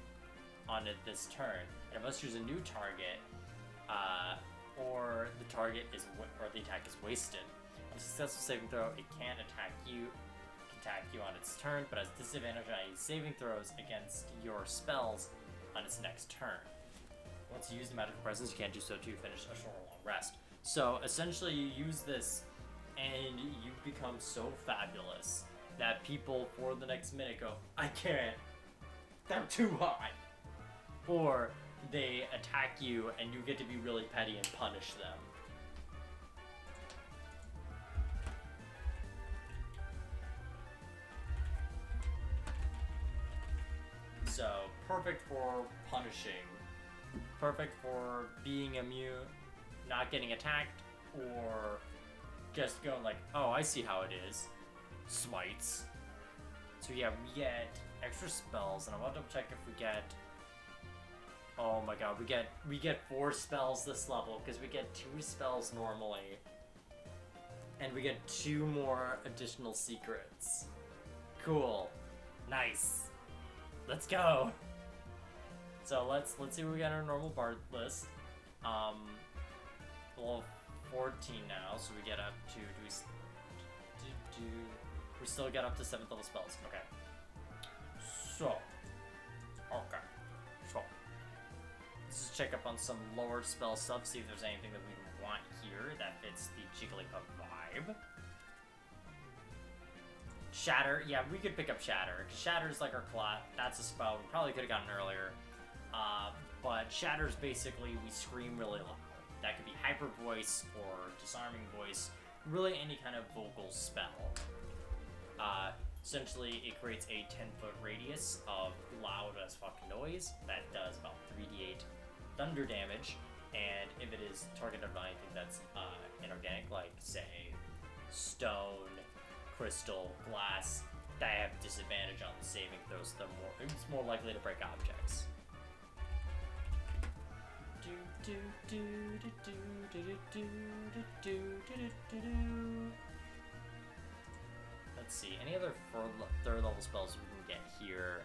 S1: this turn, and it must choose a new target, or the attack is wasted. On a successful saving throw, it can't attack you on its turn, but has disadvantage on any saving throws against your spells on its next turn. Once you use the magical presence, you can't do so to finish a short or long rest. So essentially, you use this, and you become so fabulous that people for the next minute go, I can't, they're too high. Or they attack you, and you get to be really petty and punish them. So, perfect for punishing. Perfect for being immune, not getting attacked, or just going like, oh, I see how it is. Smites. So yeah, we get extra spells, and I want to check if we get... Oh my god, we get 4 spells this level, because we get 2 spells normally. And we get 2 more additional secrets. Cool. Nice. Let's go. So let's see what we got on our normal bard list. Level 14 now, so we get up to we still get up to 7th level spells. Okay. So let's just check up on some lower spell stuff, see if there's anything that we want here that fits the Jigglypuff vibe. Shatter, yeah, we could pick up Shatter. Shatter's like our clot. That's a spell we probably could have gotten earlier. But Shatter's basically we scream really loud. That could be hyper voice or disarming voice, really any kind of vocal spell. Essentially, it creates a 10-foot radius of loud as fuck noise that does about 3d8 thunder damage, and if it is targeted on anything that's inorganic, like say stone, crystal, glass, that have disadvantage on the saving throws, it's more likely to break objects. Let's see, any other 3rd level spells we can get here?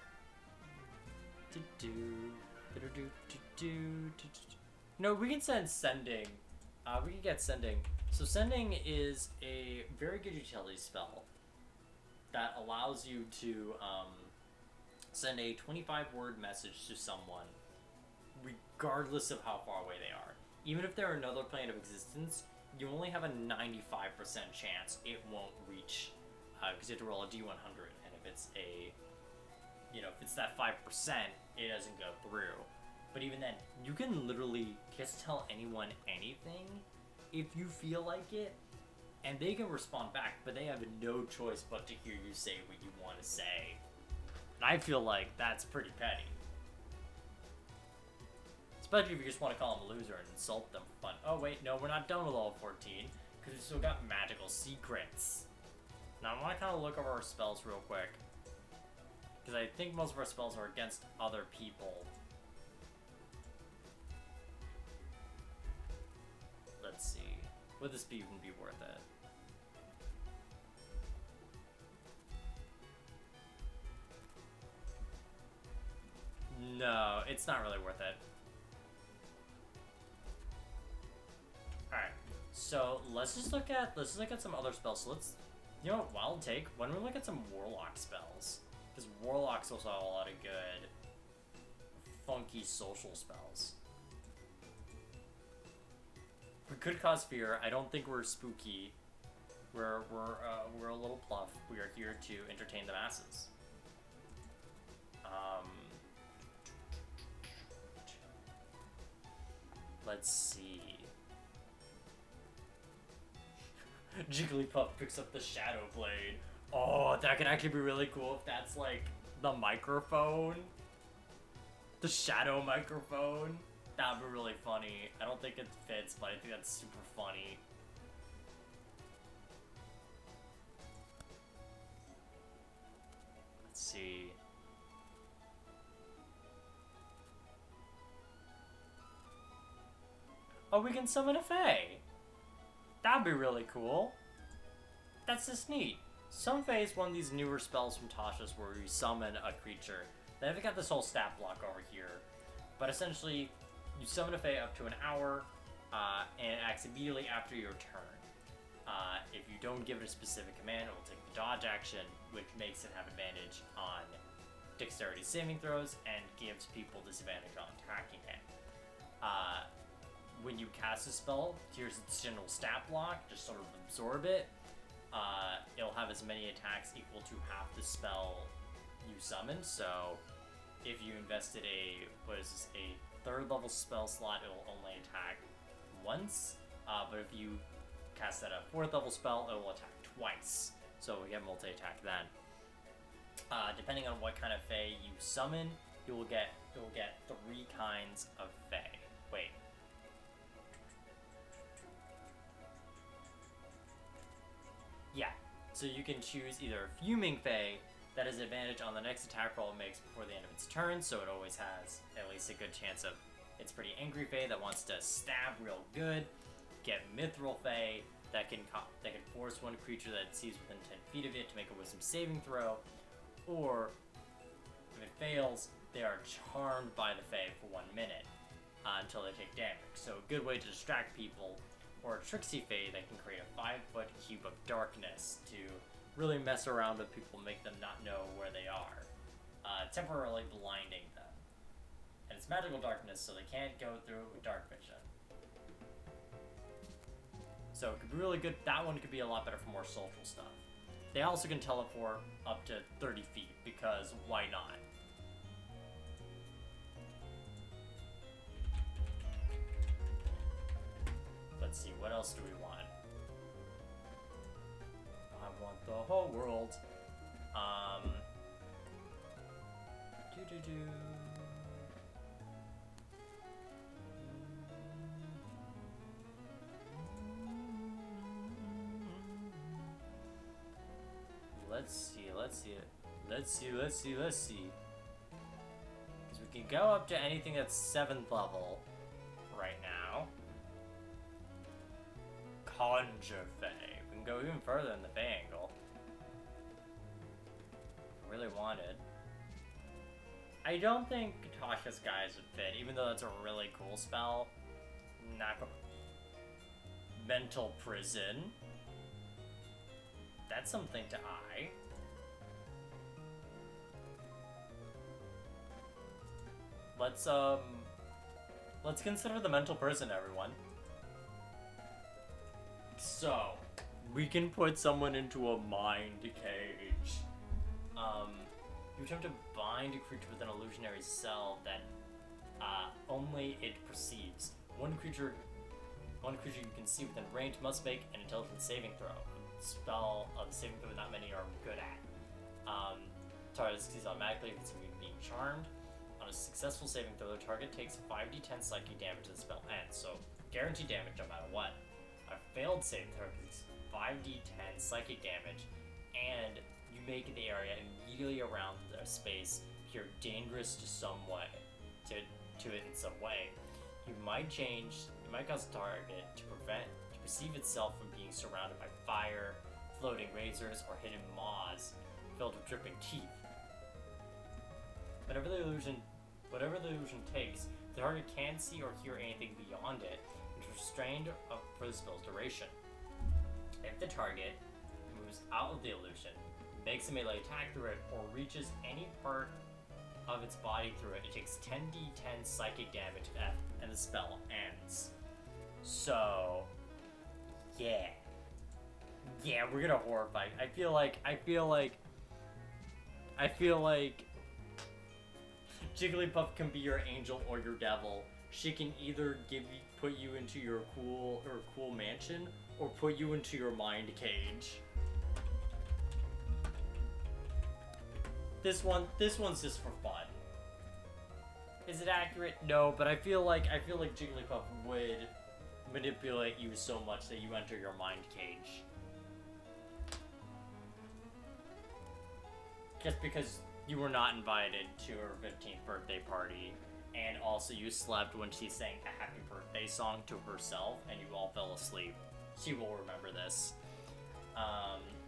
S1: No, we can send Sending. We can get Sending. So Sending is a very good utility spell that allows you to send a 25-word message to someone regardless of how far away they are. Even if they're another plane of existence, you only have a 95% chance it won't reach, because you have to roll a d100, and if it's if it's that 5%, it doesn't go through. But even then, you can literally just tell anyone anything if you feel like it, and they can respond back, but they have no choice but to hear you say what you want to say. And I feel like that's pretty petty. Especially if you just want to call them a loser and insult them for fun. Oh wait, no, we're not done with level 14, because we still got magical secrets. Now I want to kind of look over our spells real quick, because I think most of our spells are against other people. Let's see. Would this even be worth it? No, it's not really worth it. Alright, so let's just look at some other spells. So let's, you know what, wild take, why don't we look at some Warlock spells? Because Warlocks also have a lot of good, funky social spells. We could cause fear. I don't think we're spooky. We're a little pluff. We are here to entertain the masses. Let's see. Jigglypuff picks up the Shadow Blade. Oh, that could actually be really cool if that's like the microphone. The shadow microphone. That would be really funny. I don't think it fits, but I think that's super funny. Let's see. Oh, we can summon a Fae. That'd be really cool. That's just neat. Some Fae is one of these newer spells from Tasha's where you summon a creature. They haven't got this whole stat block over here. But essentially, you summon a Fae up to an hour, and it acts immediately after your turn. If you don't give it a specific command, it will take the dodge action, which makes it have advantage on dexterity saving throws and gives people disadvantage on attacking it. When you cast a spell, here's its general stat block, just sort of absorb it. It'll have as many attacks equal to half the spell you summoned, so if you invested a 3rd level spell slot, it'll only attack once, but if you cast that a 4th level spell, it will attack twice, so we get multi-attack then. Depending on what kind of Fae you summon, you will get 3 kinds of Fae. Wait. Yeah, so you can choose either Fuming Fae that has advantage on the next attack roll it makes before the end of its turn, so it always has at least a good chance of it's pretty angry Fae that wants to stab real good. Get Mithril Fae that can force one creature that sees within 10 feet of it to make a Wisdom saving throw, or if it fails, they are charmed by the Fae for 1 minute until they take damage. So a good way to distract people, or a Tricksy Fae that can create a 5-foot cube of darkness to really mess around with people, make them not know where they are, temporarily blinding them. And it's magical darkness, so they can't go through it with dark vision. So it could be really good. That one could be a lot better for more social stuff. They also can teleport up to 30 feet, because why not? Let's see, what else do we want? I want the whole world. Let's see. Because we can go up to anything that's 7th level right now. Conjure Fae. We can go even further in the Fae angle. If I really wanted. I don't think Tasha's guys would fit, even though that's a really cool spell. Mental Prison. That's something to eye. Let's consider the mental prison, everyone. So, we can put someone into a mind cage. You attempt to bind a creature with an illusionary cell that only it perceives. One creature you can see within range must make an intelligence saving throw. A spell of the saving throw not many are good at. Target succeeds automatically if it's being charmed. On a successful saving throw, the target takes 5d10 psychic damage as the spell ends, so guaranteed damage no matter what. A failed saving throw takes 5d10 psychic damage, and you make the area immediately around the space appear dangerous to it in some way. You might cause the target to perceive itself from being surrounded by fire, floating razors, or hidden maws filled with dripping teeth. Whenever Whatever the illusion takes, the target can't see or hear anything beyond it, and is restrained for the spell's duration. If the target moves out of the illusion, makes a melee attack through it, or reaches any part of its body through it, it takes 10d10 psychic damage and the spell ends. So, yeah. Yeah, we're gonna horror fight. I feel like Jigglypuff can be your angel or your devil. She can either put you into your cool mansion or put you into your mind cage. This one's just for fun. Is it accurate? No, but I feel like Jigglypuff would manipulate you so much that you enter your mind cage. Just because you were not invited to her 15th birthday party, and also you slept when she sang a happy birthday song to herself, and you all fell asleep. She will remember this.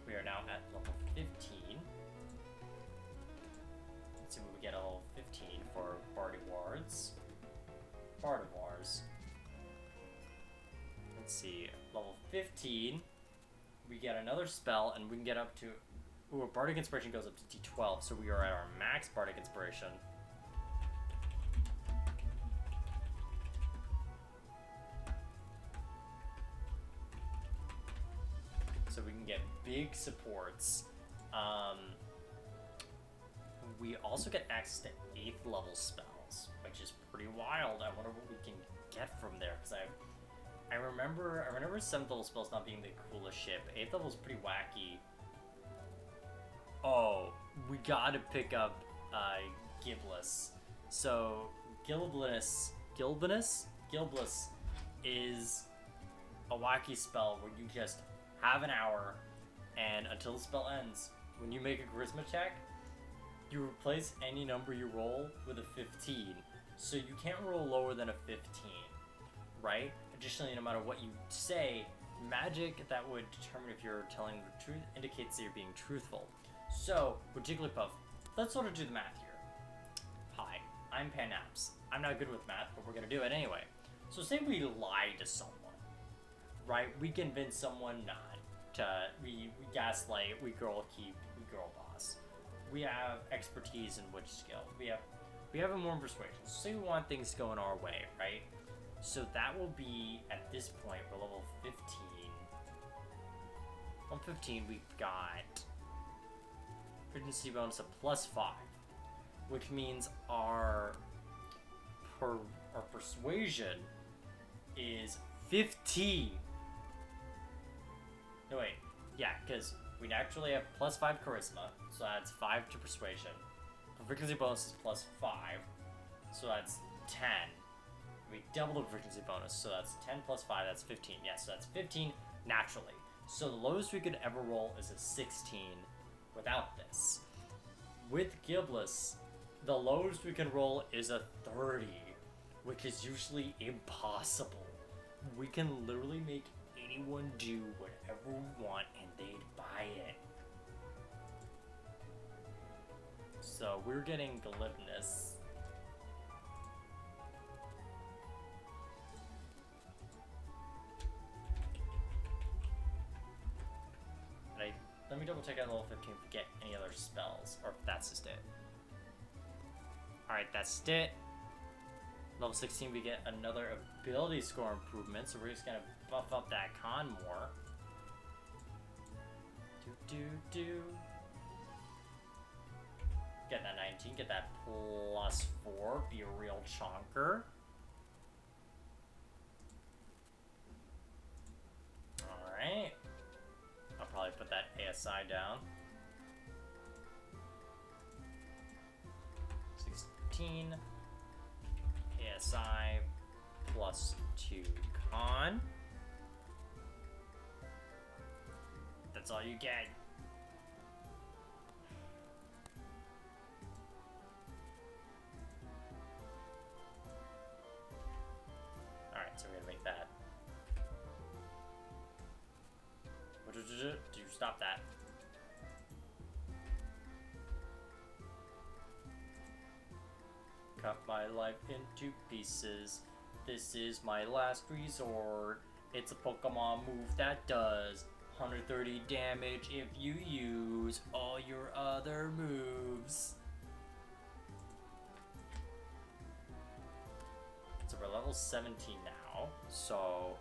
S1: We are now at level 15. Let's see what we get at level 15 for Bardic Wards. Bardic Wars. Let's see, level 15, we get another spell, and we can get up to... Ooh, Bardic Inspiration goes up to D12, so we are at our max Bardic Inspiration. So we can get big supports. We also get access to 8th level spells, which is pretty wild. I wonder what we can get from there, because I remember 7th level spells not being the coolest shit, but 8th level is pretty wacky. Oh, we gotta pick up Gibless. So Gilbliss is a wacky spell where you just have an hour, and until the spell ends, when you make a charisma check, you replace any number you roll with a 15. So you can't roll lower than a 15, right? Additionally, no matter what you say, magic that would determine if you're telling the truth indicates that you're being truthful. So, with Jigglypuff, let's sort of do the math here. Hi, I'm Panaps. I'm not good with math, but we're gonna do it anyway. So say we lie to someone, right? We convince someone not to, we gaslight, we girl keep, we girl boss. We have expertise in witch skill. We have a more persuasion. So say we want things going our way, right? So that will be, at this point, we're level 15. On 15, we've got efficiency bonus of +5, which means our persuasion is 15. No, wait. Yeah, because we naturally have +5 charisma, so that's 5 to persuasion. Proficiency bonus is +5, so that's 10. We double the proficiency bonus, so that's 10 + 5, that's 15. Yes, so that's 15 naturally. So the lowest we could ever roll is a 16 without this. With Gibless, the lowest we can roll is a 30, which is usually impossible. We can literally make anyone do whatever we want and they'd buy it. So we're getting glibness. Let me double check at level 15 if we get any other spells, or if that's just it. Alright, that's it. Level 16 we get another ability score improvement, so we're just gonna buff up that con more. Get that 19, get that +4, be a real chonker. Alright. I'll probably put that ASI down. 16 ASI +2 con. That's all you get. Alright, so we're gonna make that. Do you stop that? cut my life into pieces. This is my last resort. It's a Pokemon move that does 130 damage if you use all your other moves. So we're level 17 now, so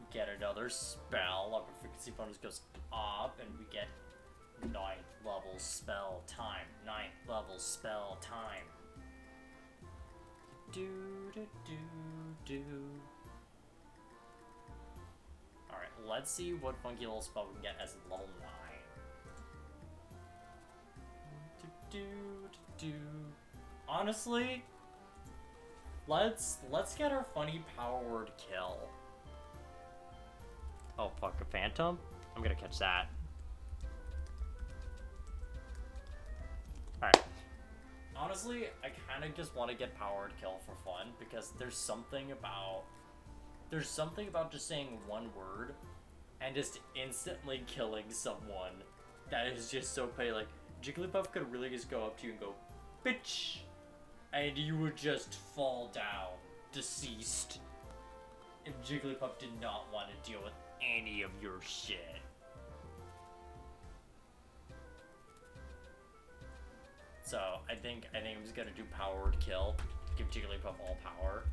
S1: we get another spell. Our proficiency bonus goes up, and we get 9th level spell time. 9th level spell time. Do do do do. Alright, let's see what funky little spell we can get as level 9. Do do do do. Honestly, let's get our funny power word kill. Oh fuck, a phantom? I'm gonna catch that. Alright. Honestly, I kind of just want to get powered kill for fun, because there's something about just saying one word and just instantly killing someone that is just so petty. Like, Jigglypuff could really just go up to you and go, bitch! And you would just fall down, deceased. And Jigglypuff did not want to deal with any of your shit. So I think I'm just gonna do power word kill. Give Jigglypuff all power.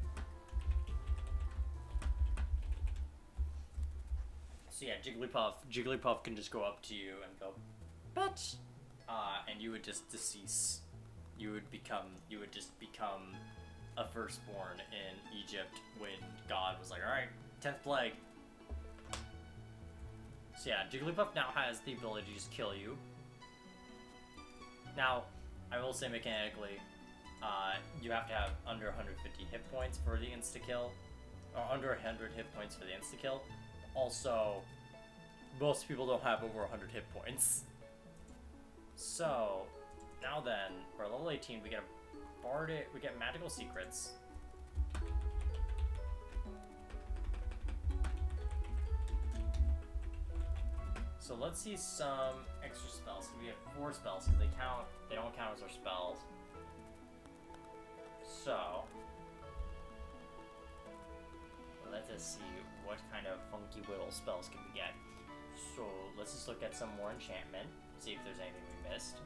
S1: So yeah, Jigglypuff can just go up to you and go, bitch! And you would just decease. You would just become a firstborn in Egypt when God was like, alright, 10th plague. So yeah, Jigglypuff now has the ability to just kill you. Now, I will say mechanically, you have to have under 150 hit points for the insta-kill, or under 100 hit points for the insta-kill. Also, most people don't have over 100 hit points. So, now then, for level 18, we get we get magical secrets. So let's see some extra spells. We have 4 spells because they don't count as our spells. So let us see what kind of funky little spells can we get. So let's just look at some more enchantment, see if there's anything we missed.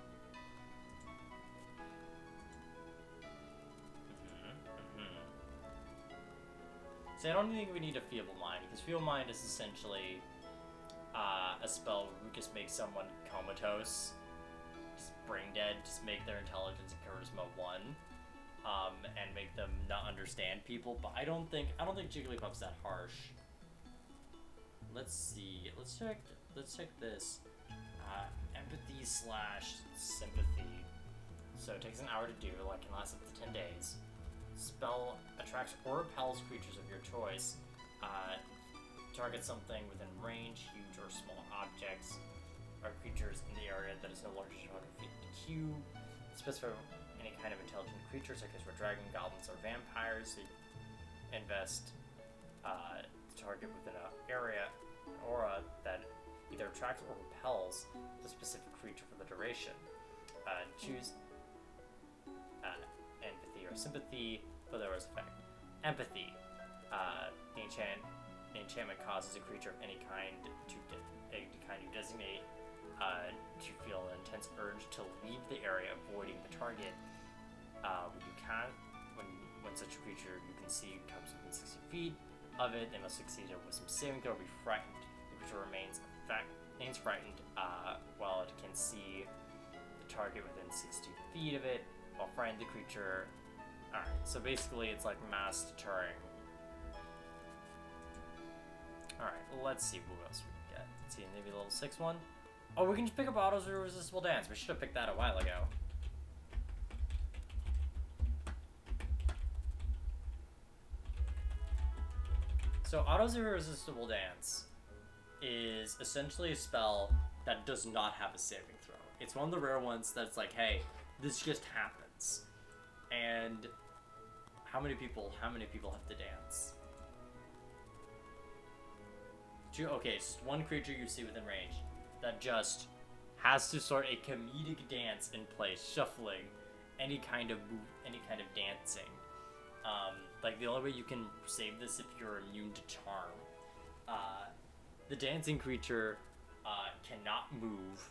S1: So I don't think we need a Feeble Mind, because Feeble Mind is essentially a spell where we just make someone comatose, just brain dead, just make their intelligence and charisma 1, and make them not understand people. But I don't think Jigglypuff's that harsh. Let's see. Let's check this. Empathy / sympathy. So it takes an hour to do, like, can last up to 10 days. Spell attracts or repels creatures of your choice. Target something within range, huge or small objects, or creatures in the area that is no larger than 200 feet to cube. Specify any kind of intelligent creature, such as dragon, goblins, or vampires. Invest target within an area, an aura that either attracts or repels the specific creature for the duration. Choose empathy or sympathy for the aura's effect. Empathy. The enchantment causes a creature of any kind you designate to feel an intense urge to leave the area, avoiding the target. When such a creature you can see comes within 60 feet of it, they must succeed at a wisdom saving throw or be frightened. The creature remains frightened while it can see the target within 60 feet of it. While frightened, the creature. Alright, so basically it's like mass deterring. Alright, let's see what else we can get. Let's see, maybe a level 6 one. Oh, we can just pick up Auto's Irresistible Dance. We should have picked that a while ago. So Auto's Irresistible Dance is essentially a spell that does not have a saving throw. It's one of the rare ones that's like, hey, this just happens. And how many people have to dance? Okay, so one creature you see within range that just has to start a comedic dance in place, shuffling, any kind of move, any kind of dancing. Like the only way you can save this if you're immune to charm. The dancing creature cannot move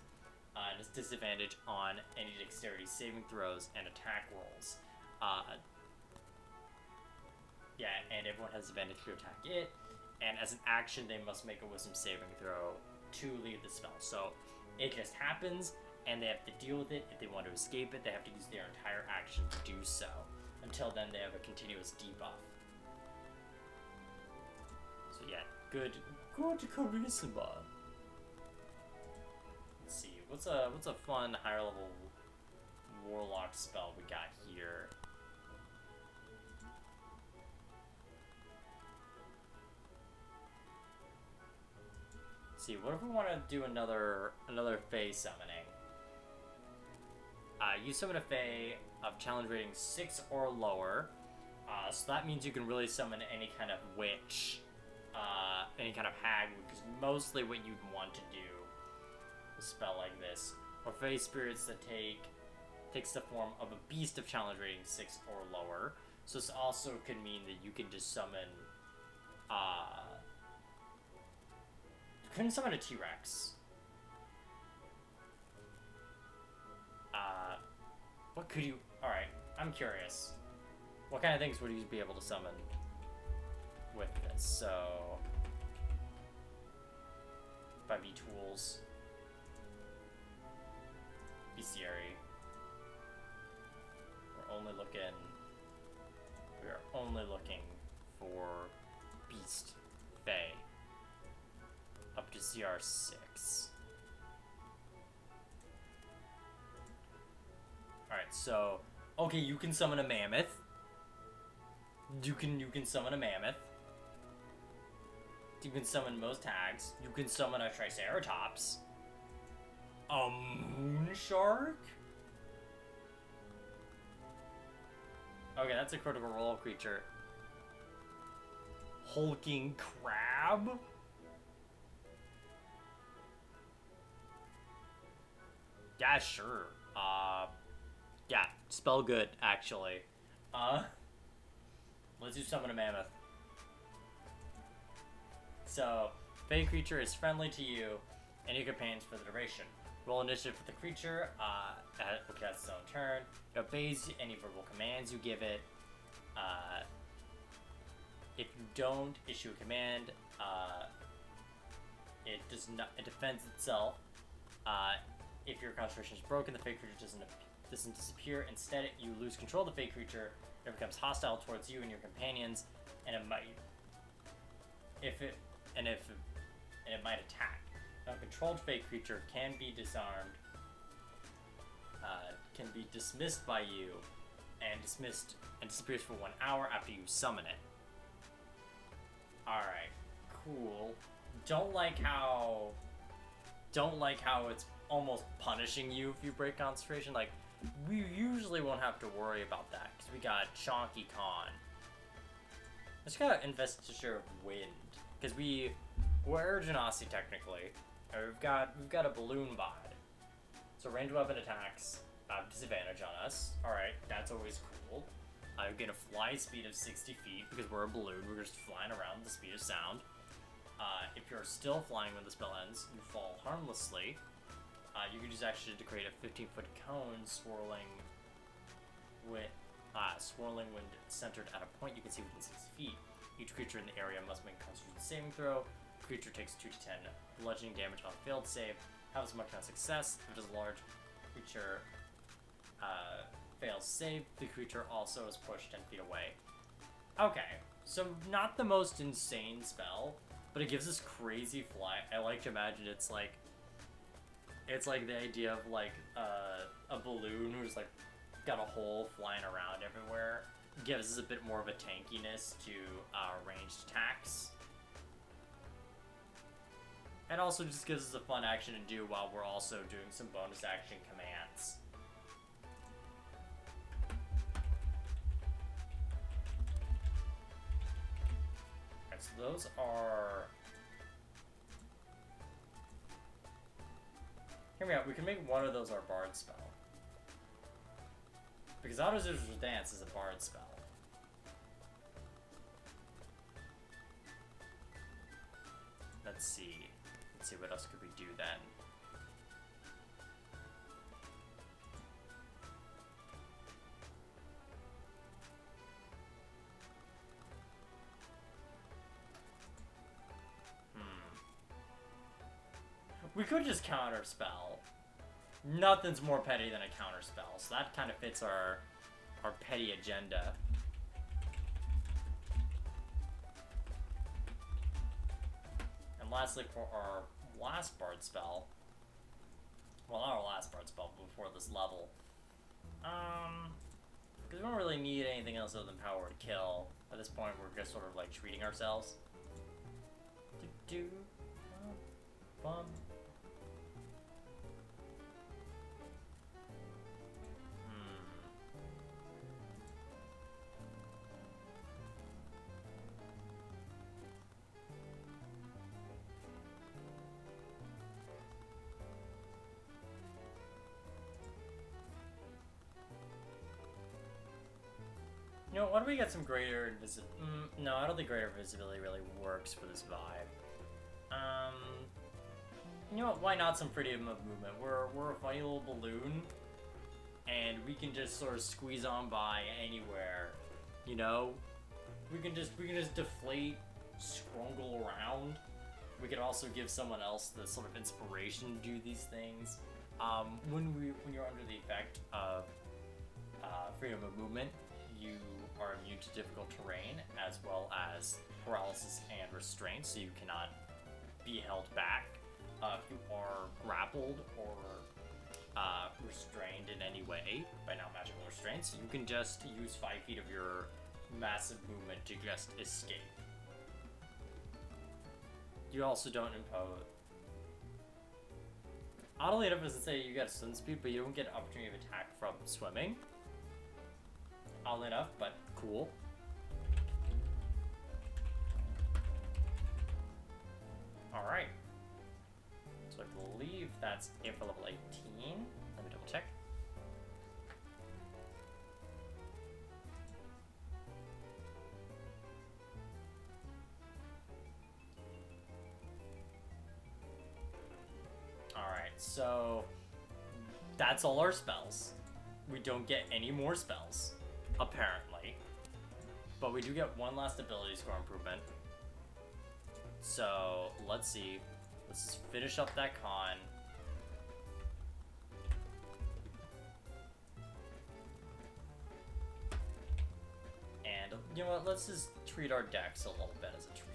S1: and is disadvantaged on any dexterity saving throws and attack rolls. Yeah, and everyone has advantage to attack it. And as an action, they must make a wisdom saving throw to leave the spell. So it just happens, and they have to deal with it. If they want to escape it, they have to use their entire action to do so. Until then, they have a continuous debuff. So yeah, good charisma. Let's see, what's a fun higher level warlock spell we got here? Let's see, what if we want to do another Fae summoning? You summon a Fae of challenge rating 6 or lower. So that means you can really summon any kind of witch, any kind of hag, which is mostly what you'd want to do a spell like this. Or Fae spirits that takes the form of a beast of challenge rating 6 or lower. So this also could mean that you can just summon, you couldn't summon a T-Rex. What could you... Alright, I'm curious. What kind of things would you be able to summon with this? So... 5e tools. Bestiary. We are only looking for Beast Fae. Up to CR 6. Alright, so okay, you can summon a mammoth. You can summon a mammoth. You can summon most hags. You can summon a triceratops. A moon shark? Okay, that's a critical role creature. Hulking crab? Yeah, sure. Yeah, spell good, actually. Let's do summon a mammoth. So, Fae creature is friendly to you and your companions for the duration. Roll initiative for the creature, which has its own turn. It obeys any verbal commands you give it. If you don't issue a command, it defends itself. If your concentration is broken, the Fae creature doesn't disappear. Instead, you lose control of the Fae creature. It becomes hostile towards you and your companions, and it might attack. A controlled Fae creature can be disarmed, can be dismissed by you, and disappears for 1 hour after you summon it. Alright, cool. Don't like how it's almost punishing you if you break concentration. Like, we usually won't have to worry about that, because we got Chonky Khan. Let's got Investiture of Wind, because we're Air Genasi technically. We've got a balloon bod. So ranged weapon attacks have disadvantage on us. Alright, that's always cool. We get a fly speed of 60 feet because we're a balloon. We're just flying around at the speed of sound. If you're still flying when the spell ends, you fall harmlessly. You can use action to create a 15-foot cone swirling when centered at a point you can see within 60 feet. Each creature in the area must make a Constitution saving throw. The creature takes 2 to 10 bludgeoning damage on a failed save. Have as much on success. If it is a large creature fails save, the creature also is pushed 10 feet away. Okay, so not the most insane spell, but it gives us crazy fly. I like to imagine it's like the idea of like a balloon who's like got a hole flying around everywhere. Gives us a bit more of a tankiness to ranged attacks. And also just gives us a fun action to do while we're also doing some bonus action commands. Alright, so those are... Hear me out, we can make one of those our Bard spell. Because Auto-Zero Dance is a bard spell. Let's see. Let's see, what else could we do then? We could just counter spell. Nothing's more petty than a counter spell, so that kind of fits our petty agenda. And lastly, for our last bard spell, well, not our last bard spell, but before this level, because we don't really need anything else other than power to kill. At this point, we're just sort of like treating ourselves. Bum. You know, why don't we get some greater invisibility? No, I don't think greater visibility really works for this vibe. You know what? Why not some freedom of movement? We're a funny little balloon, and we can just sort of squeeze on by anywhere. You know, we can just deflate, scrungle around. We could also give someone else the sort of inspiration to do these things. When you're under the effect of freedom of movement, you are immune to difficult terrain, as well as paralysis and restraint, so you cannot be held back. If you are grappled or restrained in any way by non-magical restraints, you can just use 5 feet of your massive movement to just escape. You also don't impose... Oddly enough, as I say, you get swim speed, but you don't get an opportunity of attack from swimming. Oddly enough, but cool. Alright. So I believe that's it for level 18. Let me double check. Alright, so that's all our spells. We don't get any more spells, apparently. But we do get one last ability score improvement. So, let's see. Let's just finish up that con. And, you know what, let's just treat our decks a little bit as a treat.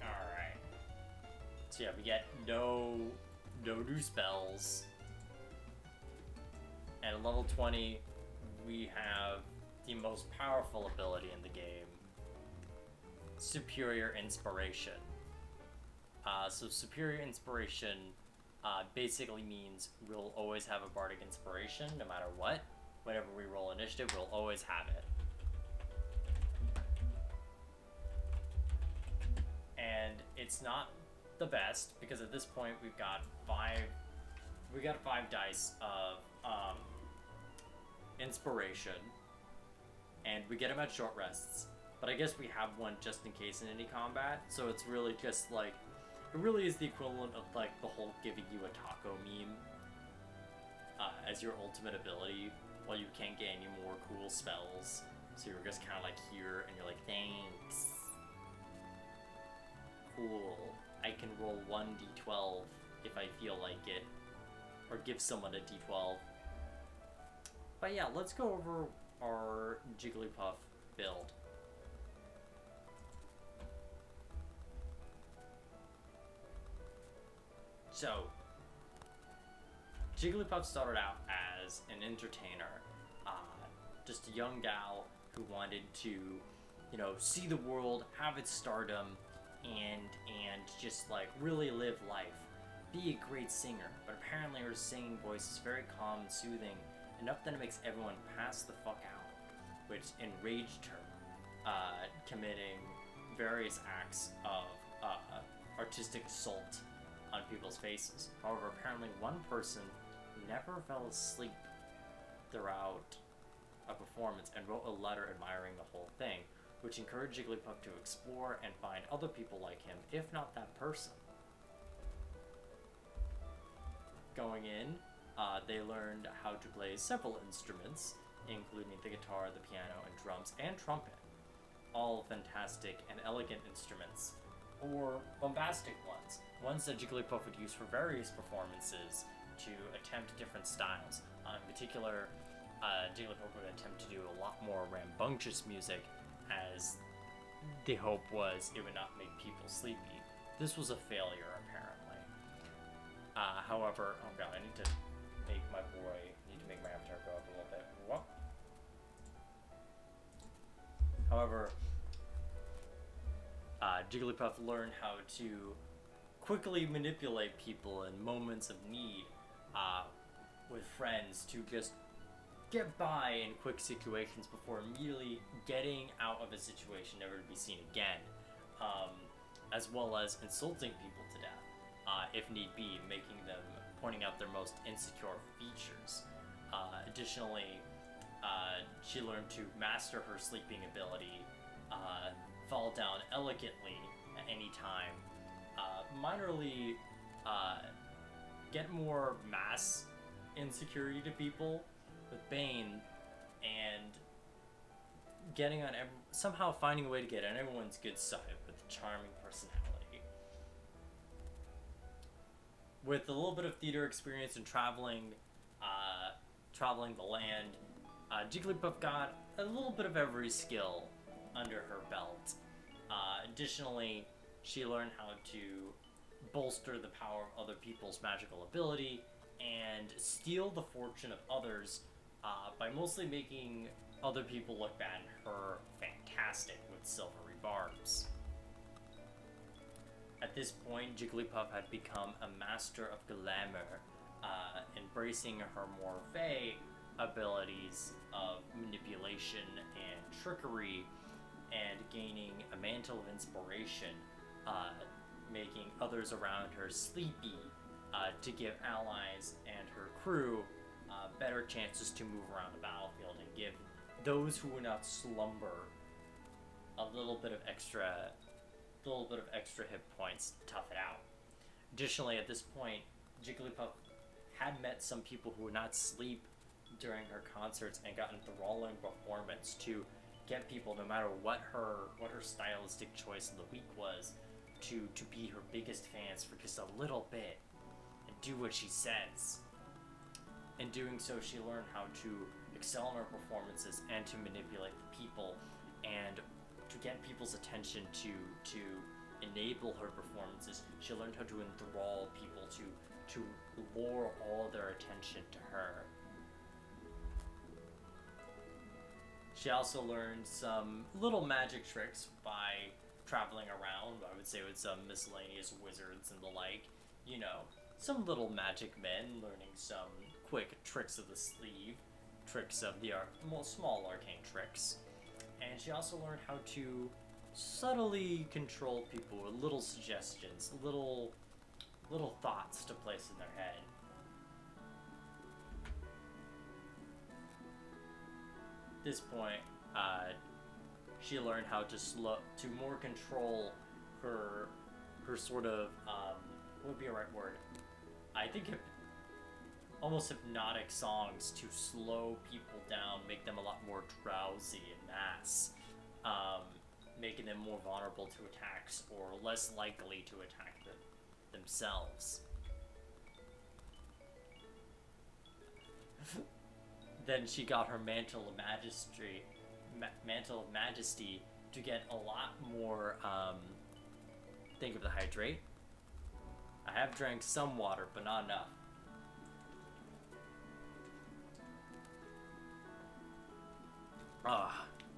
S1: Alright. So yeah, we get no new spells. And at level 20, we have the most powerful ability in the game, Superior Inspiration. So Superior Inspiration basically means we'll always have a Bardic Inspiration no matter what. Whenever we roll initiative, we'll always have it. And it's not the best, because at this point we've got 5 dice of inspiration, and we get them at short rests, but I guess we have one just in case in any combat, so it's really just like, it really is the equivalent of like the whole giving you a taco meme as your ultimate ability while you can't get any more cool spells, so you're just kind of like here and you're like, thanks, cool, I can roll 1d12 if I feel like it, or give someone a d12. But yeah, let's go over our Jigglypuff build. So, Jigglypuff started out as an entertainer, just a young gal who wanted to, you know, see the world, have its stardom, and just like really live life, be a great singer. But apparently her singing voice is very calm and soothing, enough that it makes everyone pass the fuck out, which enraged her. committing various acts of artistic assault on people's faces. However, apparently one person never fell asleep throughout a performance and wrote a letter admiring the whole thing, which encouraged Jigglypuff to explore and find other people like him, if not that person. Going in, they learned how to play several instruments, including the guitar, the piano, and drums, and trumpet. All fantastic and elegant instruments, or bombastic ones that Jigglypuff would use for various performances to attempt different styles. In particular, Jigglypuff would attempt to do a lot more rambunctious music, as the hope was it would not make people sleepy. This was a failure, apparently. However, oh god, I need to make my avatar go up a little bit. Whoop. However, Jigglypuff learned how to quickly manipulate people in moments of need with friends to just get by in quick situations before immediately getting out of a situation never to be seen again, as well as insulting people to death, if need be, pointing out their most insecure features. Additionally, she learned to master her sleeping ability, fall down elegantly at any time, minorly get more mass insecurity to people with Bane, and somehow finding a way to get on everyone's good side with a charming personality. With a little bit of theater experience and traveling the land, Jigglypuff got a little bit of every skill under her belt. Additionally, she learned how to bolster the power of other people's magical ability and steal the fortune of others by mostly making other people look bad and her fantastic with silvery barbs. At this point, Jigglypuff had become a master of glamour, embracing her more fey abilities of manipulation and trickery, and gaining a mantle of inspiration, making others around her sleepy, to give allies and her crew better chances to move around the battlefield and give those who would not slumber a little bit of extra hit points to tough it out. Additionally, at this point, Jigglypuff had met some people who would not sleep during her concerts and got enthralling performance to get people, no matter what her stylistic choice of the week was, to be her biggest fans for just a little bit and do what she says. In doing so, she learned how to excel in her performances and to manipulate the people and to get people's attention to enable her performances. She learned how to enthrall people, to lure all their attention to her. She also learned some little magic tricks by traveling around, I would say, with some miscellaneous wizards and the like. You know, some little magic men learning some quick tricks of the sleeve, tricks of the small arcane tricks. And she also learned how to subtly control people with little suggestions, little thoughts to place in their head. At this point, she learned how to more control her sort of, what would be a right word? I think almost hypnotic songs to slow people down, make them a lot more drowsy en masse, making them more vulnerable to attacks or less likely to attack themselves. Then she got her Mantle of Majesty to get a lot more, think of the hydrate. I have drank some water, but not enough.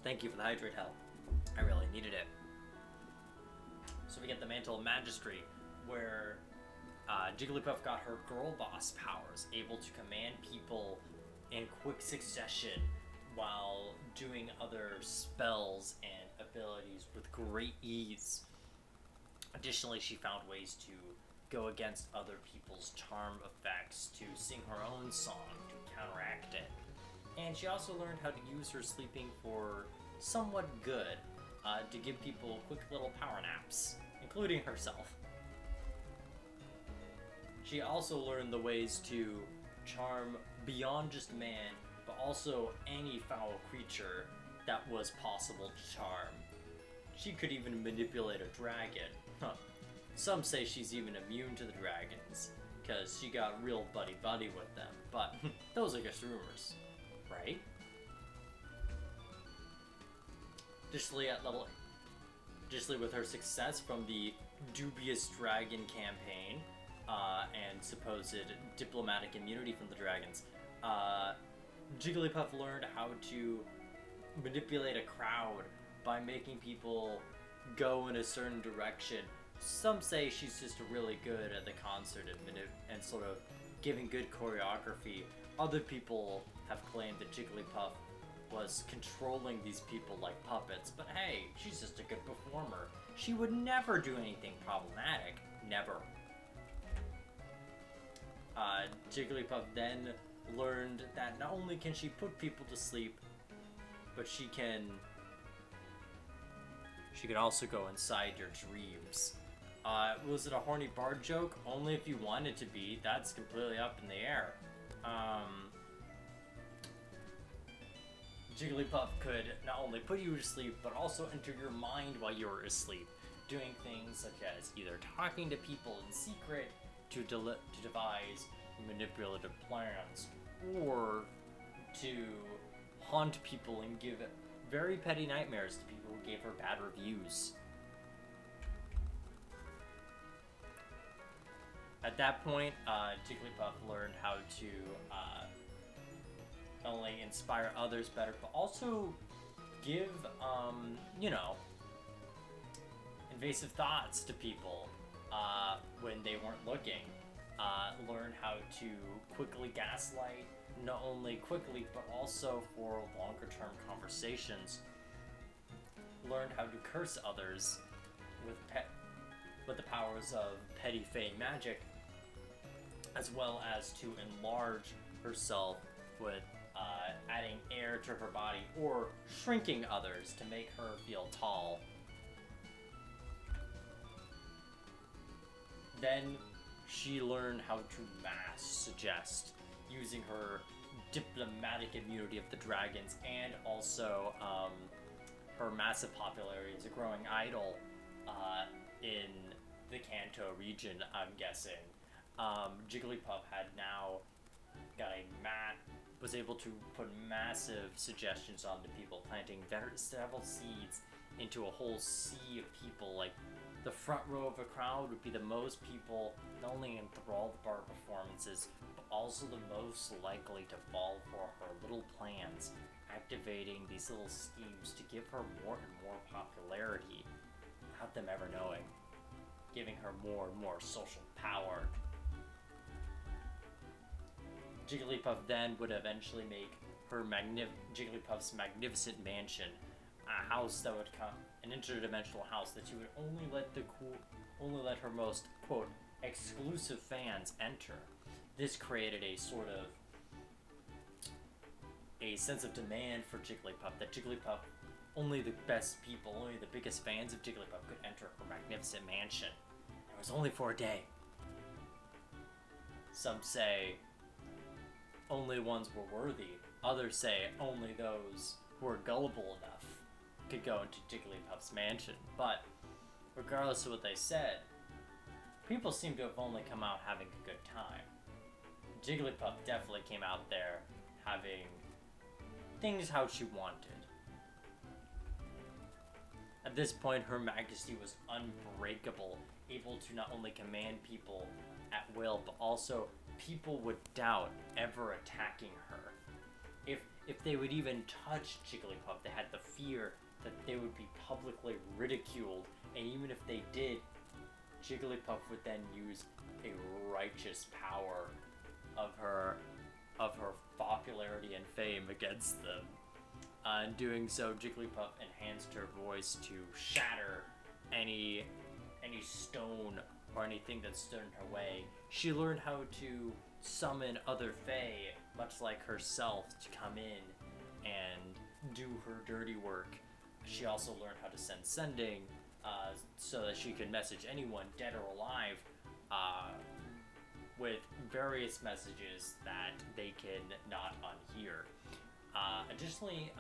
S1: Thank you for the hydrate help. I really needed it. So we get the Mantle of Majesty, where Jigglypuff got her girl boss powers, able to command people in quick succession while doing other spells and abilities with great ease. Additionally, she found ways to go against other people's charm effects, to sing her own song to counteract it. And she also learned how to use her sleeping for somewhat good, to give people quick little power naps, including herself. She also learned the ways to charm beyond just man, but also any foul creature that was possible to charm. She could even manipulate a dragon. Huh. Some say she's even immune to the dragons, because she got real buddy-buddy with them, but those are just rumors, right? Additionally, with her success from the dubious dragon campaign, and supposed diplomatic immunity from the dragons, Jigglypuff learned how to manipulate a crowd by making people go in a certain direction. Some say she's just really good at the concert and sort of giving good choreography. Other people have claimed that Jigglypuff was controlling these people like puppets, but hey, she's just a good performer. She would never do anything problematic. Never. Jigglypuff then learned that not only can she put people to sleep, but she can also go inside your dreams. Was it a horny bard joke? Only if you want it to be. That's completely up in the air. Jigglypuff could not only put you to sleep, but also enter your mind while you were asleep, doing things such as either talking to people in secret to devise manipulative plans, or to haunt people and give very petty nightmares to people who gave her bad reviews. At that point, Jigglypuff learned how to not only inspire others better, but also give, invasive thoughts to people when they weren't looking. Learn how to quickly gaslight, not only quickly, but also for longer term conversations. Learned how to curse others with the powers of petty fey magic, as well as to enlarge herself with adding air to her body or shrinking others to make her feel tall. Then she learned how to mass suggest using her diplomatic immunity of the dragons, and also her massive popularity as a growing idol in the Kanto region, I'm guessing. Jigglypuff had now was able to put massive suggestions onto people, planting several seeds into a whole sea of people. Like, the front row of a crowd would be the most people not only enthralled by her performances, but also the most likely to fall for her little plans, activating these little schemes to give her more and more popularity without them ever knowing, giving her more and more social power. Jigglypuff then would eventually make her Jigglypuff's magnificent mansion a house that would come, an interdimensional house that she would only let her most, quote, exclusive fans enter. This created a sort of a sense of demand for Jigglypuff, that Jigglypuff, only the best people, only the biggest fans of Jigglypuff could enter her magnificent mansion. It was only for a day. Some say only ones were worthy. Others say only those who were gullible enough could go into Jigglypuff's mansion. But regardless of what they said, people seem to have only come out having a good time. Jigglypuff definitely came out there having things how she wanted. At this point, Her Majesty was unbreakable, able to not only command people at will, but also people would doubt ever attacking her. If they would even touch Jigglypuff, they had the fear that they would be publicly ridiculed, and even if they did, Jigglypuff would then use a righteous power of her popularity and fame against them. In doing so, Jigglypuff enhanced her voice to shatter any stone or anything that stood in her way. She learned how to summon other Fae, much like herself, to come in and do her dirty work. She also learned how to send sending, so that she could message anyone, dead or alive, with various messages that they can not unhear. Additionally,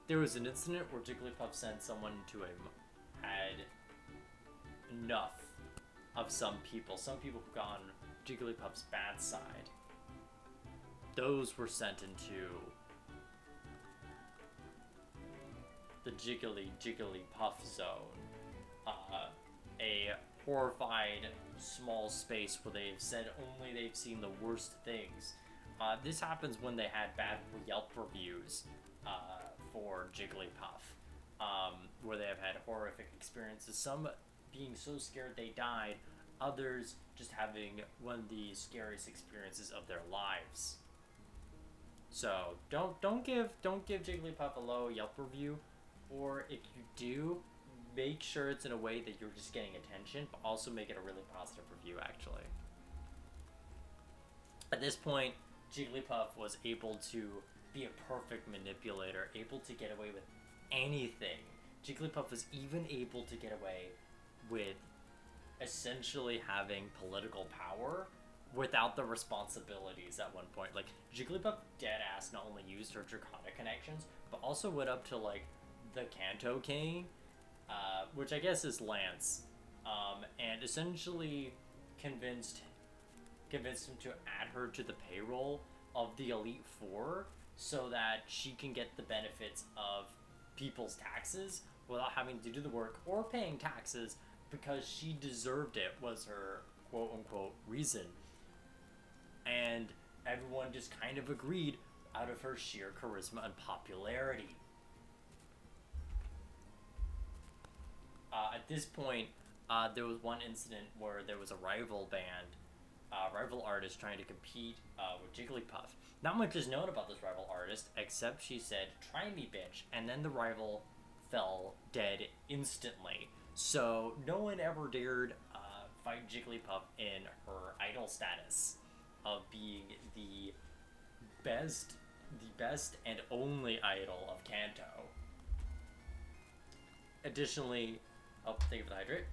S1: there was an incident where Jigglypuff sent someone to had enough of some people who got on Jigglypuff's bad side. Those were sent into the Jigglypuff zone, a horrified small space where they've said only they've seen the worst things. This happens when they had bad Yelp reviews for Jigglypuff, where they have had horrific experiences, some being so scared they died, others just having one of the scariest experiences of their lives. So don't give Jigglypuff a low Yelp review, or if you do, make sure it's in a way that you're just getting attention, but also make it a really positive review, actually. At this point, Jigglypuff was able to be a perfect manipulator, able to get away with anything. Jigglypuff was even able to get away with essentially having political power without the responsibilities at one point. Like, Jigglypuff deadass not only used her Draconic connections, but also went up to, like, the Kanto King, which I guess is Lance, and essentially convinced him to add her to the payroll of the Elite Four so that she can get the benefits of people's taxes without having to do the work or paying taxes, because she deserved it, was her quote-unquote reason. And everyone just kind of agreed out of her sheer charisma and popularity. At this point, there was one incident where there was a rival band, rival artist trying to compete with Jigglypuff. Not much is known about this rival artist, except she said, "Try me, bitch," and then the rival fell dead instantly. So no one ever dared fight Jigglypuff in her idol status of being the best and only idol of Kanto. Additionally, thank you for the hydrate.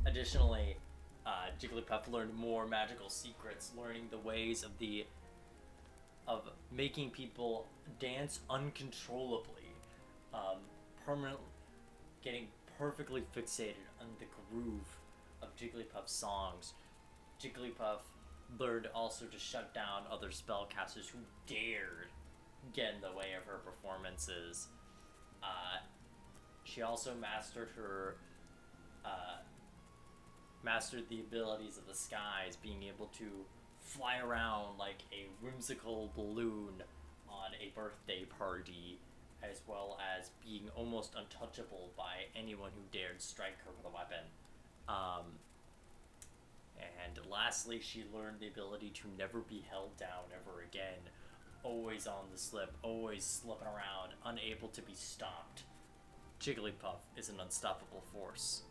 S1: Additionally, Jigglypuff learned more magical secrets, learning the ways of making people dance uncontrollably, permanently getting perfectly fixated on the groove of Jigglypuff's songs. Jigglypuff learned also to shut down other spellcasters who dared get in the way of her performances. She also mastered the abilities of the skies, being able to fly around like a whimsical balloon on a birthday party, as well as being almost untouchable by anyone who dared strike her with a weapon. And lastly, she learned the ability to never be held down ever again. Always on the slip, always slipping around, unable to be stopped. Jigglypuff is an unstoppable force.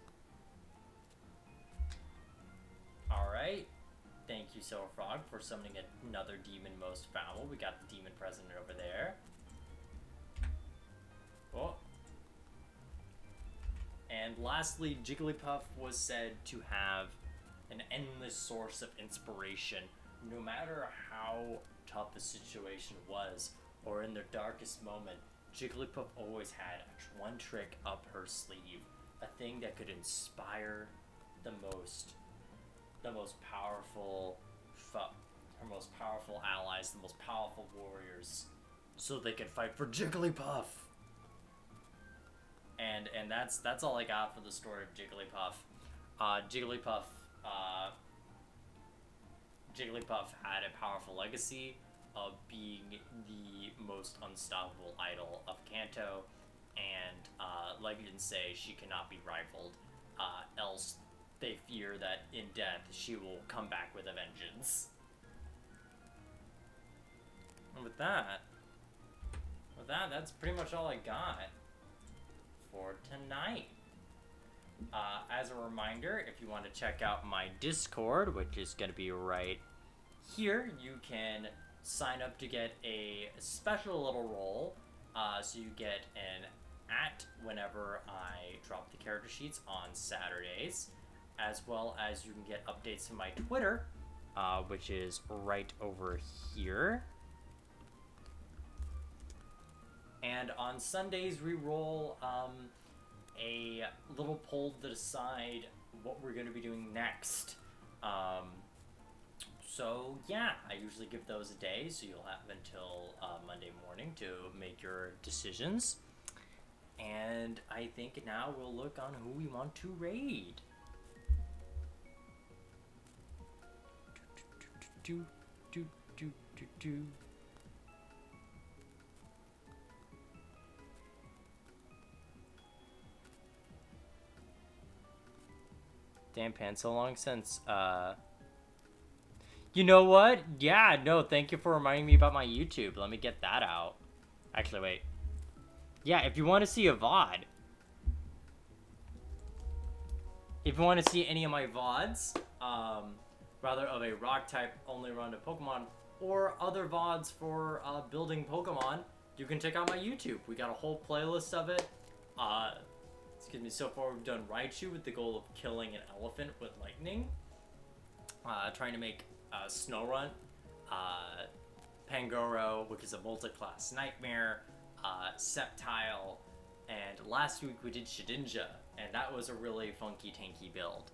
S1: Alright. Thank you, Silver Frog, for summoning another demon most foul. We got the demon president over there. Oh. And lastly, Jigglypuff was said to have an endless source of inspiration. No matter how tough the situation was, or in their darkest moment, Jigglypuff always had one trick up her sleeve. A thing that could inspire the most powerful her most powerful allies, the most powerful warriors, so they could fight for Jigglypuff. And that's all I got for the story of Jigglypuff. Jigglypuff had a powerful legacy of being the most unstoppable idol of Kanto, and legends say she cannot be rivaled, else they fear that in death she will come back with a vengeance. And with that, that's pretty much all I got for tonight. As a reminder, if you want to check out my Discord, which is going to be right here, you can sign up to get a special little role. So you get an @ whenever I drop the character sheets on Saturdays, as well as you can get updates to my Twitter, which is right over here. And on Sundays, we roll a little poll to decide what we're going to be doing next. So yeah, I usually give those a day, so you'll have until Monday morning to make your decisions. And I think now we'll look on who we want to raid. Damn pan, so long since you know what? Yeah, no, thank you for reminding me about my YouTube. Let me get that out. Actually, wait. Yeah, if you want to see a VOD. If you want to see any of my VODs, rather of a rock type only run to Pokemon, or other VODs for building Pokemon, you can check out my YouTube. We got a whole playlist of it. Excuse me, so far we've done Raichu with the goal of killing an elephant with lightning. Trying to make Snorunt, Pangoro, which is a multi-class nightmare, Sceptile, and last week we did Shedinja, and that was a really funky, tanky build.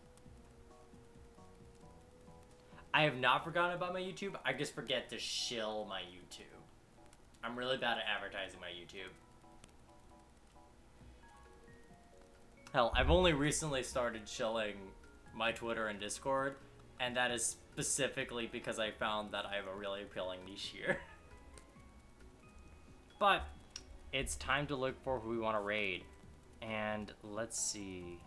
S1: I have not forgotten about my YouTube, I just forget to shill my YouTube. I'm really bad at advertising my YouTube. Hell, I've only recently started shilling my Twitter and Discord, and that is specifically because I found that I have a really appealing niche here. But it's time to look for who we want to raid. And let's see.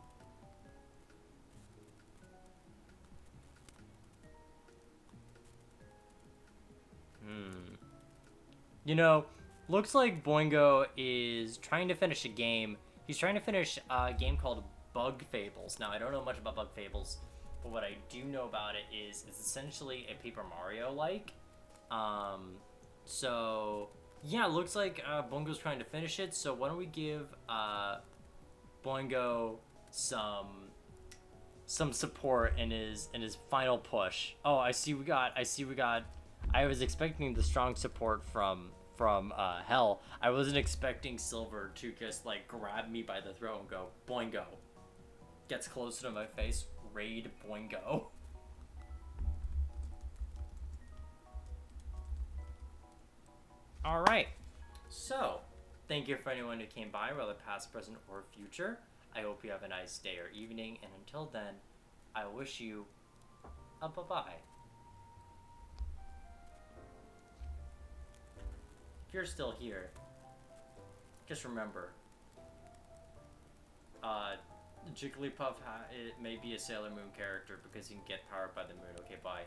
S1: You know, looks like Boingo is trying to finish a game. He's trying to finish a game called Bug Fables. Now, I don't know much about Bug Fables, but what I do know about it is it's essentially a Paper Mario-like. So, yeah, looks like Boingo's trying to finish it. So why don't we give Boingo some support in his final push. Oh, I see we got. I was expecting the strong support from Hell. I wasn't expecting Silver to just like grab me by the throat and go Boingo. Gets closer to my face. Raid Boingo. All right. So, thank you for anyone who came by, whether past, present, or future. I hope you have a nice day or evening, and until then, I wish you a bye-bye. If you're still here, just remember, Jigglypuff it may be a Sailor Moon character because he can get powered by the moon. Okay, bye.